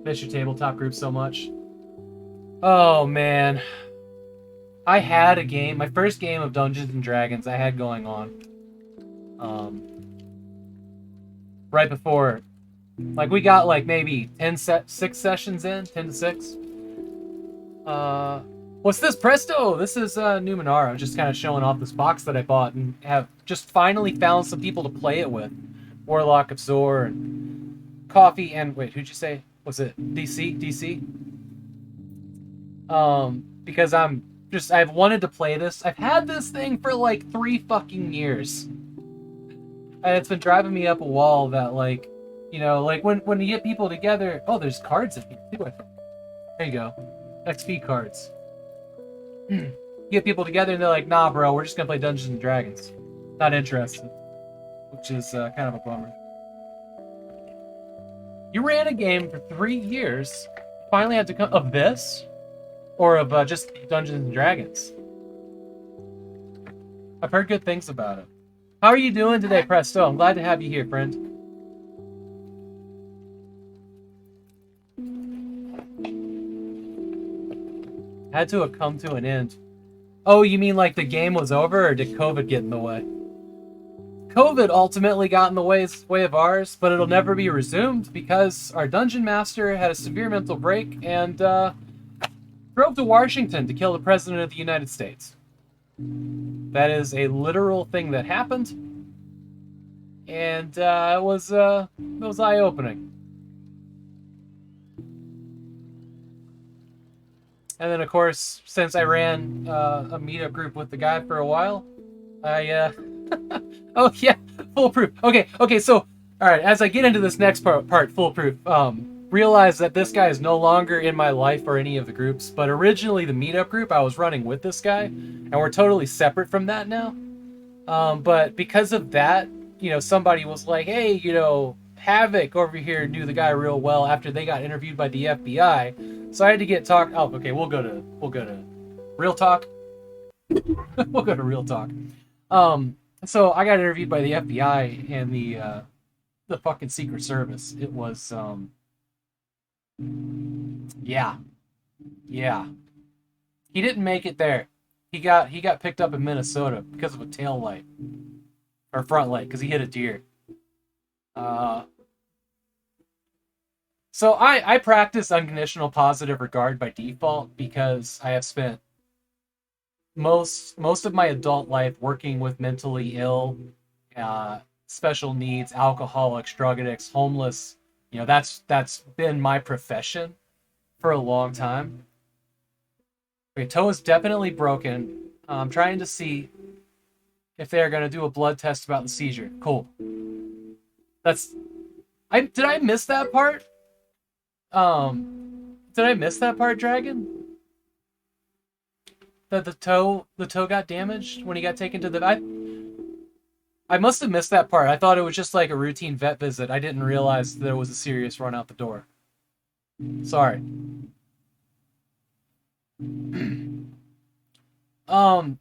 Miss your tabletop group so much. Oh, man. I had a game, my first game of Dungeons & Dragons I had going on. Right before, like we got like maybe 6 sessions in, 10 to 6. What's this, Presto? This is Numenera. I'm just kind of showing off this box that I bought and have just finally found some people to play it with. Warlock of Zor and Coffee and wait, who'd you say? Was it DC? DC? Because I've wanted to play this. I've had this thing for like 3 fucking years. And it's been driving me up a wall that like, you know, like when you get people together, oh, there's cards in here too. There you go. XP cards. You get people together and they're like, nah, bro, we're just gonna play Dungeons and Dragons. Not interested. Which is kind of a bummer. You ran a game for 3 years. Finally had to come of this? Or of just Dungeons and Dragons? I've heard good things about it. How are you doing today, Presto? I'm glad to have you here, friend. Had to have come to an end. Oh, you mean like the game was over, or did COVID get in the way? COVID ultimately got in the way of ours, but it'll never be resumed because our dungeon master had a severe mental break and drove to Washington to kill the President of the United States. That is a literal thing that happened, and it was eye-opening. And then, of course, since I ran a meetup group with the guy for a while, I, oh, yeah, foolproof. Okay, so, all right, as I get into this next part, foolproof, realize that this guy is no longer in my life or any of the groups, but originally the meetup group, I was running with this guy, and we're totally separate from that now. But because of that, you know, somebody was like, hey, you know, Havok over here knew the guy real well after they got interviewed by the FBI. So I had to get talk. Oh, okay, we'll go to real talk. We'll go to real talk. So I got interviewed by the FBI and the fucking Secret Service. It was yeah. He didn't make it there. He got picked up in Minnesota because of a tail light or front light because he hit a deer. So I practice unconditional positive regard by default because I have spent most of my adult life working with mentally ill, special needs, alcoholics, drug addicts, homeless. You know, that's been my profession for a long time. Okay, toe is definitely broken. I'm trying to see if they're going to do a blood test about the seizure. Cool. Did I miss that part? Did I miss that part, Dragon? That the toe got damaged when he got taken to the... I must have missed that part. I thought it was just like a routine vet visit. I didn't realize there was a serious run out the door. Sorry.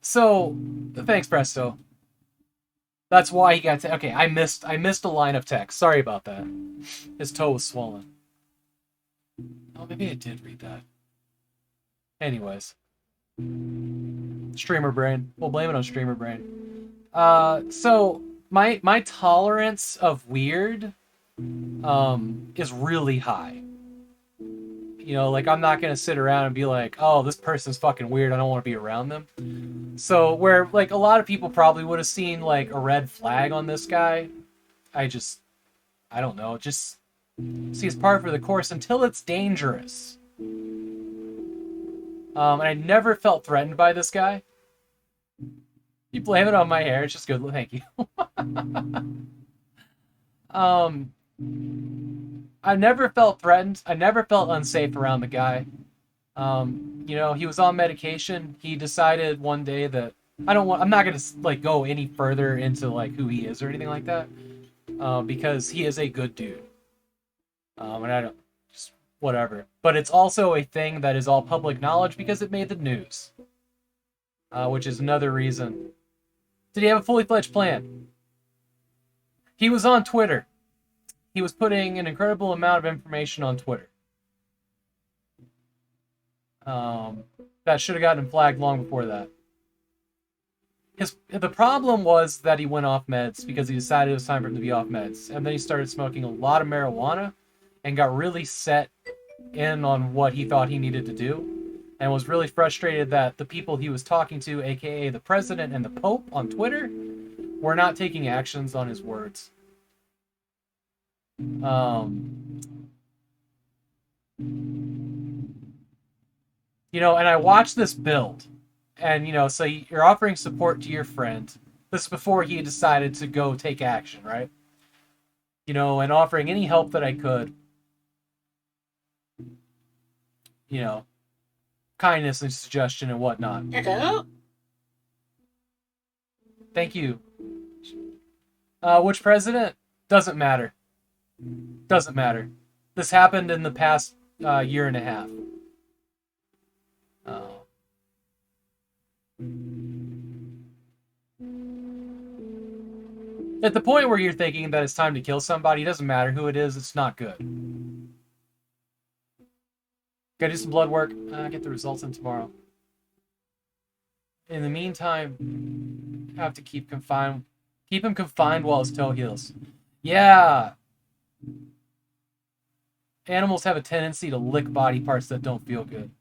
So thanks, Presto. That's why he got okay, I missed a line of text. Sorry about that. His toe was swollen. Oh, maybe I did read that. Anyways. Streamer brain. We'll blame it on streamer brain. So my tolerance of weird is really high. You know, like, I'm not gonna sit around and be like, oh, this person's fucking weird, I don't want to be around them. So where, like, a lot of people probably would have seen, like, a red flag on this guy, I don't know, just see it's par for the course until it's dangerous. And I never felt threatened by this guy. You blame it on my hair, it's just good, thank you. I never felt threatened. I never felt unsafe around the guy. You know, he was on medication. He decided one day that I'm not gonna like go any further into like who he is or anything like that, because he is a good dude. And I don't, just whatever. But it's also a thing that is all public knowledge because it made the news, which is another reason. Did he have a fully fledged plan? He was on Twitter. He was putting an incredible amount of information on Twitter. That should have gotten him flagged long before that. The problem was that he went off meds because he decided it was time for him to be off meds. And then he started smoking a lot of marijuana and got really set in on what he thought he needed to do. And was really frustrated that the people he was talking to, aka the president and the Pope on Twitter, were not taking actions on his words. You know, and I watched this build, and, you know, so you're offering support to your friend. This is before he decided to go take action, right? You know, and offering any help that I could. You know, kindness and suggestion and whatnot. Hello? Thank you. Which president? Doesn't matter. Doesn't matter. This happened in the past year and a half. At the point where you're thinking that it's time to kill somebody, it doesn't matter who it is, it's not good. Gotta do some blood work. Get the results in tomorrow. In the meantime, have to keep him confined while his toe heals. Yeah. Animals have a tendency to lick body parts that don't feel good.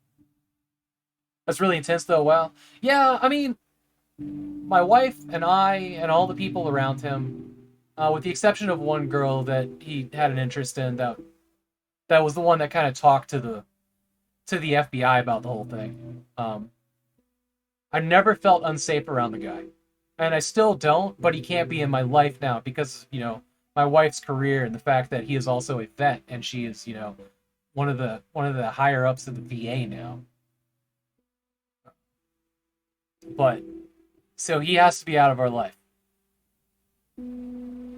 That's really intense, though. Wow. Yeah, I mean, my wife and I and all the people around him, with the exception of one girl that he had an interest in, that was the one that kind of talked to the FBI about the whole thing. I never felt unsafe around the guy, and I still don't. But he can't be in my life now because, you know, my wife's career and the fact that he is also a vet and she is, you know, one of the higher ups of the VA now. But so he has to be out of our life.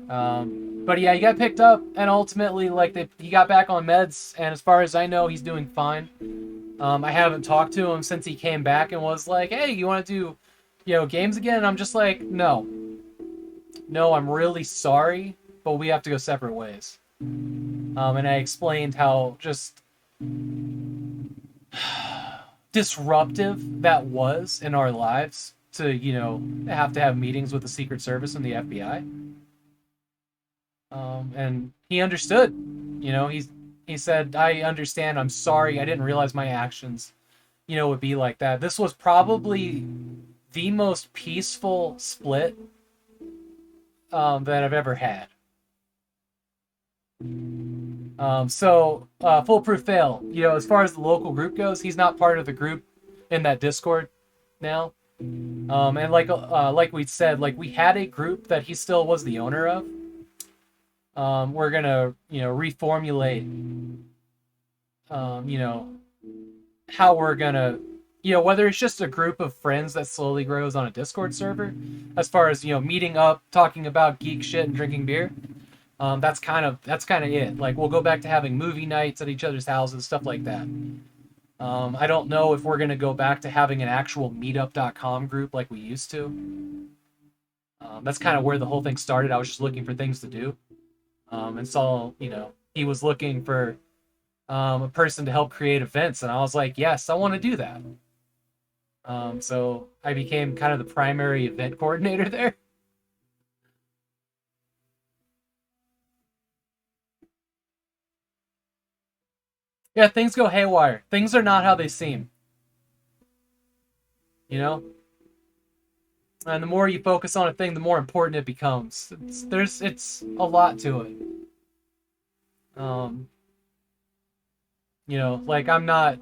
But yeah, he got picked up and ultimately, like, he got back on meds, and as far as I know, he's doing fine. I haven't talked to him since he came back and was like, "Hey, you want to do, you know, games again?" And I'm just like, no, I'm really sorry, but we have to go separate ways. And I explained how just disruptive that was in our lives to, you know, have to have meetings with the Secret Service and the FBI. And he understood. You know, he said, "I understand. I'm sorry. I didn't realize my actions, you know, would be like that." This was probably the most peaceful split that I've ever had. So foolproof fail. You know, as far as the local group goes, he's not part of the group in that Discord now. And like we said, like, we had a group that he still was the owner of. We're gonna, you know, reformulate, you know, how we're gonna, you know, whether it's just a group of friends that slowly grows on a Discord server, as far as, you know, meeting up, talking about geek shit and drinking beer. That's kind of it. Like, we'll go back to having movie nights at each other's houses, stuff like that. I don't know if we're gonna go back to having an actual meetup.com group like we used to. That's kind of where the whole thing started. I was just looking for things to do. And saw, you know, he was looking for a person to help create events, and I was like, yes, I want to do that. So I became kind of the primary event coordinator there. Yeah, things go haywire. Things are not how they seem. You know? And the more you focus on a thing, the more important it becomes. It's a lot to it. You know, like I'm not...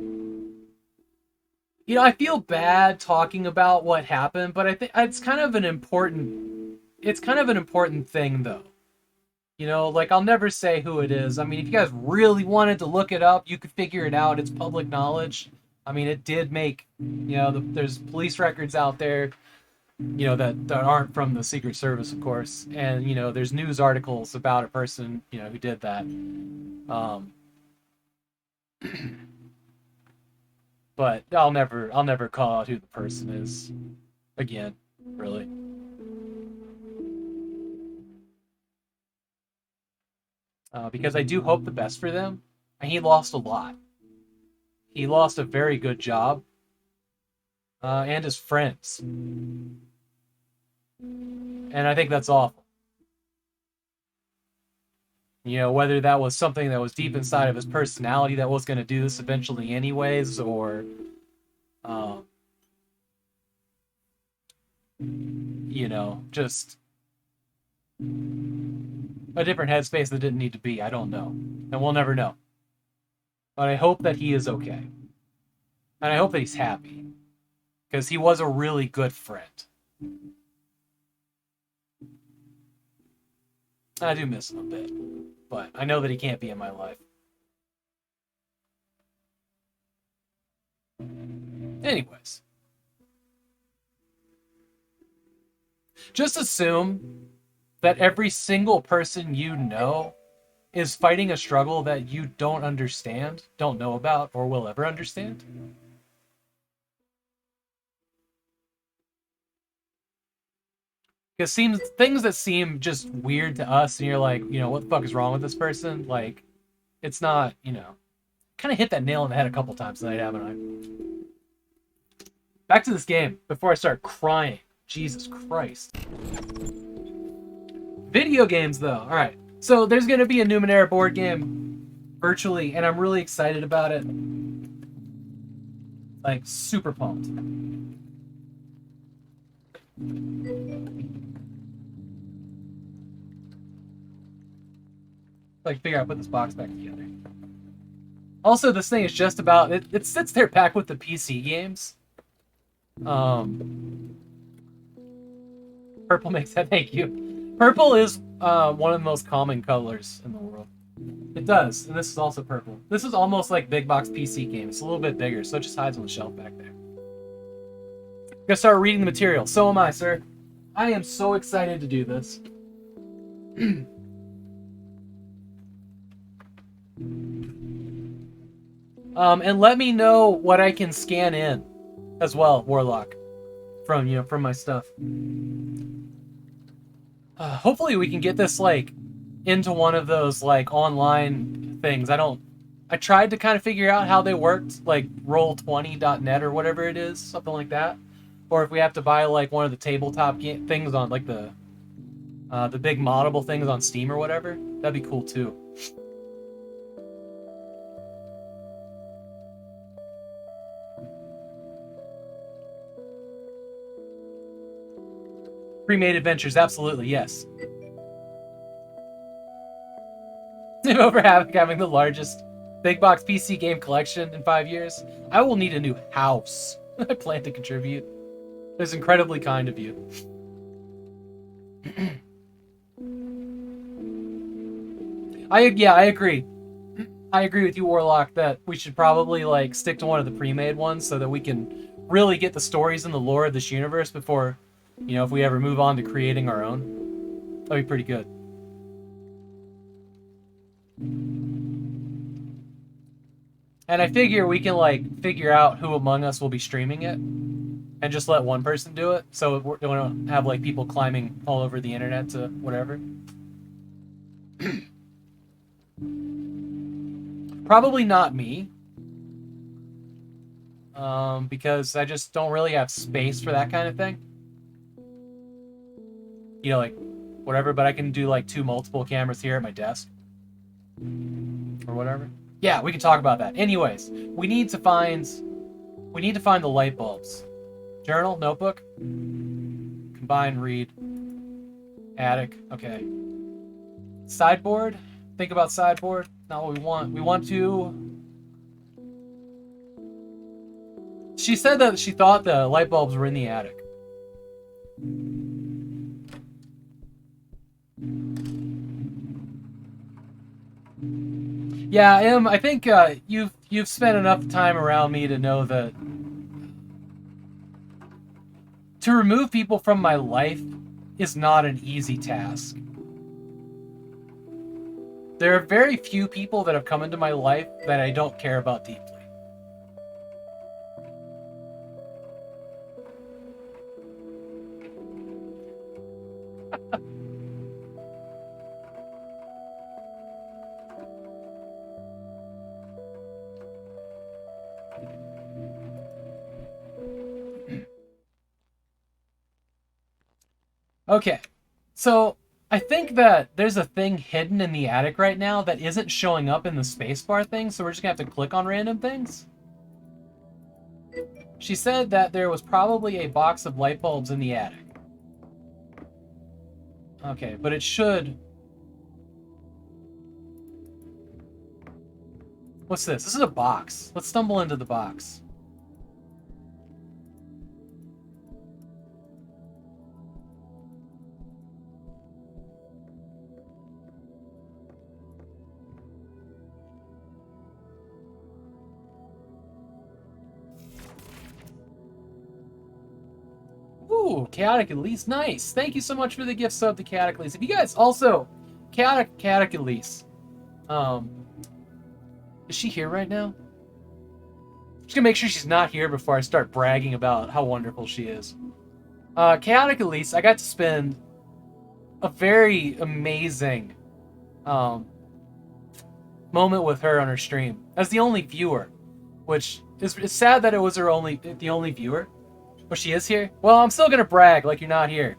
You know, I feel bad talking about what happened, but I think it's kind of an important... It's kind of an important thing, though. You know, like, I'll never say who it is. I mean, if you guys really wanted to look it up, you could figure it out. It's public knowledge. I mean, it did make... You know, there's police records out there, you know, that aren't from the Secret Service, of course. And, you know, there's news articles about a person, you know, who did that. But I'll never call out who the person is again, really. Because I do hope the best for them. And he lost a lot. He lost a very good job. And his friends. And I think that's awful. You know, whether that was something that was deep inside of his personality that was going to do this eventually anyways, or, you know, just a different headspace that didn't need to be. I don't know. And we'll never know. But I hope that he is okay. And I hope that he's happy. Because he was a really good friend. I do miss him a bit. But I know that he can't be in my life. Anyways. Just assume that every single person you know is fighting a struggle that you don't understand, don't know about, or will ever understand. Because things that seem just weird to us, and you're like, you know, what the fuck is wrong with this person? Like, it's not, you know. Kind of hit that nail on the head a couple times tonight, haven't I? Back to this game before I start crying. Jesus Christ. Video games, though. All right. So there's going to be a Numenera board game virtually, and I'm really excited about it. Like, super pumped. Like, figure out put this box back together. Also, this thing is just about it sits there packed with the PC games. Purple makes that, thank you. Purple is one of the most common colors in the world. It does, and this is also purple. This is almost like big box PC game. It's a little bit bigger, so it just hides on the shelf back there. Gonna start reading the material. So am I, sir. I am so excited to do this. And let me know what I can scan in as well, Warlock, from, you know, from my stuff. Hopefully we can get this, like, into one of those, like, online things. I tried to kind of figure out how they worked, like roll20.net or whatever it is, something like that. Or if we have to buy, like, one of the tabletop things on, like, the big moddable things on Steam or whatever. That'd be cool, too. Pre-made adventures, absolutely, yes. Over Havok having the largest big box PC game collection in 5 years. I will need a new house. I plan to contribute. That's incredibly kind of you. I agree. I agree with you, Warlock, that we should probably, like, stick to one of the pre-made ones so that we can really get the stories and the lore of this universe before, you know, if we ever move on to creating our own. That'd be pretty good. And I figure we can, like, figure out who among us will be streaming it and just let one person do it, so we don't have, like, people climbing all over the internet to whatever. Probably not me. Because I just don't really have space for that kind of thing. You know, like, whatever, but I can do, like, 2 multiple cameras here at my desk. Or whatever. Yeah, we can talk about that. Anyways, we need to find the light bulbs. Journal, notebook. Combine, read. Attic, okay. Sideboard. Think about sideboard. Not what we want. We want to... She said that she thought the light bulbs were in the attic. Yeah, Em, I think you've spent enough time around me to know that to remove people from my life is not an easy task. There are very few people that have come into my life that I don't care about deeply. Okay, so I think that there's a thing hidden in the attic right now that isn't showing up in the spacebar thing, so we're just gonna have to click on random things. She said that there was probably a box of light bulbs in the attic. Okay, but it should... What's this? This is a box. Let's stumble into the box. Ooh, Chaotic Elise, nice. Thank you so much for the gift sub to Chaotic Elise. If you guys also, Chaotic Elise, is she here right now? I'm just gonna make sure she's not here before I start bragging about how wonderful she is. Chaotic Elise, I got to spend a very amazing moment with her on her stream as the only viewer, which is it's sad that it was the only viewer. But she is here? Well, I'm still gonna brag like you're not here.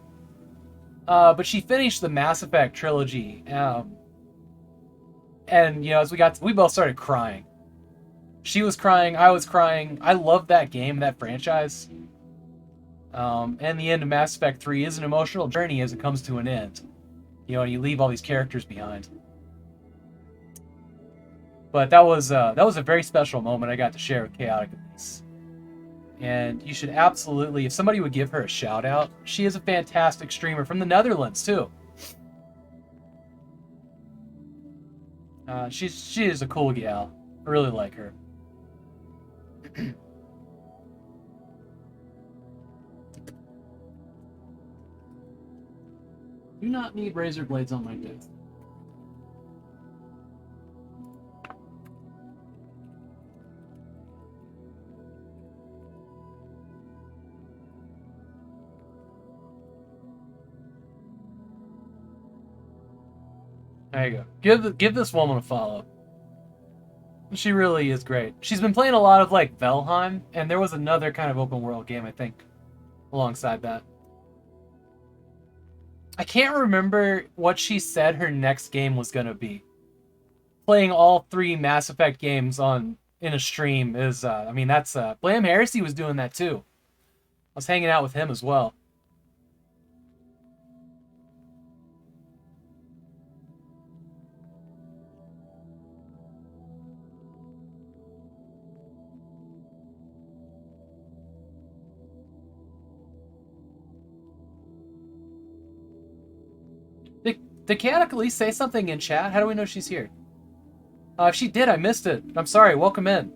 But she finished the Mass Effect trilogy, and you know, as we both started crying. She was crying, I was crying. I love that game, that franchise. And the end of Mass Effect 3 is an emotional journey as it comes to an end. You know, and you leave all these characters behind. But that was a very special moment I got to share with Chaotic Elise. And you should absolutely, if somebody would give her a shout out, she is a fantastic streamer from the Netherlands too. She is a cool gal. I really like her. Do not need razor blades on my desk. There you go. Give this woman a follow. She really is great. She's been playing a lot of like Valheim, and there was another kind of open world game I think alongside that. I can't remember what she said her next game was gonna be. Playing all 3 Mass Effect games in a stream is I mean that's Blam Heresy was doing that too. I was hanging out with him as well. Did Chaotic Elise say something in chat? How do we know she's here? If she did, I missed it. I'm sorry. Welcome in.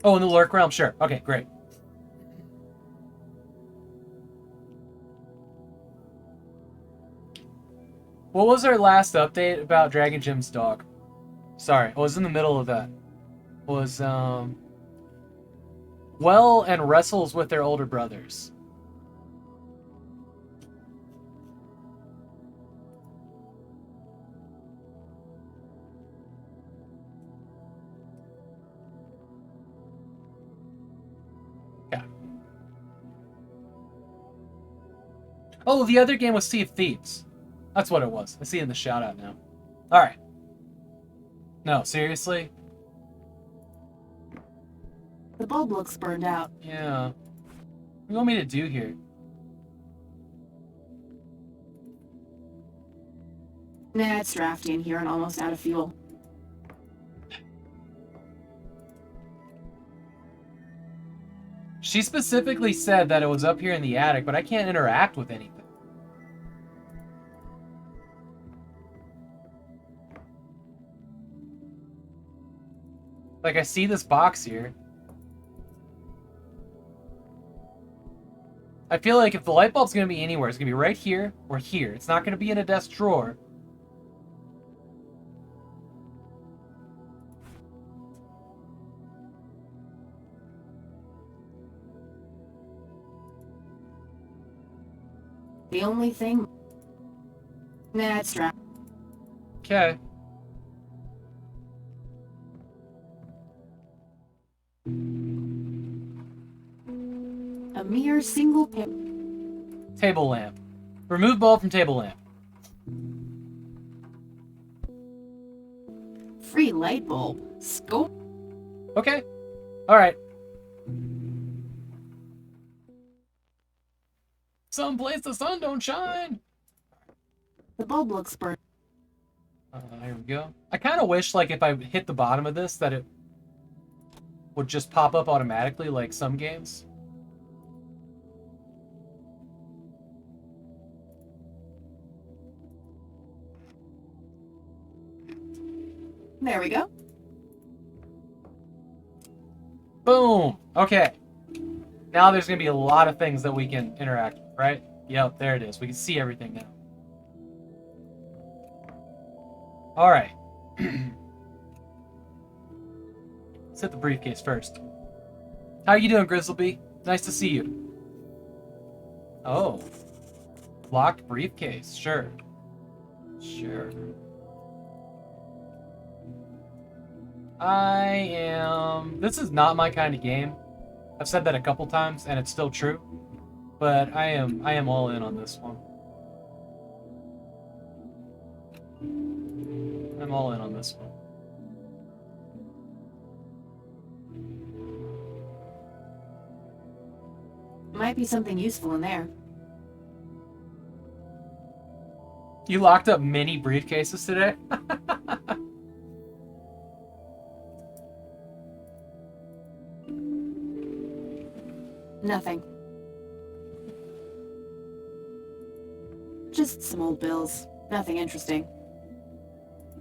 Oh, in the Lurk Realm? Sure. Okay, great. What was our last update about Dragon Jim's dog? Sorry, I was in the middle of that. Was well and wrestles with their older brothers. Oh, the other game was Sea of Thieves. That's what it was. I see it in the shout out now. Alright. No, seriously? The bulb looks burned out. Yeah. What do you want me to do here? Nah, it's drafty in here and almost out of fuel. She specifically said that it was up here in the attic, but I can't interact with anything. Like, I see this box here. I feel like if the light bulb's going to be anywhere, it's going to be right here or here. It's not going to be in a desk drawer. The only thing... Nah, it's drafty. Okay. A mere single Table lamp. Remove bulb from table lamp. free light bulb. Scope. Okay. Alright. Someplace the sun don't shine. The bulb looks burnt. Here we go. I kind of wish, like, if I hit the bottom of this, that it would just pop up automatically, like some games. There we go. Boom. Okay. Now there's going to be a lot of things that we can interact with, right? Yep, there it is. We can see everything now. All right. Let's hit the briefcase first. How you doing, Grizzleby? Nice to see you. Oh. Locked briefcase. Sure. Sure. This is not my kind of game. I've said that a couple times, and it's still true. But I am all in on this one. I'm all in on this one. Might be something useful in there. You locked up many briefcases today? Nothing. Just some old bills. Nothing interesting.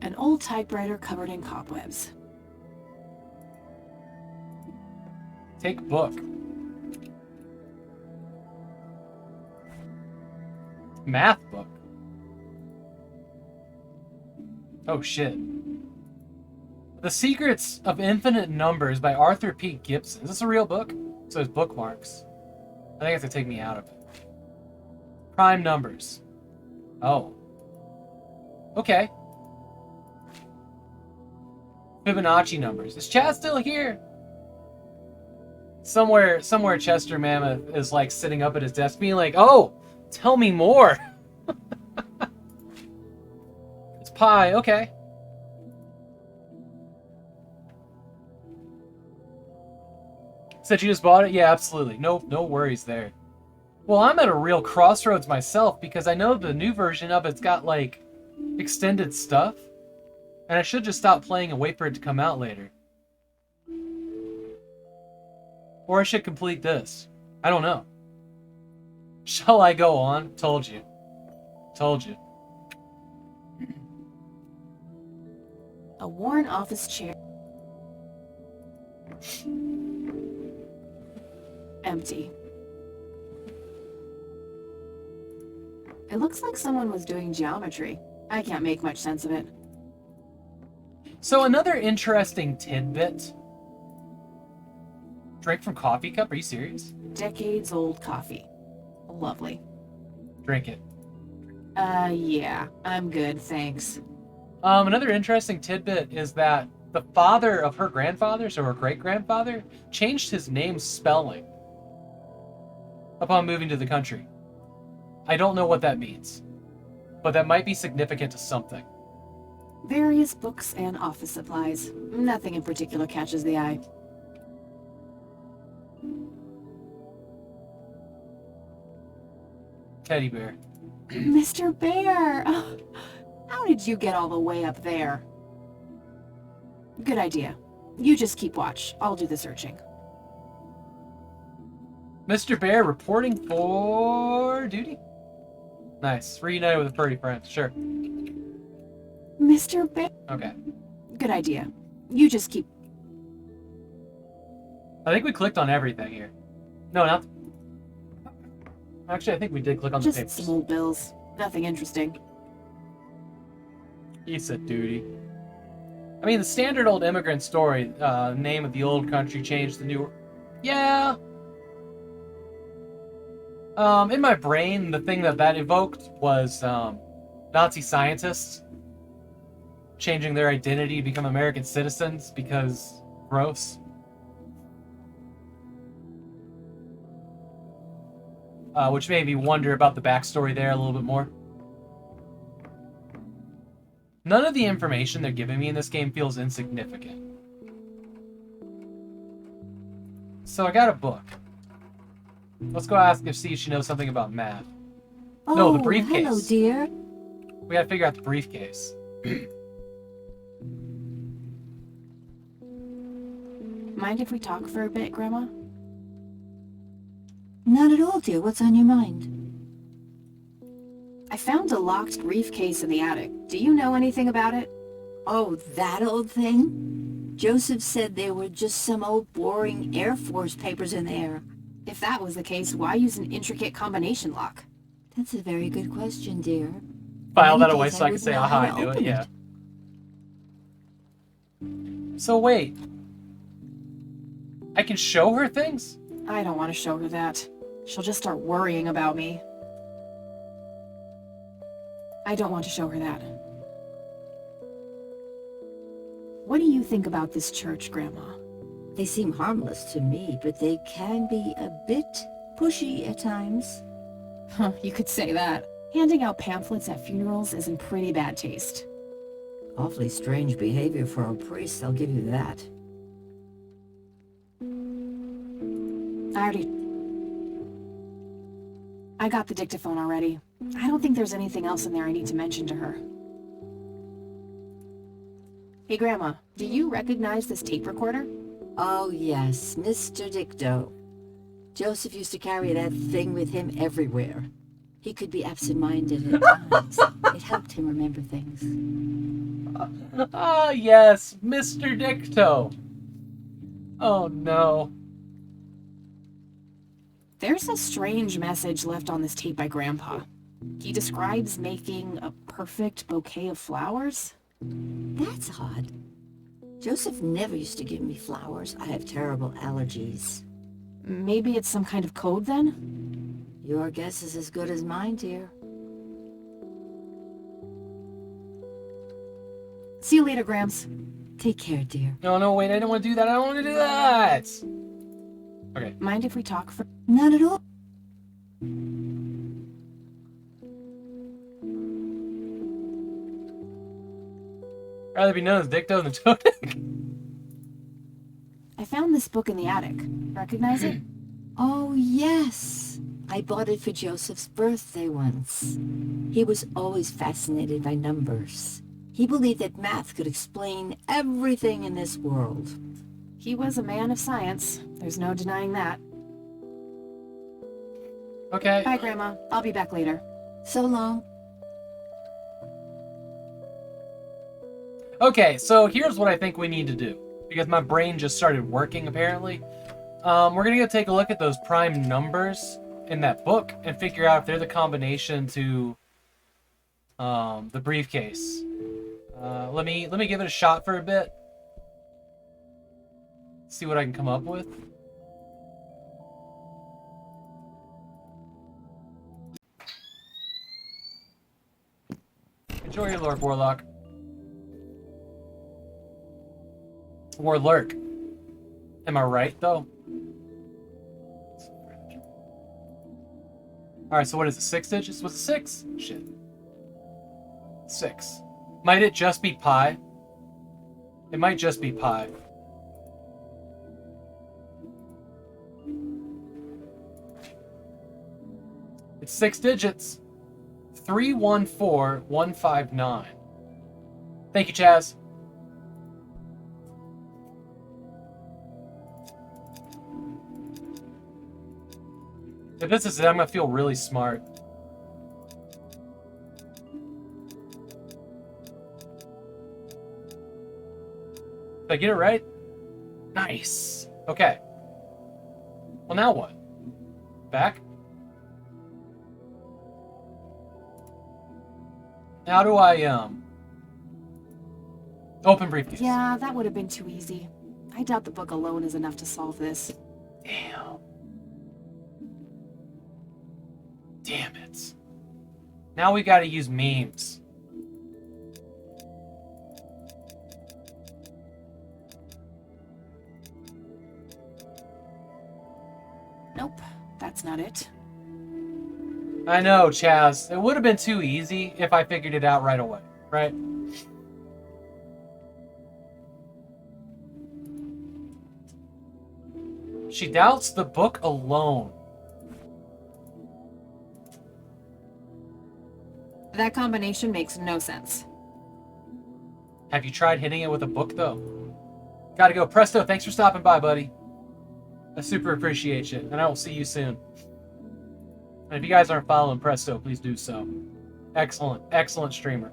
An old typewriter covered in cobwebs. Take book. Math book. Oh shit. The Secrets of Infinite Numbers by Arthur P. Gibson. Is this a real book? So it's bookmarks. I think it has to take me out of it. Prime numbers. Oh. Okay. Fibonacci numbers. Is Chad still here? Somewhere Chester Mammoth is like sitting up at his desk being like, oh, tell me more. It's pi, okay. Said you just bought it? Yeah, absolutely. No worries there. Well, I'm at a real crossroads myself because I know the new version of it's got like extended stuff. And I should just stop playing and wait for it to come out later. Or I should complete this. I don't know. Shall I go on? Told you. Told you. A worn office chair. Empty. It looks like someone was doing geometry. I can't make much sense of it. So another interesting tidbit. Drink from coffee cup? Are you serious? Decades old coffee. Lovely. Drink it. Yeah. I'm good, thanks. Another interesting tidbit is that the father of her grandfather, so her great-grandfather, changed his name's spelling upon moving to the country. I don't know what that means, but that might be significant to something. Various books and office supplies. Nothing in particular catches the eye. Teddy bear. Mr. Bear! Oh, how did you get all the way up there? Good idea. You just keep watch. I'll do the searching. Mr. Bear reporting for duty. Nice. Reunited with a furry friend. Sure. Mr. Bear. Okay. Good idea. You just keep... I think we clicked on everything here. No, not... Actually, I think we did click on the Just papers. some old bills. Nothing interesting. He said duty. I mean, the standard old immigrant story. Name of the old country changed the new... Yeah. In my brain, the thing that evoked was Nazi scientists changing their identity to become American citizens because gross. Which made me wonder about the backstory there a little bit more. None of the information they're giving me in this game feels insignificant. So I got a book. Let's go ask if see if she knows something about math. No, the briefcase. Hello, dear. We gotta figure out the briefcase. Mind if we talk for a bit, Grandma? Not at all, dear. What's on your mind? I found a locked briefcase in the attic. Do you know anything about it? Oh, that old thing? Joseph said there were just some old boring Air Force papers in there. If that was the case, why use an intricate combination lock? That's a very good question, dear. File that Many away days so I can would say, know aha, how I to knew it, open yeah. So wait. I can show her things? I don't want to show her that. She'll just start worrying about me. I don't want to show her that. What do you think about this church, Grandma? They seem harmless to me, but they can be a bit pushy at times. Huh, you could say that. Handing out pamphlets at funerals is in pretty bad taste. Awfully strange behavior for a priest, I'll give you that. I got the dictaphone already. I don't think there's anything else in there I need to mention to her. Hey, Grandma, do you recognize this tape recorder? Oh, yes, Mr. Dicto. Joseph used to carry that thing with him everywhere. He could be absent-minded at times. It helped him remember things. Ah, yes, Mr. Dicto. Oh, no. There's a strange message left on this tape by Grandpa. He describes making a perfect bouquet of flowers. That's odd. Joseph never used to give me flowers. I have terrible allergies. Maybe it's some kind of code, then? Your guess is as good as mine, dear. See you later, Gramps. Take care, dear. No, no, wait, I don't want to do that. I don't want to do that. Okay. Mind if we talk for... Not at all. Rather be known as Dicto than Todic. I found this book in the attic. Recognize it? Oh, yes. I bought it for Joseph's birthday once. He was always fascinated by numbers. He believed that math could explain everything in this world. He was a man of science. There's no denying that. Okay. Bye, Grandma. I'll be back later. So long. Okay, so here's what I think we need to do. Because my brain just started working, apparently. We're going to go take a look at those prime numbers in that book and figure out if they're the combination to the briefcase. Let me give it a shot for a bit. See what I can come up with. Enjoy your Lord Warlock. Warlurk. Am I right, though? Alright, so what is it? 6 digits? Was it 6? Shit. 6. Might it just be pi? It might just be pi. It's 6 digits. 314159. Thank you, Chaz. If this is it, I'm gonna feel really smart. Did I get it right? Nice. Okay. Well, now what? Back? How do I, open briefcase? Yeah, that would have been too easy. I doubt the book alone is enough to solve this. Damn. Damn it. Now we gotta use memes. Nope, that's not it. I know, Chaz. It would have been too easy if I figured it out right away, right? She doubts the book alone. That combination makes no sense. Have you tried hitting it with a book, though? Gotta go. Presto, thanks for stopping by, buddy. I super appreciate you, and I will see you soon. And if you guys aren't following Presto, please do so. Excellent, excellent streamer.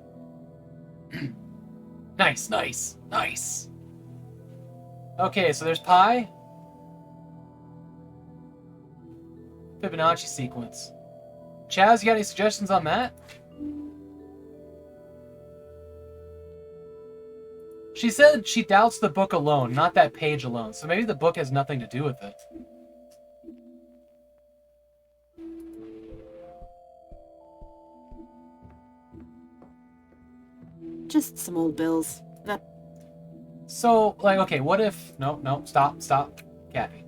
Nice, nice, nice. Okay, so there's pi. Fibonacci sequence. Chaz, you got any suggestions on that? She said she doubts the book alone, not that page alone. So maybe the book has nothing to do with it. Just some old bills. So, like, okay, what if... No, stop, Kathy.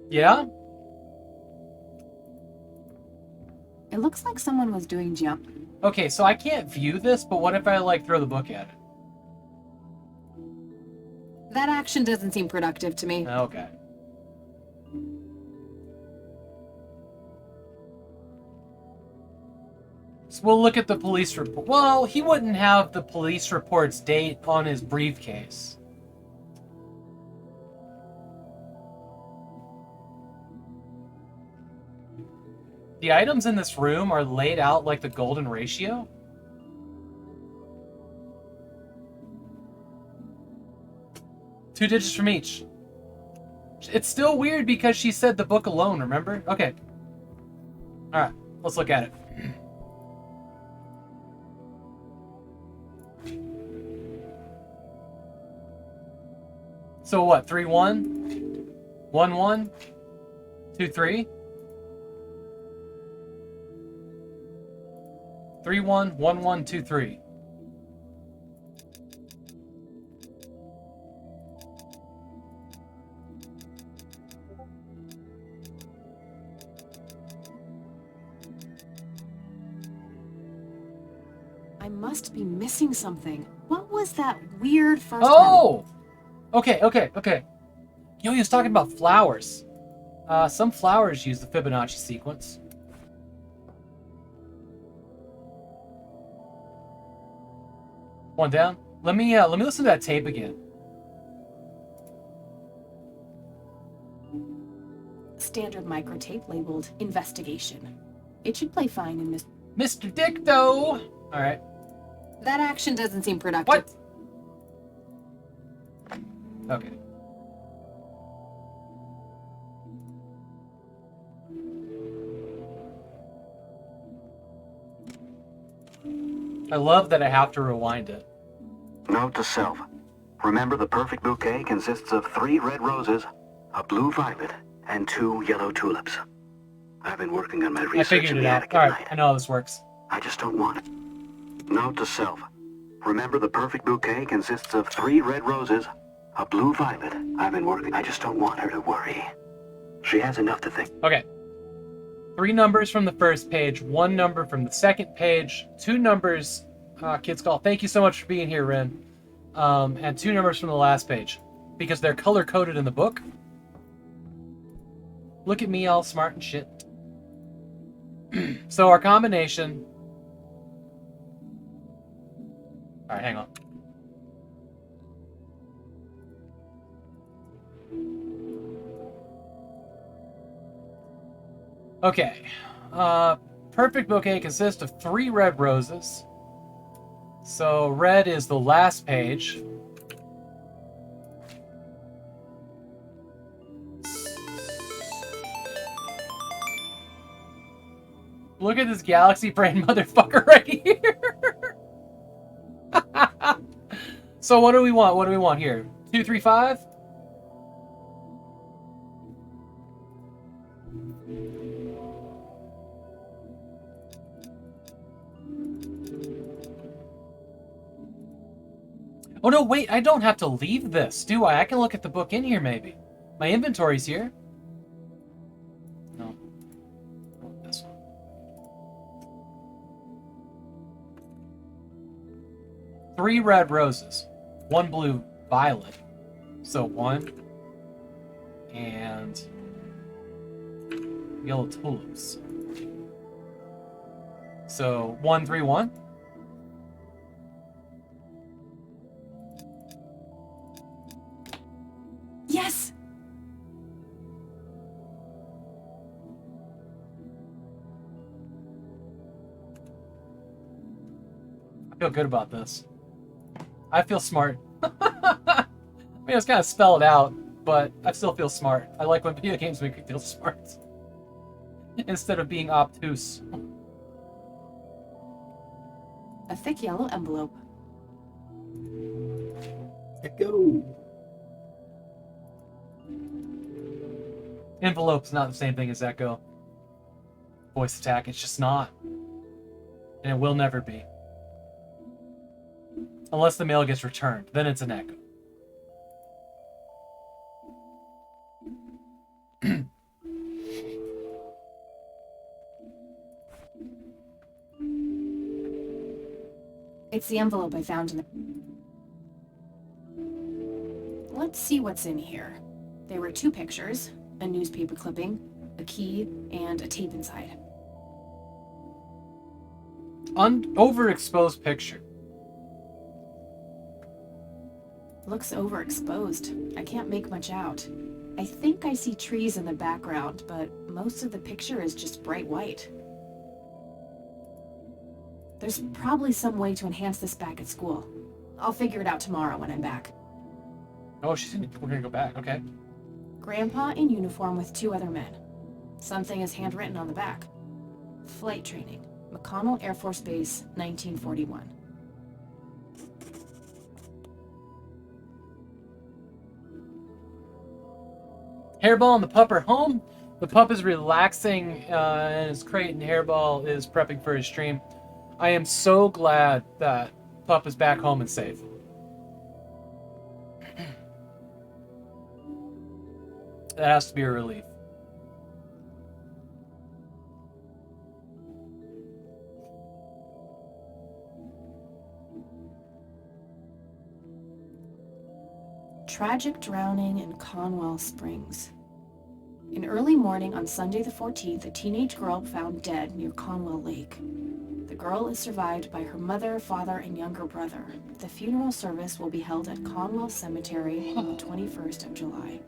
Yeah? It looks like someone was doing jump. Okay, so I can't view this, but what if I, like, throw the book at it? That action doesn't seem productive to me. Okay. So we'll look at the police report. Well, he wouldn't have the police report's date on his briefcase. The items in this room are laid out like the golden ratio. Two digits from each. It's still weird because she said the book alone, remember? Okay. Alright, let's look at it. So what? 3-1? 1-1? 2-3? 3-1, 1-1, 2-3. I must be missing something. What was that weird first Oh! Okay. You know, he was talking about flowers. Some flowers use the Fibonacci sequence. One down. Let me listen to that tape again. Standard microtape labeled investigation. It should play fine in Mr. Dicto! Alright. That action doesn't seem productive. What? Okay. I love that I have to rewind it. Note to self. Remember, the perfect bouquet consists of 3 red roses, a blue violet, and 2 yellow tulips. I've been working on my I research figured in it the out. attic at Alright, night. I know how this works. I just don't want it. Note to self. Remember, the perfect bouquet consists of 3 red roses, A blue violet. I've been working. I just don't want her to worry. She has enough to think. Okay. 3 numbers from the first page, 1 number from the second page, 2 numbers, Kids Call. Thank you so much for being here, Ren. And 2 numbers from the last page. Because they're color-coded in the book. Look at me all smart and shit. So our combination... Alright, hang on. Okay. Perfect bouquet consists of 3 red roses. So red is the last page. Look at this galaxy brain motherfucker right here. So what do we want? What do we want here? 2, 3, 5? Oh no, wait, I don't have to leave this, do I? I can look at the book in here, maybe. My inventory's here. No. Oh, this one. Three red roses. 1 blue violet. So 1. And... yellow tulips. So 1, 3, 1. Yes! I feel good about this. I feel smart. I mean, it's kind of spelled out, but I still feel smart. I like when video games make me feel smart. Instead of being obtuse. A thick yellow envelope. Echo. Envelope's not the same thing as echo. Voice attack, it's just not. And it will never be. Unless the mail gets returned, then it's an echo. It's the envelope I found in the... Let's see what's in here. There were 2 pictures, a newspaper clipping, a key, and a tape inside. Overexposed picture. Looks overexposed. I can't make much out. I think I see trees in the background, but most of the picture is just bright white. There's probably some way to enhance this back at school. I'll figure it out tomorrow when I'm back. Oh, we're gonna go back, okay. Grandpa in uniform with 2 other men. Something is handwritten on the back. Flight training. McConnell Air Force Base, 1941. Hairball and the pup are home. The pup is relaxing in his crate, and Hairball is prepping for his stream. I am so glad that pup is back home and safe. That has to be a relief. Tragic drowning in Conwell Springs. In early morning on Sunday the 14th, a teenage girl found dead near Conwell Lake. The girl is survived by her mother, father, and younger brother. The funeral service will be held at Conwell Cemetery on the 21st of July.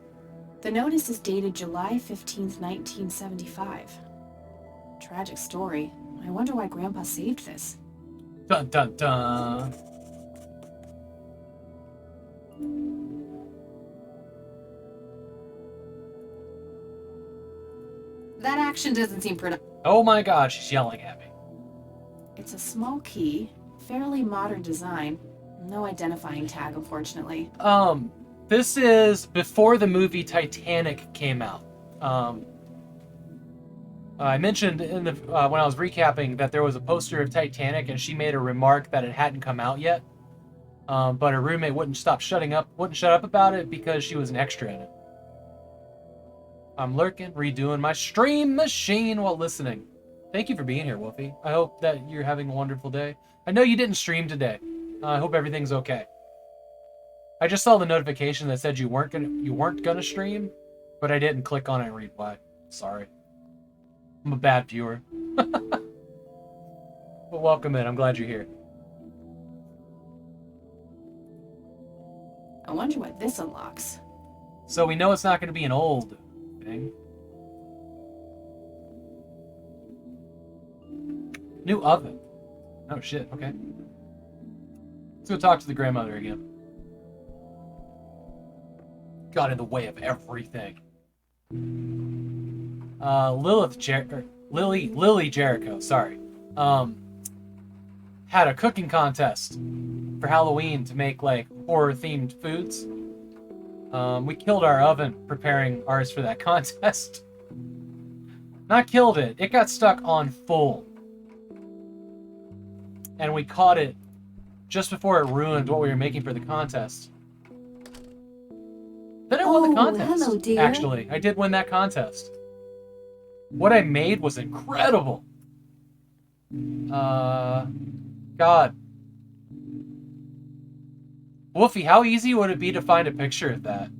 The notice is dated July 15th, 1975. Tragic story. I wonder why Grandpa saved this. Dun dun dun. That action doesn't seem productive. Oh my god, she's yelling at me. It's a small key, fairly modern design. No identifying tag, unfortunately. This is before the movie Titanic came out. I mentioned in the when I was recapping that there was a poster of Titanic, and she made a remark that it hadn't come out yet. But her roommate wouldn't shut up about it because she was an extra in it. I'm lurking, redoing my stream machine while listening. Thank you for being here, Wolfie. I hope that you're having a wonderful day. I know you didn't stream today. I hope everything's okay. I just saw the notification that said you weren't gonna stream, but I didn't click on it and read why. Sorry. I'm a bad viewer. But welcome in. I'm glad you're here. I wonder what this unlocks. So we know it's not going to be an old thing. New oven. Oh shit, okay. Let's go talk to the grandmother again. Got in the way of everything. Lily Jericho, sorry. Had a cooking contest for Halloween to make like horror themed foods. We killed our oven preparing ours for that contest. Not killed it. It got stuck on full. And we caught it just before it ruined what we were making for the contest. Then I won the contest. Hello, dear. Actually, I did win that contest. What I made was incredible. God. Wolfie, how easy would it be to find a picture of that?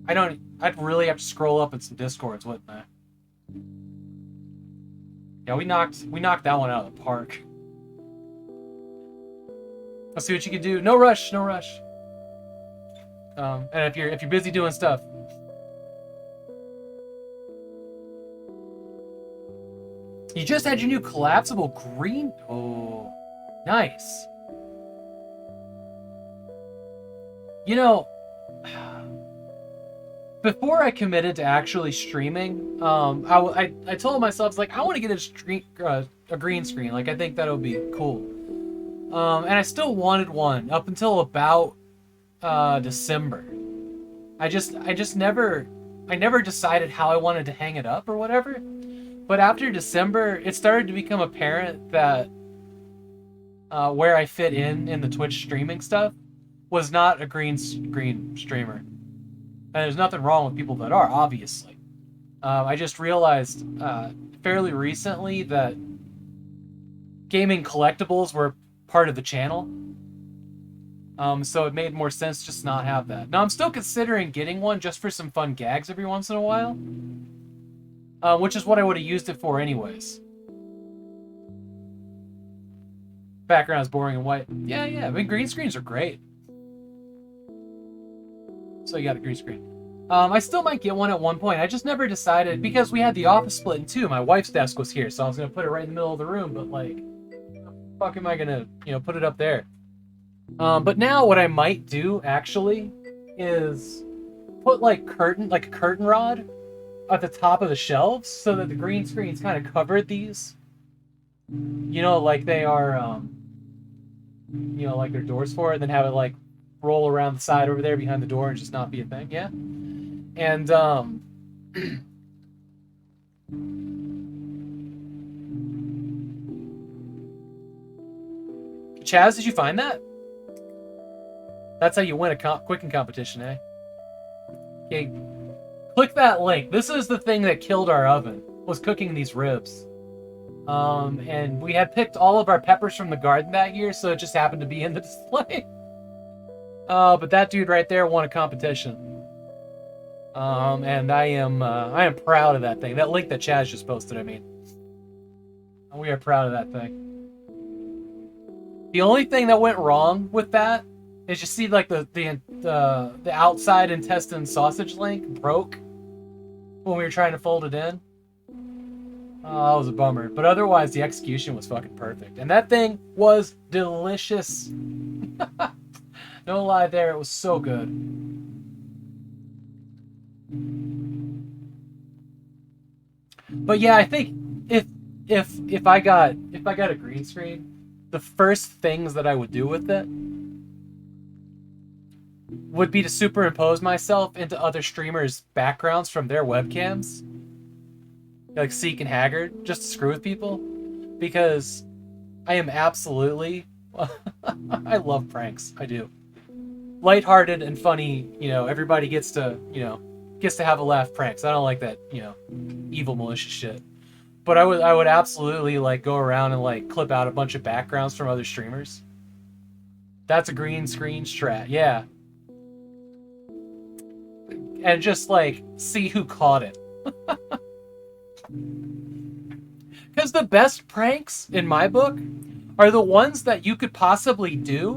I'd really have to scroll up in some Discords, wouldn't I? Yeah, we knocked that one out of the park. Let's see what you can do. No rush, no rush. And if you're busy doing stuff. You just had your new collapsible green. Oh, nice. You know, before I committed to actually streaming, I told myself, like, I want to get a green screen. Like, I think that would be cool. And I still wanted one up until about December. I never decided how I wanted to hang it up or whatever. But after December, it started to become apparent that where I fit in the Twitch streaming stuff was not a green screen streamer. And there's nothing wrong with people that are, obviously. I just realized fairly recently that gaming collectibles were part of the channel. So it made more sense just not have that. Now, I'm still considering getting one just for some fun gags every once in a while. Which is what I would have used it for anyways. Background's boring and white. Yeah, I mean, green screens are great. So you got a green screen. I still might get one at one point. I just never decided, because we had the office split in two. My wife's desk was here, so I was going to put it right in the middle of the room, but like, how the fuck am I going to, put it up there? But now what I might do, actually, is put like a curtain rod at the top of the shelves so that the green screens kind of covered these. Like they are, like their doors for it, and then have it like roll around the side over there behind the door and just not be a thing, yeah? And, Chaz, did you find that? That's how you win a cooking competition, eh? Okay, click that link. This is the thing that killed our oven, was cooking these ribs. And we had picked all of our peppers from the garden that year, so it just happened to be in the display. But that dude right there won a competition. And I am proud of that thing. That link that Chaz just posted, I mean. We are proud of that thing. The only thing that went wrong with that is, you see, like the outside intestine sausage link broke when we were trying to fold it in. Oh, that was a bummer. But otherwise, the execution was fucking perfect. And that thing was delicious. No lie there, it was so good. But yeah, I think if I got a green screen, the first things that I would do with it would be to superimpose myself into other streamers' backgrounds from their webcams. Like Seek and Haggard, just to screw with people. Because I am absolutely I love pranks. I do. Lighthearted and funny, everybody gets to have a laugh pranks. I don't like that, evil malicious shit. But I would absolutely like go around and like clip out a bunch of backgrounds from other streamers. That's a green screen strat, yeah. And just like see who caught it. Because the best pranks in my book are the ones that you could possibly do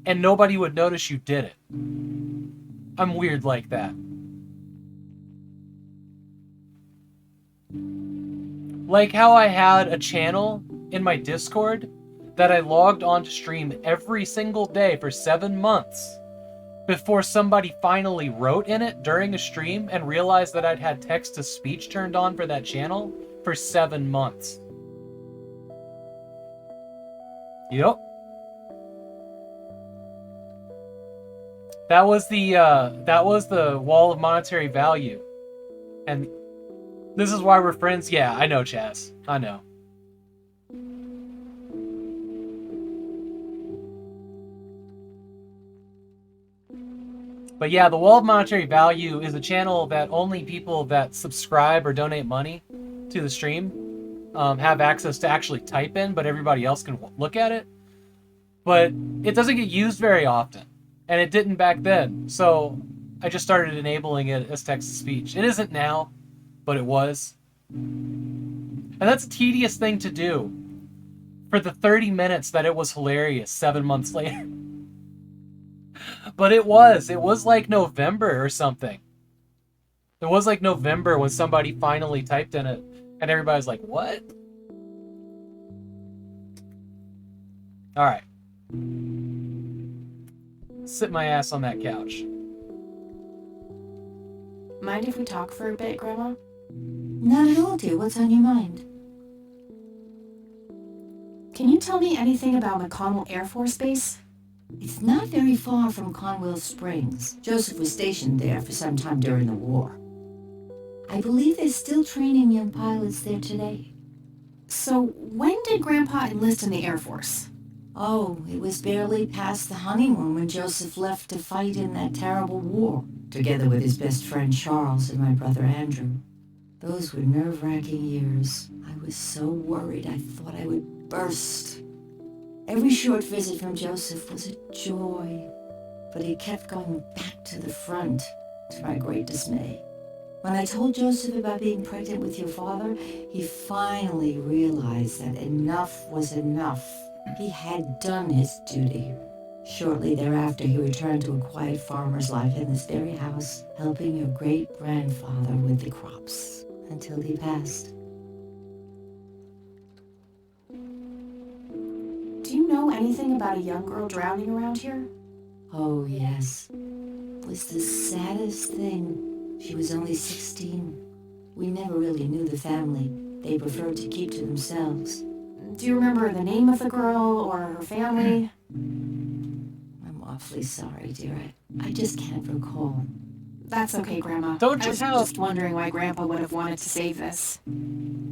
and nobody would notice you did it. I'm weird like that. Like how I had a channel in my Discord that I logged on to stream every single day for 7 months before somebody finally wrote in it during a stream and realized that I'd had text-to-speech turned on for that channel for 7 months. Yep. That was the wall of monetary value. And this is why we're friends. Yeah, I know, Chaz. I know. But yeah, the wall of monetary value is a channel that only people that subscribe or donate money to the stream have access to actually type in, but everybody else can look at it. But it doesn't get used very often, and it didn't back then. So I just started enabling it as text-to-speech. It isn't now, but it was. And that's a tedious thing to do for the 30 minutes that it was hilarious 7 months later. But it was like November or something. It was like November when somebody finally typed in it and everybody's like, what? All right. Sit my ass on that couch. Mind if we talk for a bit, Grandma? Not at all, dear. What's on your mind? Can you tell me anything about McConnell Air Force Base? It's not very far from Conwell Springs. Joseph was stationed there for some time during the war. I believe they're still training young pilots there today. So, when did Grandpa enlist in the Air Force? Oh, it was barely past the honeymoon when Joseph left to fight in that terrible war, together with his best friend Charles and my brother Andrew. Those were nerve-wracking years. I was so worried I thought I would burst. Every short visit from Joseph was a joy, but he kept going back to the front, to my great dismay. When I told Joseph about being pregnant with your father, he finally realized that enough was enough. He had done his duty. Shortly thereafter, he returned to a quiet farmer's life in this very house, helping your great-grandfather with the crops, until he passed. Do you know anything about a young girl drowning around here? Oh, yes. It was the saddest thing. She was only 16. We never really knew the family. They preferred to keep to themselves. Do you remember the name of the girl or her family? I'm awfully sorry, dear. I just can't recall. That's okay, Grandma. I was just wondering why Grandpa would have wanted to save this.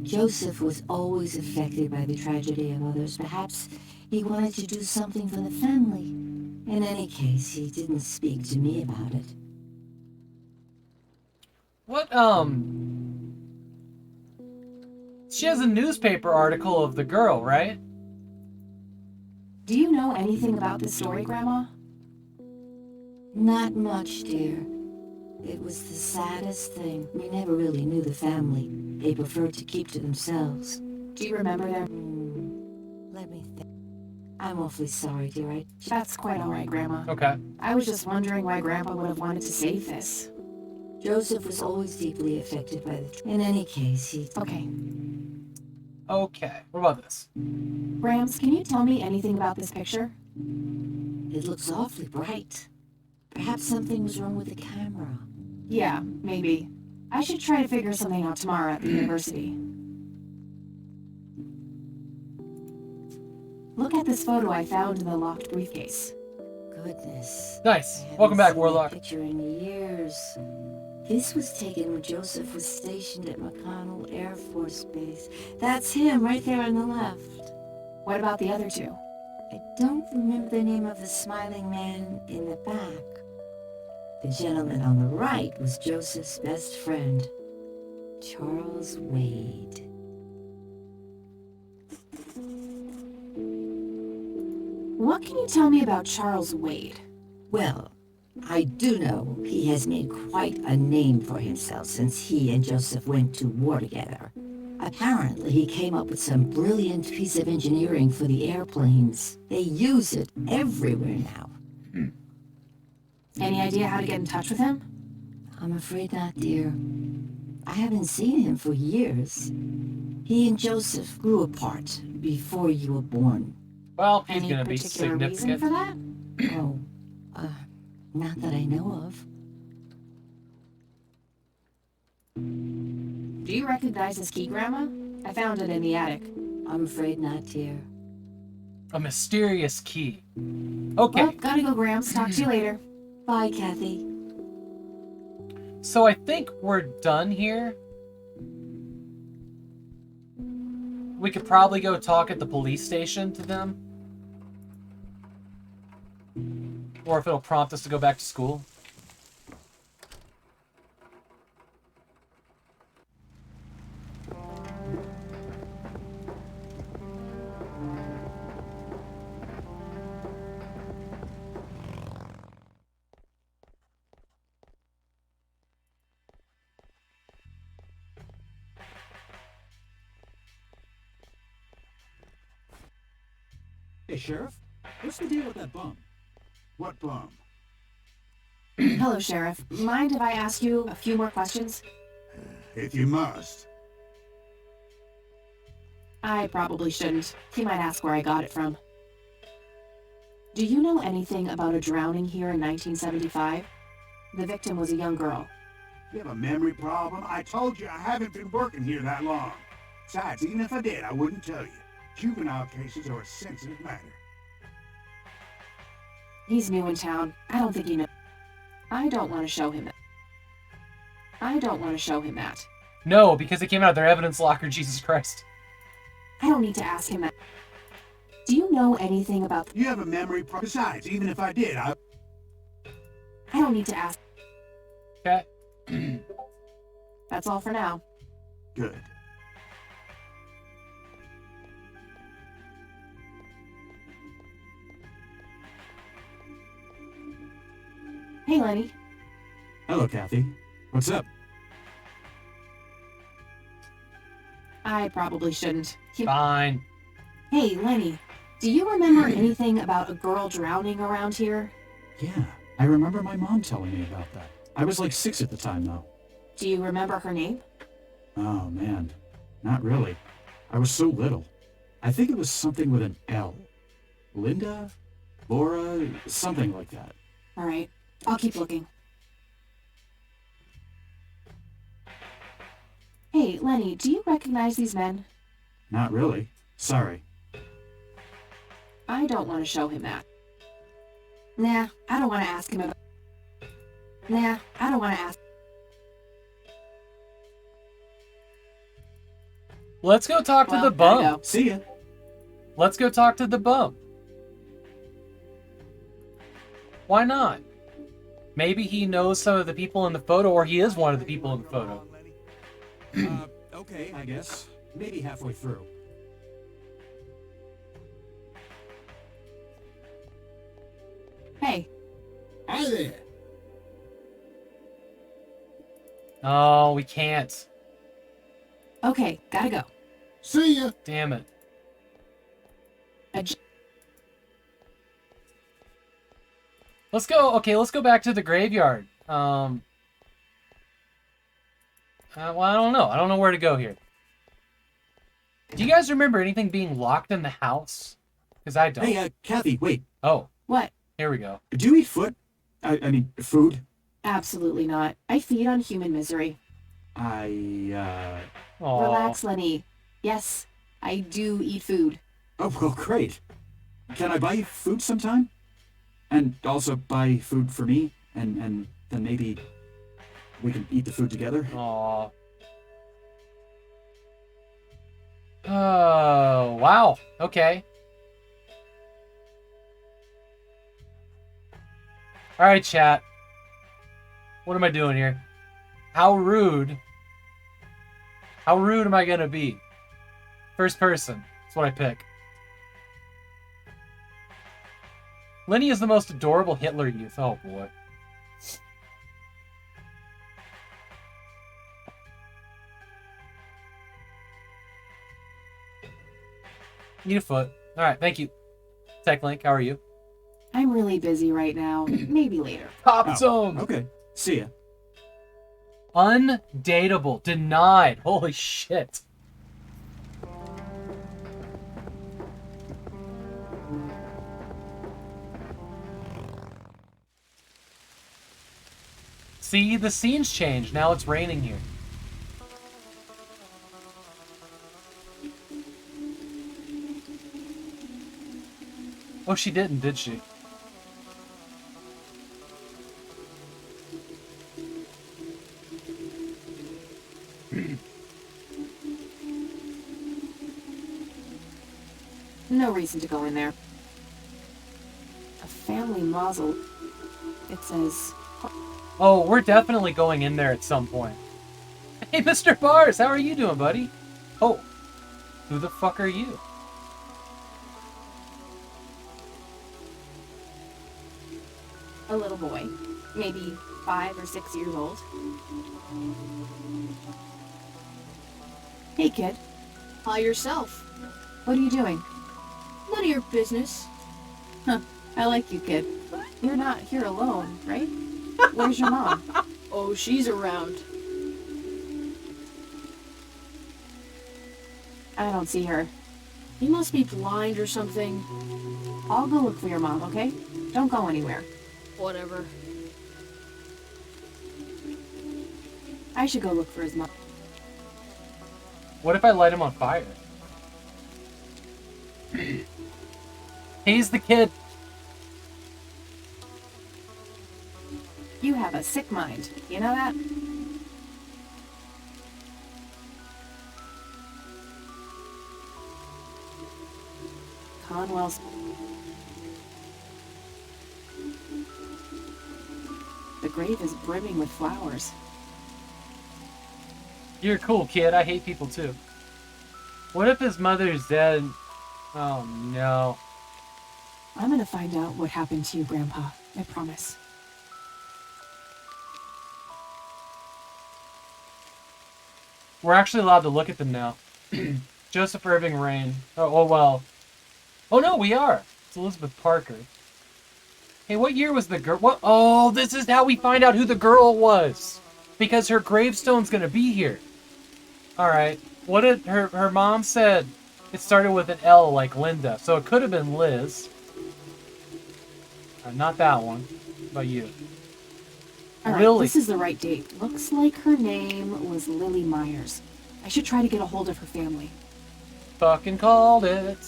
Joseph was always affected by the tragedy of others. Perhaps he wanted to do something for the family. In any case, he didn't speak to me about it. What, she has a newspaper article of the girl, right? Do you know anything about this story, Grandma? Not much, dear. It was the saddest thing. We never really knew the family. They preferred to keep to themselves. Do you remember their... Let me think. I'm awfully sorry, dear. That's quite all right, Grandma. Okay. I was just wondering why Grandpa would have wanted to save this. Joseph was always deeply affected by the... In any case, he... Okay. Okay. What about this? Rams, can you tell me anything about this picture? It looks awfully bright. Perhaps something was wrong with the camera. Yeah, maybe. I should try to figure something out tomorrow at the university. Look at this photo I found in the locked briefcase. Goodness. Nice. Welcome back, Warlock. Picture in years. This was taken when Joseph was stationed at McConnell Air Force Base. That's him right there on the left. What about the other two? I don't remember the name of the smiling man in the back. The gentleman on the right was Joseph's best friend, Charles Wade. What can you tell me about Charles Wade? Well, I do know he has made quite a name for himself since he and Joseph went to war together. Apparently, he came up with some brilliant piece of engineering for the airplanes. They use it everywhere now. Any idea how to get in touch with him? I'm afraid not, dear. I haven't seen him for years. He and Joseph grew apart before you were born. Well, he's Any gonna be particular reason significant. for that? Oh, not that I know of. Do you recognize his key, Grandma? I found it in the attic. I'm afraid not, dear. A mysterious key. Okay. Well, gotta go, Grams. Talk to you later. Bye, Kathy. So I think we're done here. We could probably go talk at the police station to them. Or if it'll prompt us to go back to school. Hey, Sheriff, what's the deal with that bum? What bum? Hello, Sheriff. Mind if I ask you a few more questions? If you must. I probably shouldn't. He might ask where I got it from. Do you know anything about a drowning here in 1975? The victim was a young girl. You have a memory problem? I told you I haven't been working here that long. Besides, even if I did, I wouldn't tell you. Juvenile cases are a sensitive matter. He's new in town. I don't think he knows. I don't want to show him that. I don't want to show him that. No, because it came out of their evidence locker, Jesus Christ. I don't need to ask him that. Do you know anything about... You have a memory problem. Besides, even if I did, I don't need to ask. Okay. That's all for now. Good. Hey, Lenny. Hello, Kathy. What's up? I probably shouldn't. Fine. Hey, Lenny. Do you remember anything about a girl drowning around here? Yeah, I remember my mom telling me about that. I was like 6 at the time, though. Do you remember her name? Oh, man. Not really. I was so little. I think it was something with an L. Linda? Laura? Something like that. All right. I'll keep looking. Hey, Lenny, do you recognize these men? Not really. Sorry. I don't want to show him that. Nah, I don't want to ask him about... Nah, I don't want to ask... Let's go talk to the bum. Go. See ya. Let's go talk to the bum. Why not? Maybe he knows some of the people in the photo, or he is one of the people in the photo. Okay, I guess. Maybe halfway through. Hey. Hi there. Oh, we can't. Okay, gotta go. See ya. Damn it. Let's go. Okay, let's go back to the graveyard. Well, I don't know. I don't know where to go here. Do you guys remember anything being locked in the house? Because I don't. Hey, Kathy, wait. Oh. What? Here we go. Do you eat foot? I mean, food? Absolutely not. I feed on human misery. Aww. Relax, Lenny. Yes, I do eat food. Oh, well, great. Can I buy you food sometime? And also buy food for me? And then maybe we can eat the food together? Aww. Oh, wow. Okay. Alright, chat. What am I doing here? How rude am I gonna be? First person. That's what I pick. Lenny is the most adorable Hitler Youth. Oh boy. Need a foot. Alright, thank you. TechLink, how are you? I'm really busy right now. Maybe later. Pop zone! Okay. See ya. Undateable. Denied. Holy shit. See, the scene's changed. Now it's raining here. Oh, she didn't, did she? No reason to go in there. A family mausoleum. It says... Oh, we're definitely going in there at some point. Hey, Mr. Bars, how are you doing, buddy? Oh, who the fuck are you? A little boy. Maybe 5 or 6 years old. Hey, kid. By yourself. What are you doing? None of your business. Huh. I like you, kid. You're not here alone, right? Where's your mom? Oh, she's around. I don't see her. You must be blind or something. I'll go look for your mom, okay? Don't go anywhere. Whatever. I should go look for his mom. What if I light him on fire? He's the kid. You have a sick mind. You know that? Conwell's... The grave is brimming with flowers. You're a cool kid. I hate people too. What if his mother's dead? Oh no. I'm gonna find out what happened to you, Grandpa. I promise. We're actually allowed to look at them now. Joseph Irving Rain. Oh, well. Oh no, we are. It's Elizabeth Parker. Hey, what year was the girl? What? Oh, this is how we find out who the girl was. Because her gravestone's gonna be here. Alright. What did her mom said? It started with an L like Linda. So it could have been Liz. Not that one. But you. All right, Lily. this is the right date. Looks like her name was Lily Myers. I should try to get a hold of her family. Fucking called it.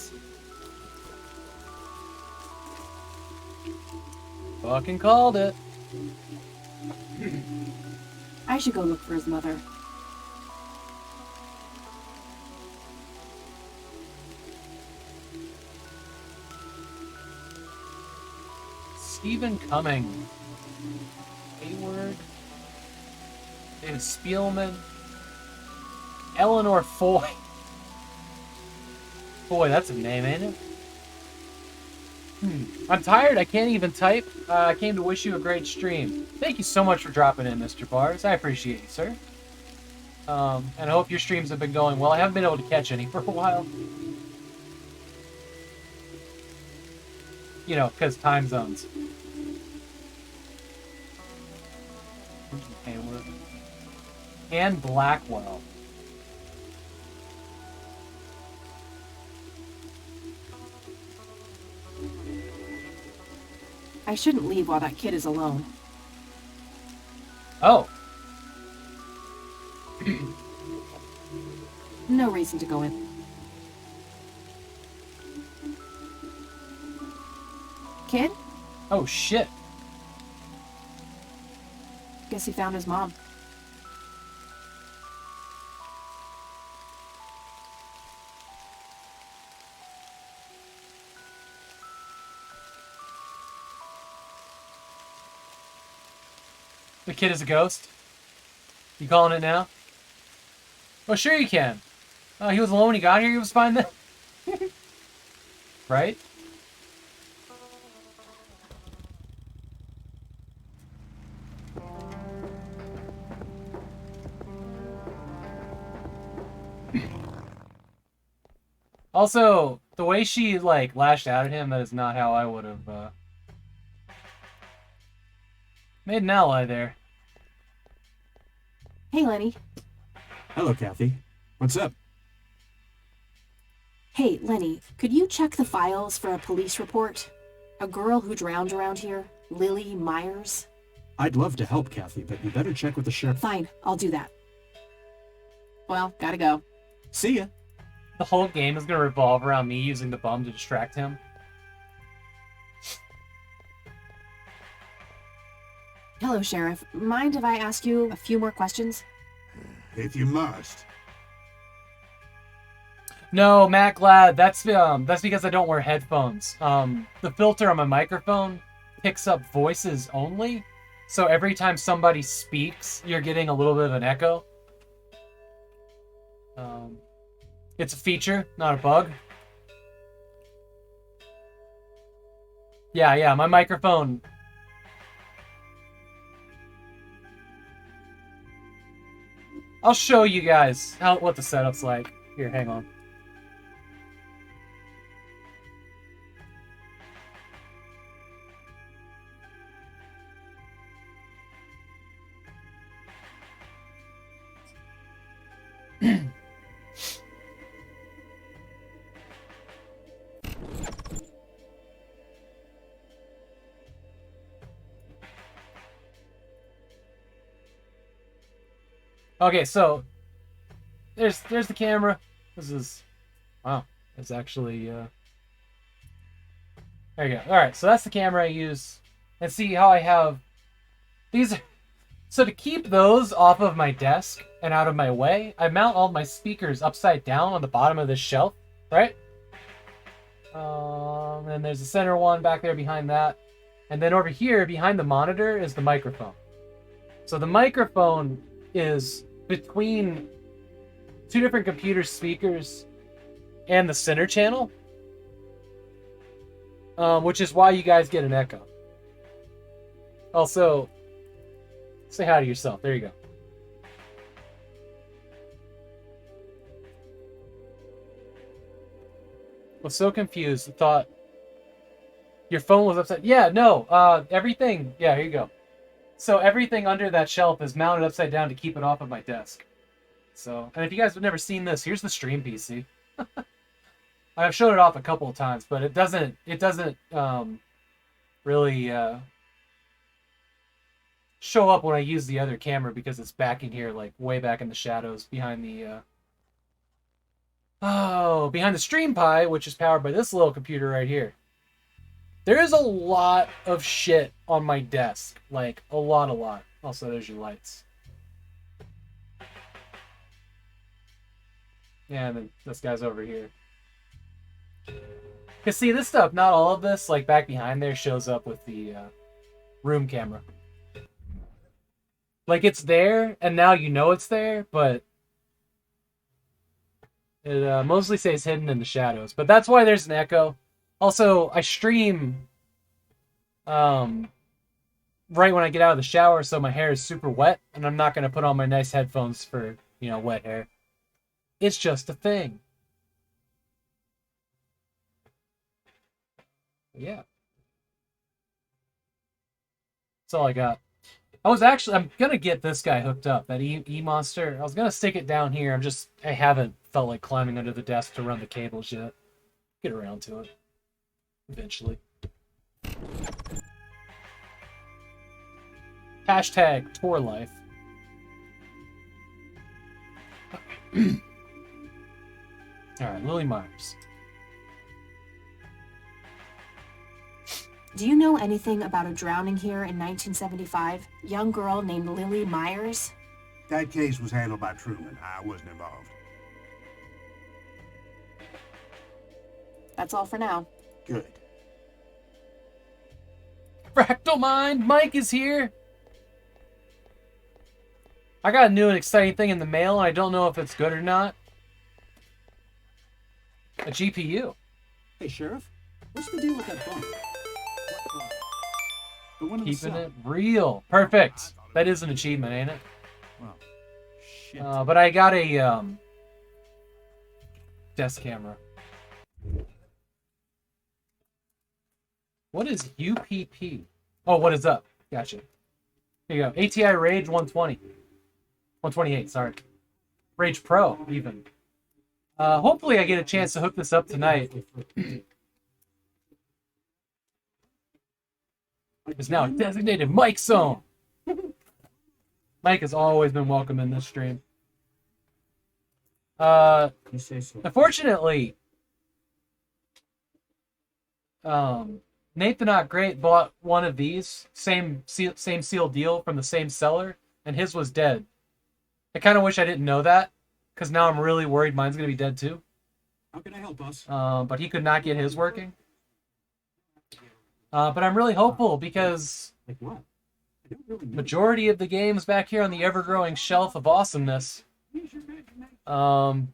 Fucking called it. I should go look for his mother. Stephen Cumming. Hayward. David Spielman. Eleanor Foy. Boy, that's a name, ain't it? I'm tired. I can't even type. I came to wish you a great stream. Thank you so much for dropping in, Mr. Bars. I appreciate you, sir. And I hope your streams have been going well. I haven't been able to catch any for a while. You know, because time zones. Hayward. And Blackwell. I shouldn't leave while that kid is alone. Oh. No reason to go in. Kid? Oh, shit. Guess he found his mom. The kid is a ghost? You calling it now? Oh, sure you can. He was alone when he got here. He was fine then. Right? Also, the way she, like, lashed out at him, that is not how I would have, made an ally there. Hey, Lenny. Hello, Kathy. What's up? Hey, Lenny, could you check the files for a police report? A girl who drowned around here, Lily Myers? I'd love to help, Kathy, but you better check with the sheriff. Fine, I'll do that. Well, gotta go. See ya. The whole game is going to revolve around me using the bum to distract him. Hello, Sheriff. Mind if I ask you a few more questions? If you must. No, Matt Glad, that's because I don't wear headphones. The filter on my microphone picks up voices only, so every time somebody speaks, you're getting a little bit of an echo. It's a feature, not a bug. Yeah, my microphone. I'll show you guys what the setup's like. Here, hang on. Okay, so there's the camera. This is wow. It's actually there you go. All right, so that's the camera I use, and see how I have these. So to keep those off of my desk and out of my way, I mount all my speakers upside down on the bottom of this shelf, right? And there's the center one back there behind that, and then over here behind the monitor is the microphone. So the microphone is between two different computer speakers and the center channel, which is why you guys get an echo. Also, say hi to yourself. There you go. Was so confused. Thought your phone was upside. Yeah, no. Everything. Yeah, here you go. So everything under that shelf is mounted upside down to keep it off of my desk. So, and if you guys have never seen this, here's the stream PC. I've showed it off a couple of times, but it doesn't really show up when I use the other camera because it's back in here, like way back in the shadows behind the behind the Stream Pi, which is powered by this little computer right here. There is a lot of shit on my desk. Like, a lot. Also, there's your lights. Yeah, and then this guy's over here. Because, see, this stuff, not all of this, like, back behind there shows up with the room camera. Like, it's there, and now you know it's there, but it mostly stays hidden in the shadows. But that's why there's an echo. Also, I stream right when I get out of the shower, so my hair is super wet, and I'm not going to put on my nice headphones for, you know, wet hair. It's just a thing. Yeah. That's all I got. I'm going to get this guy hooked up, that E-Monster. I was going to stick it down here. I haven't felt like climbing under the desk to run the cables yet. Get around to it. Eventually. Hashtag tour life. Alright, Lily Myers. Do you know anything about a drowning here in 1975? Young girl named Lily Myers? That case was handled by Truman. I wasn't involved. That's all for now. Good. Fractal Mind! Mike is here! I got a new and exciting thing in the mail, and I don't know if it's good or not. A GPU. Hey, Sheriff, what's the deal with that bunk? The one in the Keeping cell. it real. Perfect. That is an achievement, ain't it? Well, shit. But I got a desk camera. What is UPP? Oh, what is up? Gotcha. Here you go. ATI Rage 120. 128, sorry. Rage Pro, even. Hopefully I get a chance to hook this up tonight. It's now a designated mic zone. Mike has always been welcome in this stream. You say so. Unfortunately, Nathan Not Great bought one of these, same seal deal from the same seller, and his was dead. I kind of wish I didn't know that, because now I'm really worried mine's going to be dead too. How can I help us? But he could not get his working. But I'm really hopeful because Like what? I don't really know. majority of the games back here on the ever-growing shelf of awesomeness will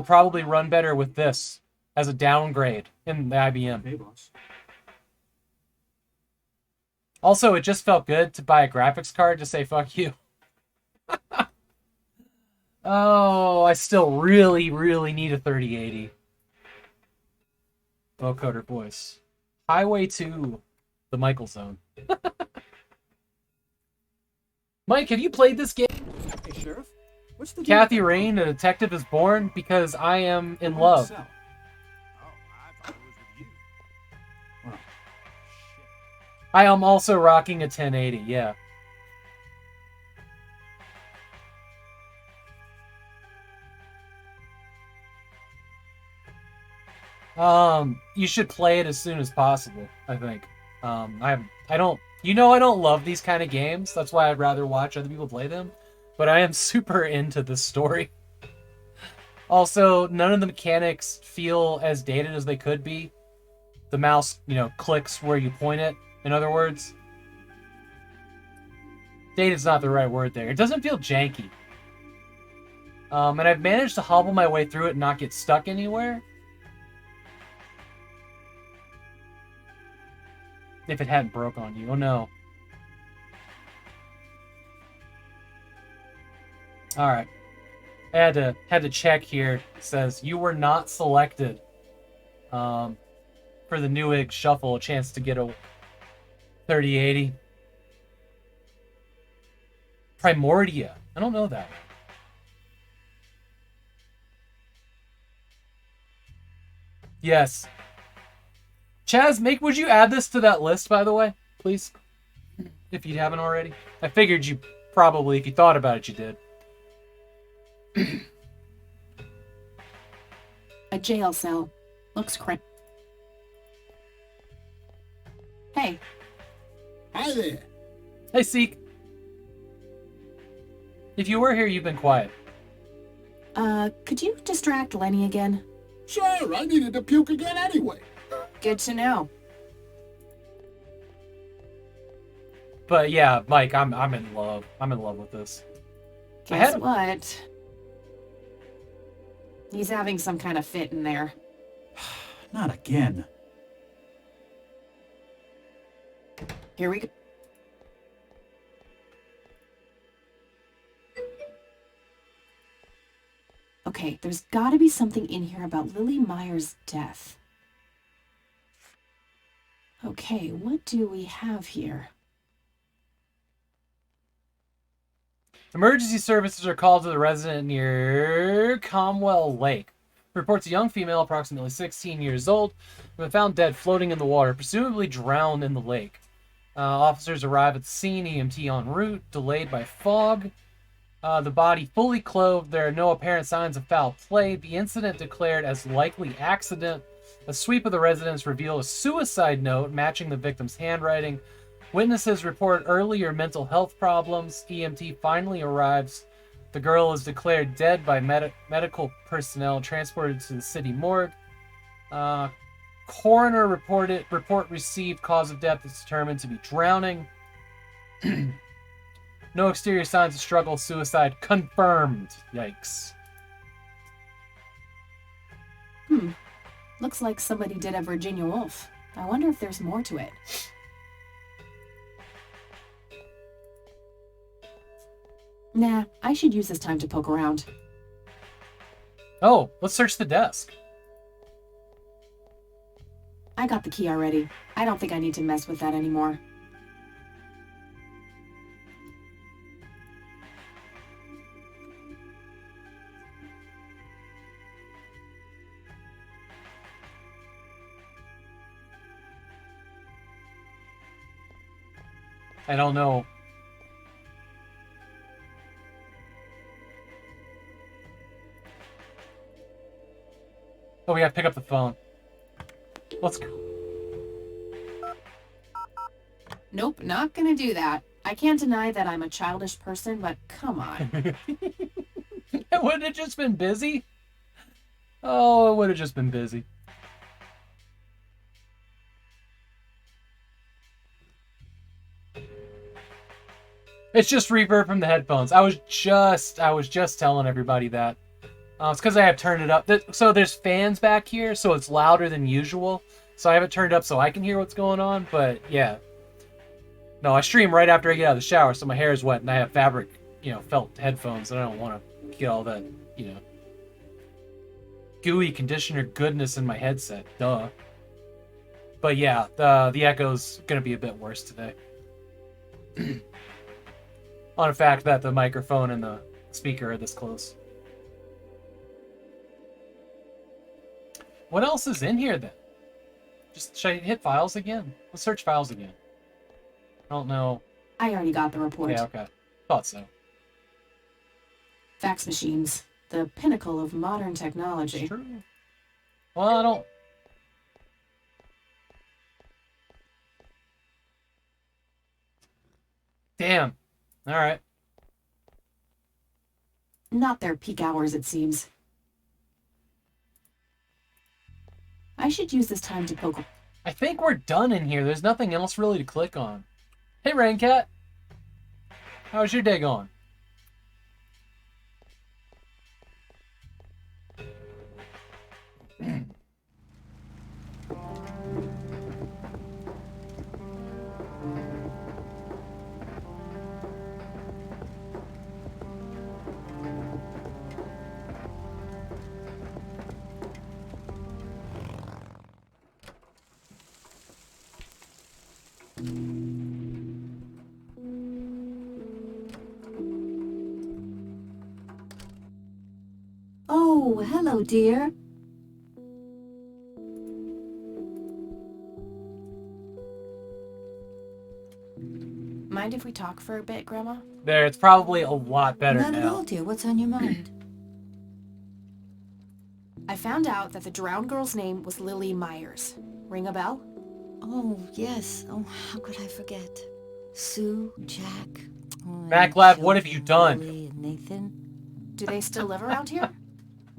probably run better with this as a downgrade in the IBM. Hey, boss. Also, it just felt good to buy a graphics card to say fuck you. Oh, I still really, really need a 3080. Vocoder voice. Highway to the Michael Zone. Mike, have you played this game? Hey, Sheriff, what's the deal Kathy with that Rain, bunk? a detective is born because I am in The one the love. cell. Oh, I thought it was with you. Well, I am also rocking a 1080, yeah. You should play it as soon as possible, I think. I don't love these kind of games. That's why I'd rather watch other people play them. But I am super into this story. Also, none of the mechanics feel as dated as they could be. The mouse, clicks where you point it. In other words, dated's not the right word there. It doesn't feel janky. And I've managed to hobble my way through it and not get stuck anywhere. If it hadn't broke on you. Oh no. Alright. I had to check here. It says you were not selected for the Newegg Shuffle, a chance to get a 3080. Primordia. I don't know that. Yes. Chaz, would you add this to that list, by the way, please? If you haven't already. I figured you probably, if you thought about it, you did. A jail cell. Looks cramped. Hey. Hi there. Hey, Seek. If you were here, you've been quiet. Could you distract Lenny again? Sure, I needed to puke again anyway. Good to know. But yeah, Mike, I'm in love. I'm in love with this. Guess what? He's having some kind of fit in there. Not again. Here we go. Okay, there's gotta be something in here about Lily Meyer's death. Okay, what do we have here? Emergency services are called to the resident near Comwell Lake. Reports a young female, approximately 16 years old, who been found dead floating in the water, presumably drowned in the lake. Officers arrive at the scene, EMT en route, delayed by fog. The body fully clothed. There are no apparent signs of foul play. The incident declared as likely accident. A sweep of the residence revealed a suicide note matching the victim's handwriting. Witnesses report earlier mental health problems. EMT finally arrives. The girl is declared dead by medical personnel, transported to the city morgue. Coroner report received. Cause of death is determined to be drowning. No exterior signs of struggle. Suicide confirmed. Yikes. Looks like somebody did a Virginia Woolf. I wonder if there's more to it. Nah, I should use this time to poke around. Oh, let's search the desk. I got the key already. I don't think I need to mess with that anymore. I don't know. Oh, we gotta pick up the phone. Let's go. Nope, not gonna do that. I can't deny that I'm a childish person, but come on. It would have just been busy. Oh, it would have just been busy. It's just reverb from the headphones. I was just telling everybody that. It's because I have turned it up. So there's fans back here, so it's louder than usual. So I have it turned up so I can hear what's going on. But yeah, no, I stream right after I get out of the shower, so my hair is wet and I have fabric, felt headphones, and I don't want to get all that, gooey conditioner goodness in my headset. Duh. But yeah, the echo's gonna be a bit worse today. On the fact that the microphone and the speaker are this close. What else is in here then? Should I hit files again? Let's search files again. I don't know. I already got the report. Yeah, okay. Thought so. Fax machines. The pinnacle of modern technology. It's true. Well, I don't... Damn. Alright. Not their peak hours, it seems. I should use this time to poke... I think we're done in here. There's nothing else really to click on. Hey, Raincat. How's your day going? Oh, hello, dear. Mind if we talk for a bit, Grandma? There, it's probably a lot better Not now. at all, dear. What's on your mind? I found out that the drowned girl's name was Lily Myers. Ring a bell? Oh, yes. Oh, how could I forget? Sue, Jack... MacLab, what have you done? Lily and Nathan. Do they still live around here?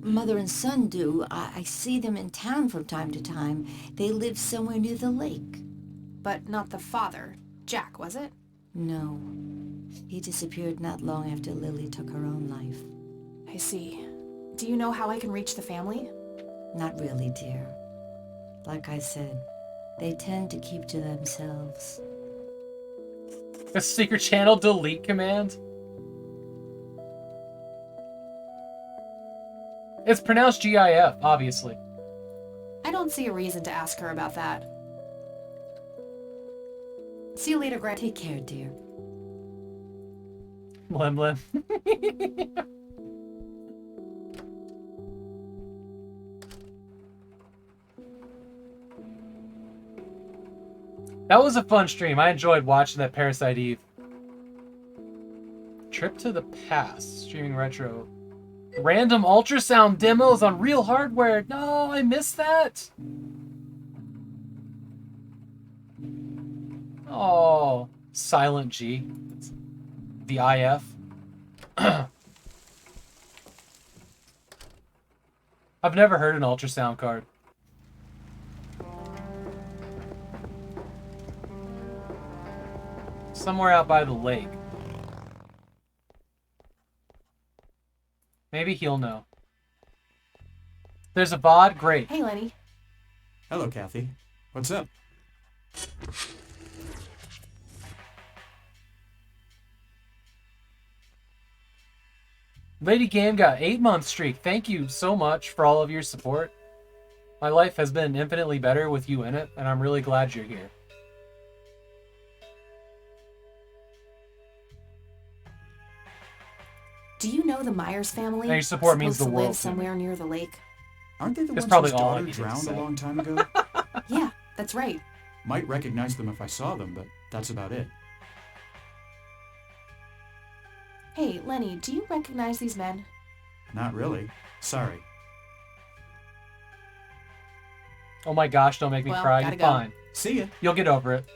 Mother and son do. I see them in town from time to time. They live somewhere near the lake. But not the father. Jack, was it? No. He disappeared not long after Lily took her own life. I see. Do you know how I can reach the family? Not really, dear. Like I said, they tend to keep to themselves. A secret channel delete command? It's pronounced GIF, obviously. I don't see a reason to ask her about that. See you later, Greg. Take care, dear. Blim blim. That was a fun stream. I enjoyed watching that Parasite Eve. Trip to the past. Streaming retro. Random ultrasound demos on real hardware. No, I missed that. Oh, Silent G. It's the IF. I've never heard an ultrasound card. Somewhere out by the lake. Maybe he'll know. There's a VOD? Great. Hey, Lenny. Hello, Kathy. What's up? Lady Game got 8-month streak. Thank you so much for all of your support. My life has been infinitely better with you in it, and I'm really glad you're here. Do you know the Myers family? Now your support means the supposed to world live to me. somewhere near the lake. Aren't they the That's ones probably whose all I daughter needed to drowned say. a long time ago? Yeah, that's right. Might recognize them if I saw them, but that's about it. Hey, Lenny, do you recognize these men? Not really. Sorry. Oh my gosh, don't make me Well, cry. gotta You're go. fine. See ya. You'll get over it.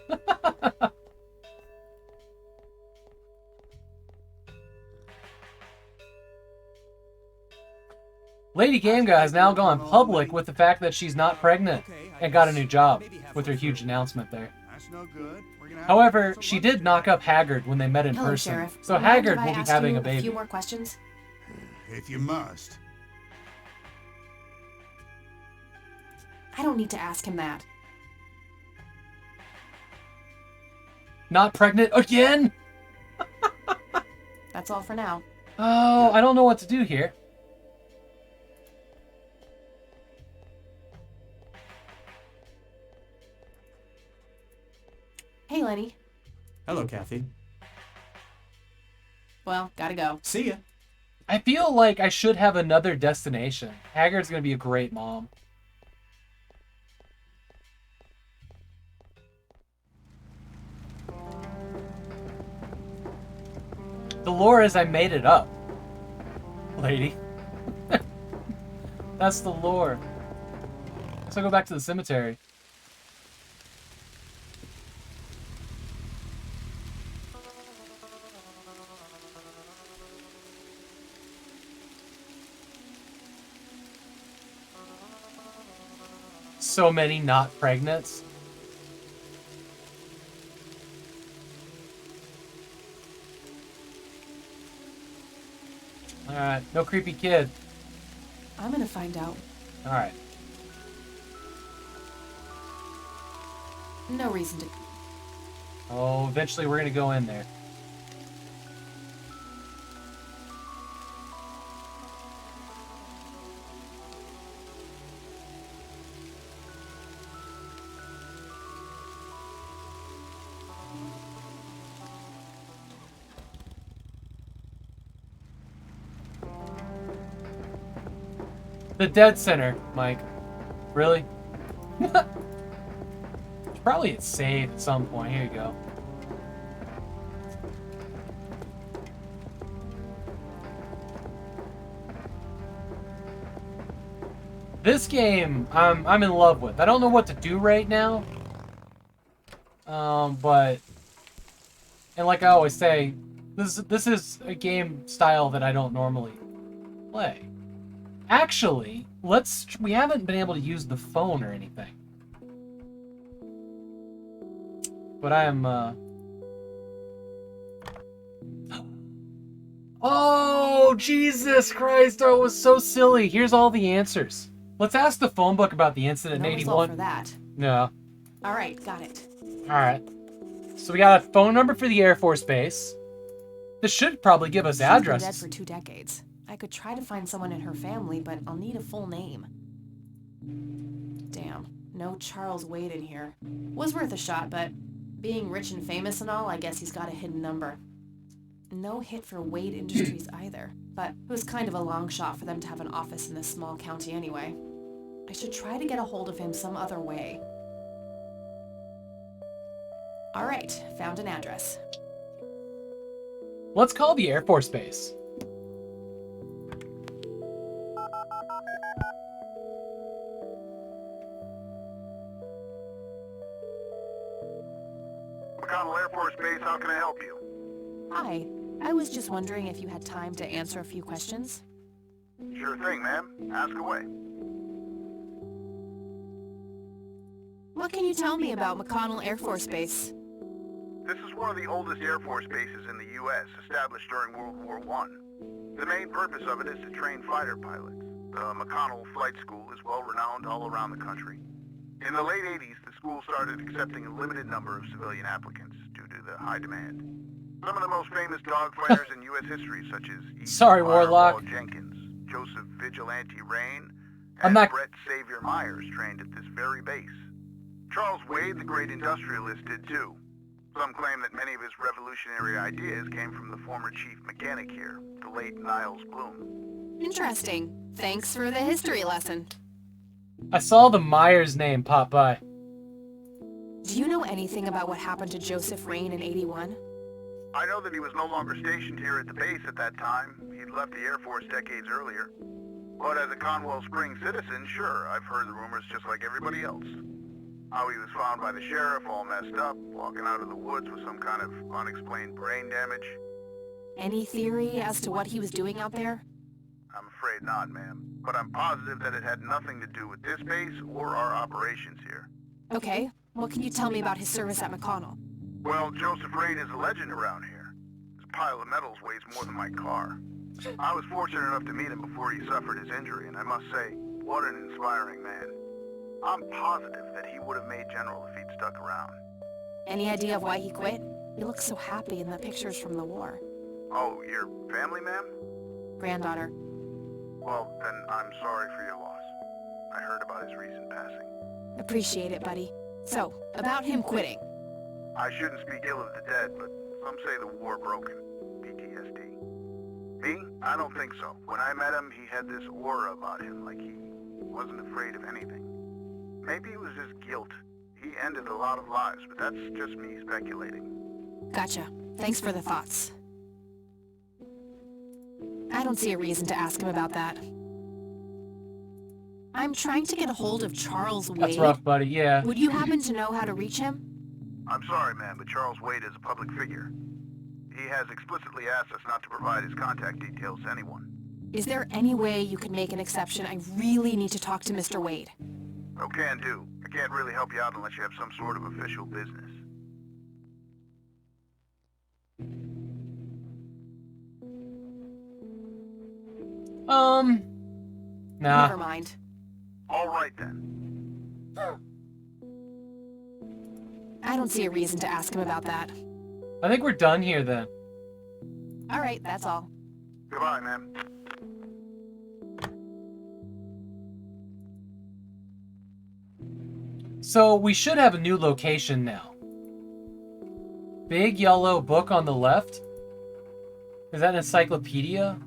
Lady Game Guy has now gone public with the fact that she's not pregnant and got a new job with her huge announcement there. That's no good. We're gonna have However, she did knock up Haggard when they met in Hello, person. Sheriff. So Mind Haggard if I will be ask having you a baby. few more questions? If you must. I don't need to ask him that. Not pregnant again? That's all for now. Oh, I don't know what to do here. Hey, Lenny. Hello, Kathy. Well, gotta go. See ya. I feel like I should have another destination. Haggard's gonna be a great mom. The lore is I made it up, lady. That's the lore. So go back to the cemetery. So many not pregnants. Alright, no creepy kid. I'm gonna find out. Alright. No reason to. Oh, eventually we're gonna go in there. The dead center, Mike. Really? Probably it's saved at some point. Here you go. This game, I'm in love with. I don't know what to do right now. But and like I always say, this is a game style that I don't normally play. Actually, we haven't been able to use the phone or anything. But I am, Oh, Jesus Christ, that was so silly. Here's all the answers. Let's ask the phone book about the incident No in result 81. for that. No. All right, got it. Alright. So we got a phone number for the Air Force Base. This should probably give us She's been dead addresses. for 2 decades. I could try to find someone in her family, but I'll need a full name. Damn, no Charles Wade in here. Was worth a shot, but being rich and famous and all, I guess he's got a hidden number. No hit for Wade Industries either, but it was kind of a long shot for them to have an office in this small county anyway. I should try to get a hold of him some other way. All right, found an address. Let's call the Air Force Base. McConnell Air Force Base, how can I help you? Hi, I was just wondering if you had time to answer a few questions. Sure thing, ma'am. Ask away. What can you tell me about McConnell Air Force Base? This is one of the oldest Air Force bases in the U.S., established during World War I. The main purpose of it is to train fighter pilots. The McConnell Flight School is well renowned all around the country. In the late 80s, the school started accepting a limited number of civilian applicants due to the high demand. Some of the most famous dogfighters in U.S. history, such as Sorry, Warlock. Paul Jenkins, Joseph Vigilante Rain, I'm and not... Brett Savior Myers trained at this very base. Charles Wade, the great industrialist, did too. Some claim that many of his revolutionary ideas came from the former chief mechanic here, the late Niles Bloom. Interesting. Thanks for the history lesson. I saw the Myers name pop by. Do you know anything about what happened to Joseph Rain in 81? I know that he was no longer stationed here at the base at that time. He'd left the Air Force decades earlier. But as a Conwell Springs citizen, sure, I've heard the rumors just like everybody else. How he was found by the sheriff all messed up, walking out of the woods with some kind of unexplained brain damage. Any theory as to what he was doing out there? I'm afraid not, ma'am. But I'm positive that it had nothing to do with this base or our operations here. Okay, what can you tell me about his service at McConnell? Well, Joseph Rain is a legend around here. His pile of medals weighs more than my car. I was fortunate enough to meet him before he suffered his injury, and I must say, what an inspiring man. I'm positive that he would have made General if he'd stuck around. Any idea of why he quit? He looks so happy in the pictures from the war. Oh, your family, ma'am? Granddaughter. Well, then I'm sorry for your loss. I heard about his recent passing. Appreciate it, buddy. So, about him quitting. I shouldn't speak ill of the dead, but some say the war broke him. PTSD. Me? I don't think so. When I met him, he had this aura about him, like he wasn't afraid of anything. Maybe it was just guilt. He ended a lot of lives, but that's just me speculating. Gotcha. Thanks for the thoughts. I don't see a reason to ask him about that. I'm trying to get a hold of Charles Wade. That's rough, buddy, yeah. Would you happen to know how to reach him? I'm sorry, ma'am, but Charles Wade is a public figure. He has explicitly asked us not to provide his contact details to anyone. Is there any way you could make an exception? I really need to talk to Mr. Wade. Oh, can do. I can't really help you out unless you have some sort of official business. Nah. Never mind. All right, then. I don't see a reason to ask him about that. I think we're done here, then. All right, that's all. Goodbye, ma'am. So, we should have a new location now. Big yellow book on the left? Is that an encyclopedia?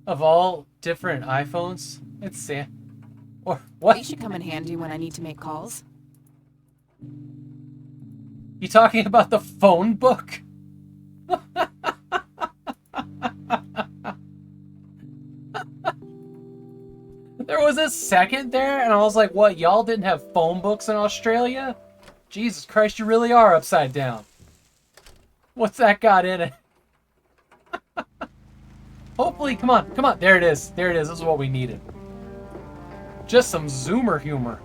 Of all different iPhones? It's Sam. Or what? They should come in handy when I need to make calls. You talking about the phone book? There was a second there, and I was like, what, y'all didn't have phone books in Australia? Jesus Christ, you really are upside down. What's that got in it? Hopefully, come on, come on. There it is. There it is. This is what we needed. Just some Zoomer humor.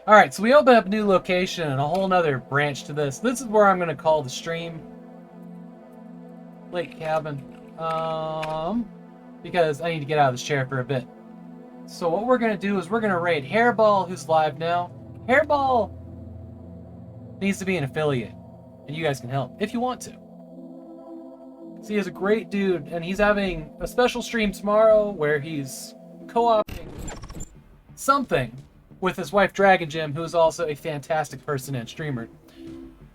Alright, so we open up a new location and a whole nother branch to this. This is where I'm going to call the stream Lake Cabin. Because I need to get out of this chair for a bit. So what we're going to do is we're going to raid Hairball, who's live now. Hairball needs to be an affiliate. And you guys can help if you want to. So he is a great dude, and he's having a special stream tomorrow where he's co-opting something with his wife Dragon Gem, who is also a fantastic person and streamer.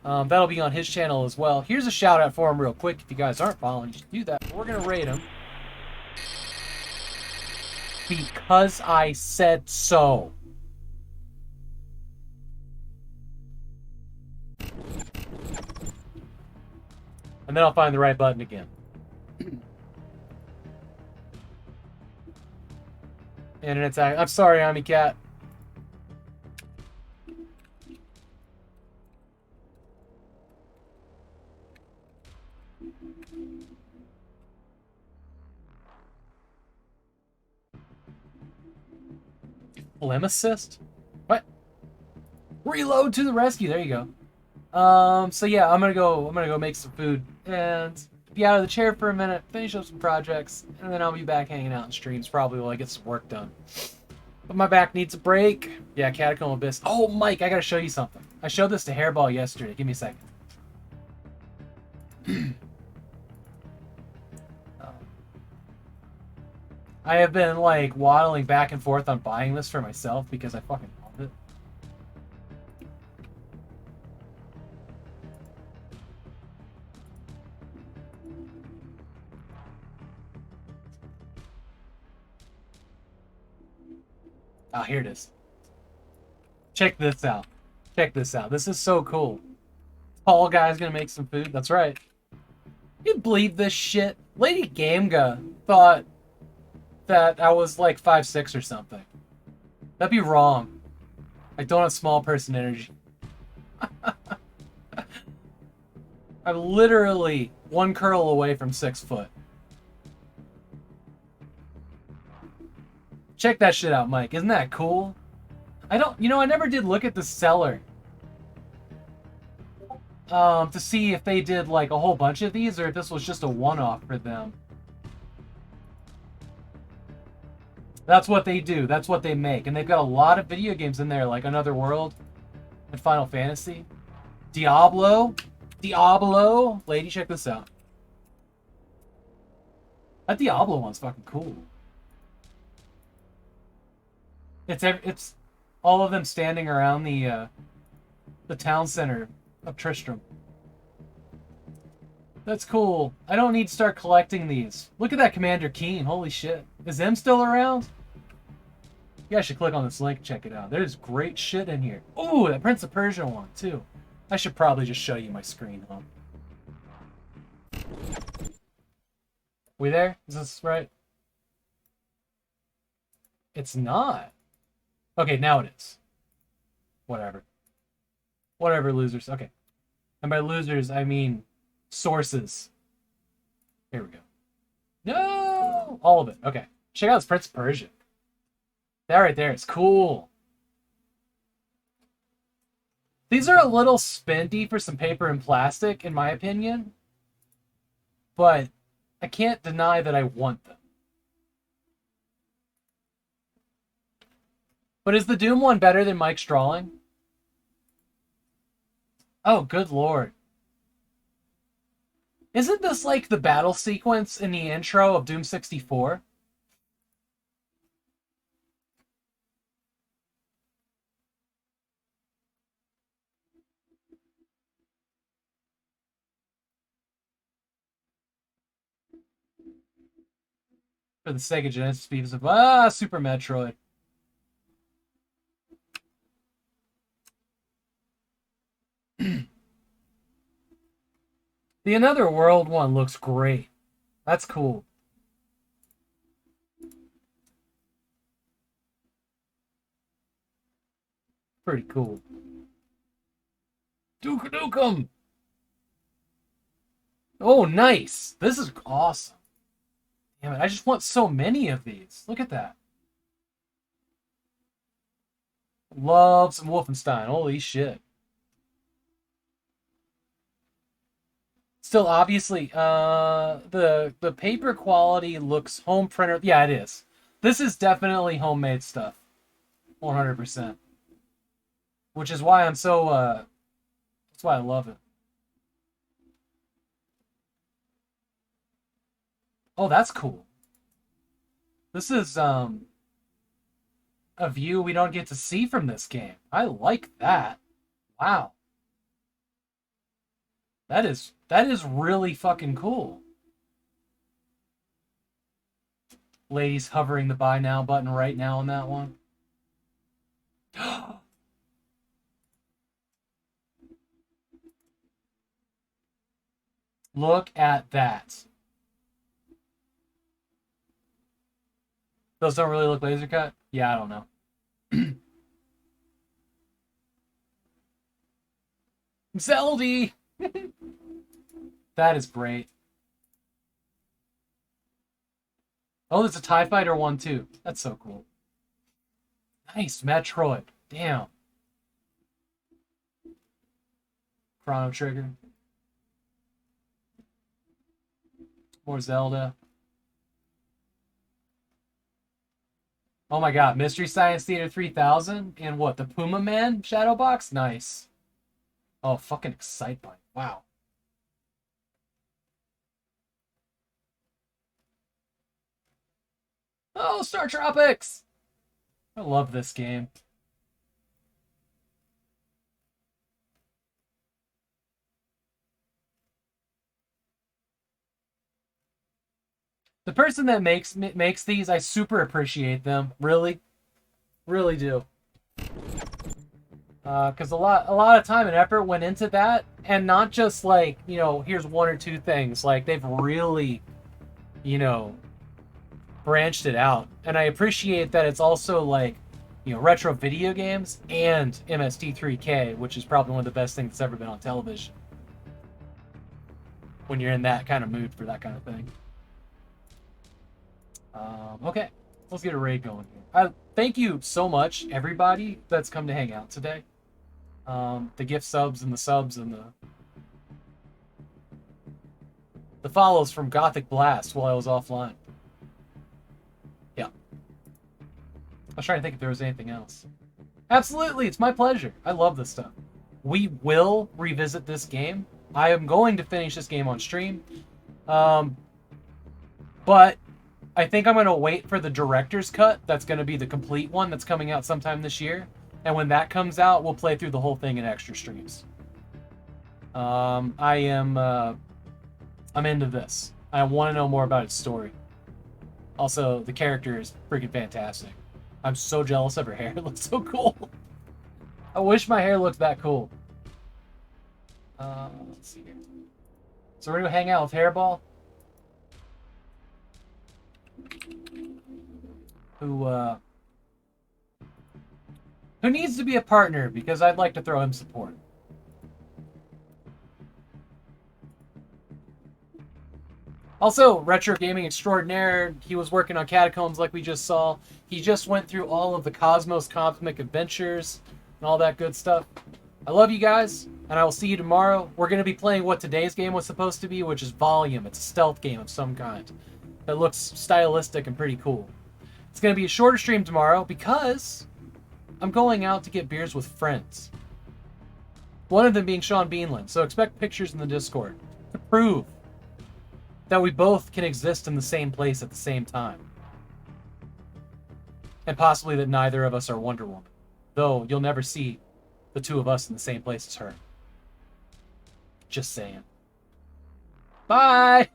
That'll be on his channel as well. Here's a shout out for him real quick. If you guys aren't following, just do that. We're gonna raid him because I said so. And then I'll find the right button again. And it's I'm sorry, Ami Cat. Phlegm assist? What? Reload to the rescue. There you go. So yeah, I'm gonna go make some food and be out of the chair for a minute, finish up some projects, and then I'll be back hanging out in streams probably while I get some work done. But my back needs a break. Yeah, Catacomb Abyss. Oh, Mike, I gotta show you something. I showed this to Hairball yesterday. Give me a second. I have been like waddling back and forth on buying this for myself because I fucking love it. Oh, here it is. Check this out. Check this out. This is so cool. Tall guy's gonna make some food. That's right. You believe this shit? Lady Gamega thought that I was like 5'6" or something. That'd be wrong. I don't have small person energy. I'm literally one curl away from 6 foot. Check that shit out, Mike. Isn't that cool? I never did look at the seller. To see if they did like a whole bunch of these or if this was just a one-off for them. That's what they do. That's what they make. And they've got a lot of video games in there, like Another World and Final Fantasy. Diablo. Lady, check this out. That Diablo one's fucking cool. It's all of them standing around the town center of Tristram. That's cool. I don't need to start collecting these. Look at that Commander Keen. Holy shit. Is M still around? You guys should click on this link and check it out. There's great shit in here. Ooh, that Prince of Persia one, too. I should probably just show you my screen, huh? We there? Is this right? It's not. Okay, now it is. Whatever. Whatever, losers. Okay. And by losers, I mean sources. Here we go. No! All of it. Okay. Check out this Prince of Persia. That right there is cool. These are a little spendy for some paper and plastic, in my opinion. But I can't deny that I want them. But is the Doom one better than Mike's drawing? Oh, good lord. Isn't this like the battle sequence in the intro of Doom 64? For the Sega Genesis speeds of Super Metroid. The Another World one looks great. That's cool. Pretty cool. Duke Nukem! Oh, nice! This is awesome. Damn it, I just want so many of these. Look at that. Love some Wolfenstein. Holy shit. Still, obviously, the paper quality looks home printer. Yeah, it is. This is definitely homemade stuff. 100%. Which is why I'm so, that's why I love it. Oh, that's cool. This is, a view we don't get to see from this game. I like that. Wow. That is really fucking cool. Ladies hovering the buy now button right now on that one. Look at that. Those don't really look laser cut? Yeah, I don't know. Zeldy! That is great. Oh, there's a TIE Fighter one too. That's so cool. Nice, Metroid. Damn. Chrono Trigger. More Zelda. Oh my god, Mystery Science Theater 3000 and what, the Puma Man Shadow Box? Nice. Oh, fucking Excitebike. Wow. Oh, Star Tropics! I love this game. The person that makes these, I super appreciate them. Really, really do. Because a lot of time and effort went into that, and not just like, you know, here's one or two things. Like, they've really, you know, branched it out, and I appreciate that it's also like, you know, retro video games and MST3K, which is probably one of the best things that's ever been on television. When you're in that kind of mood for that kind of thing. Okay, let's get a raid going here. Thank you so much, everybody that's come to hang out today. The gift subs and the follows from Gothic Blast while I was offline. Yeah. I was trying to think if there was anything else. Absolutely, it's my pleasure. I love this stuff. We will revisit this game. I am going to finish this game on stream. But I think I'm going to wait for the director's cut. That's going to be the complete one that's coming out sometime this year. And when that comes out, we'll play through the whole thing in extra streams. I'm into this. I want to know more about its story. Also, the character is freaking fantastic. I'm so jealous of her hair. It looks so cool. I wish my hair looked that cool. Let's see here. So we're going to hang out with Hairball. Who needs to be a partner, because I'd like to throw him support. Also, Retro Gaming Extraordinaire, he was working on Catacombs like we just saw. He just went through all of the Cosmos Cosmic Adventures and all that good stuff. I love you guys, and I will see you tomorrow. We're going to be playing what today's game was supposed to be, which is Volume. It's a stealth game of some kind that looks stylistic and pretty cool. It's going to be a shorter stream tomorrow because I'm going out to get beers with friends. One of them being Sean Beanland, so expect pictures in the Discord to prove that we both can exist in the same place at the same time. And possibly that neither of us are Wonder Woman. Though you'll never see the two of us in the same place as her. Just saying. Bye!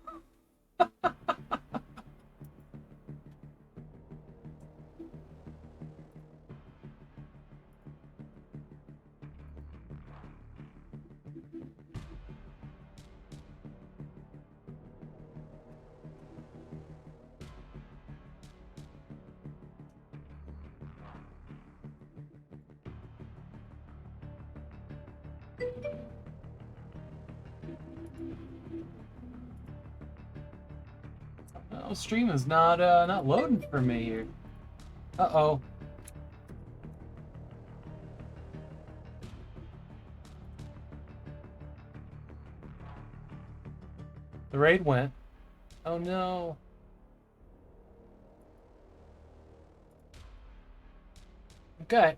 Oh, stream is not loading for me here. Uh-oh. The raid went. Oh no. Okay.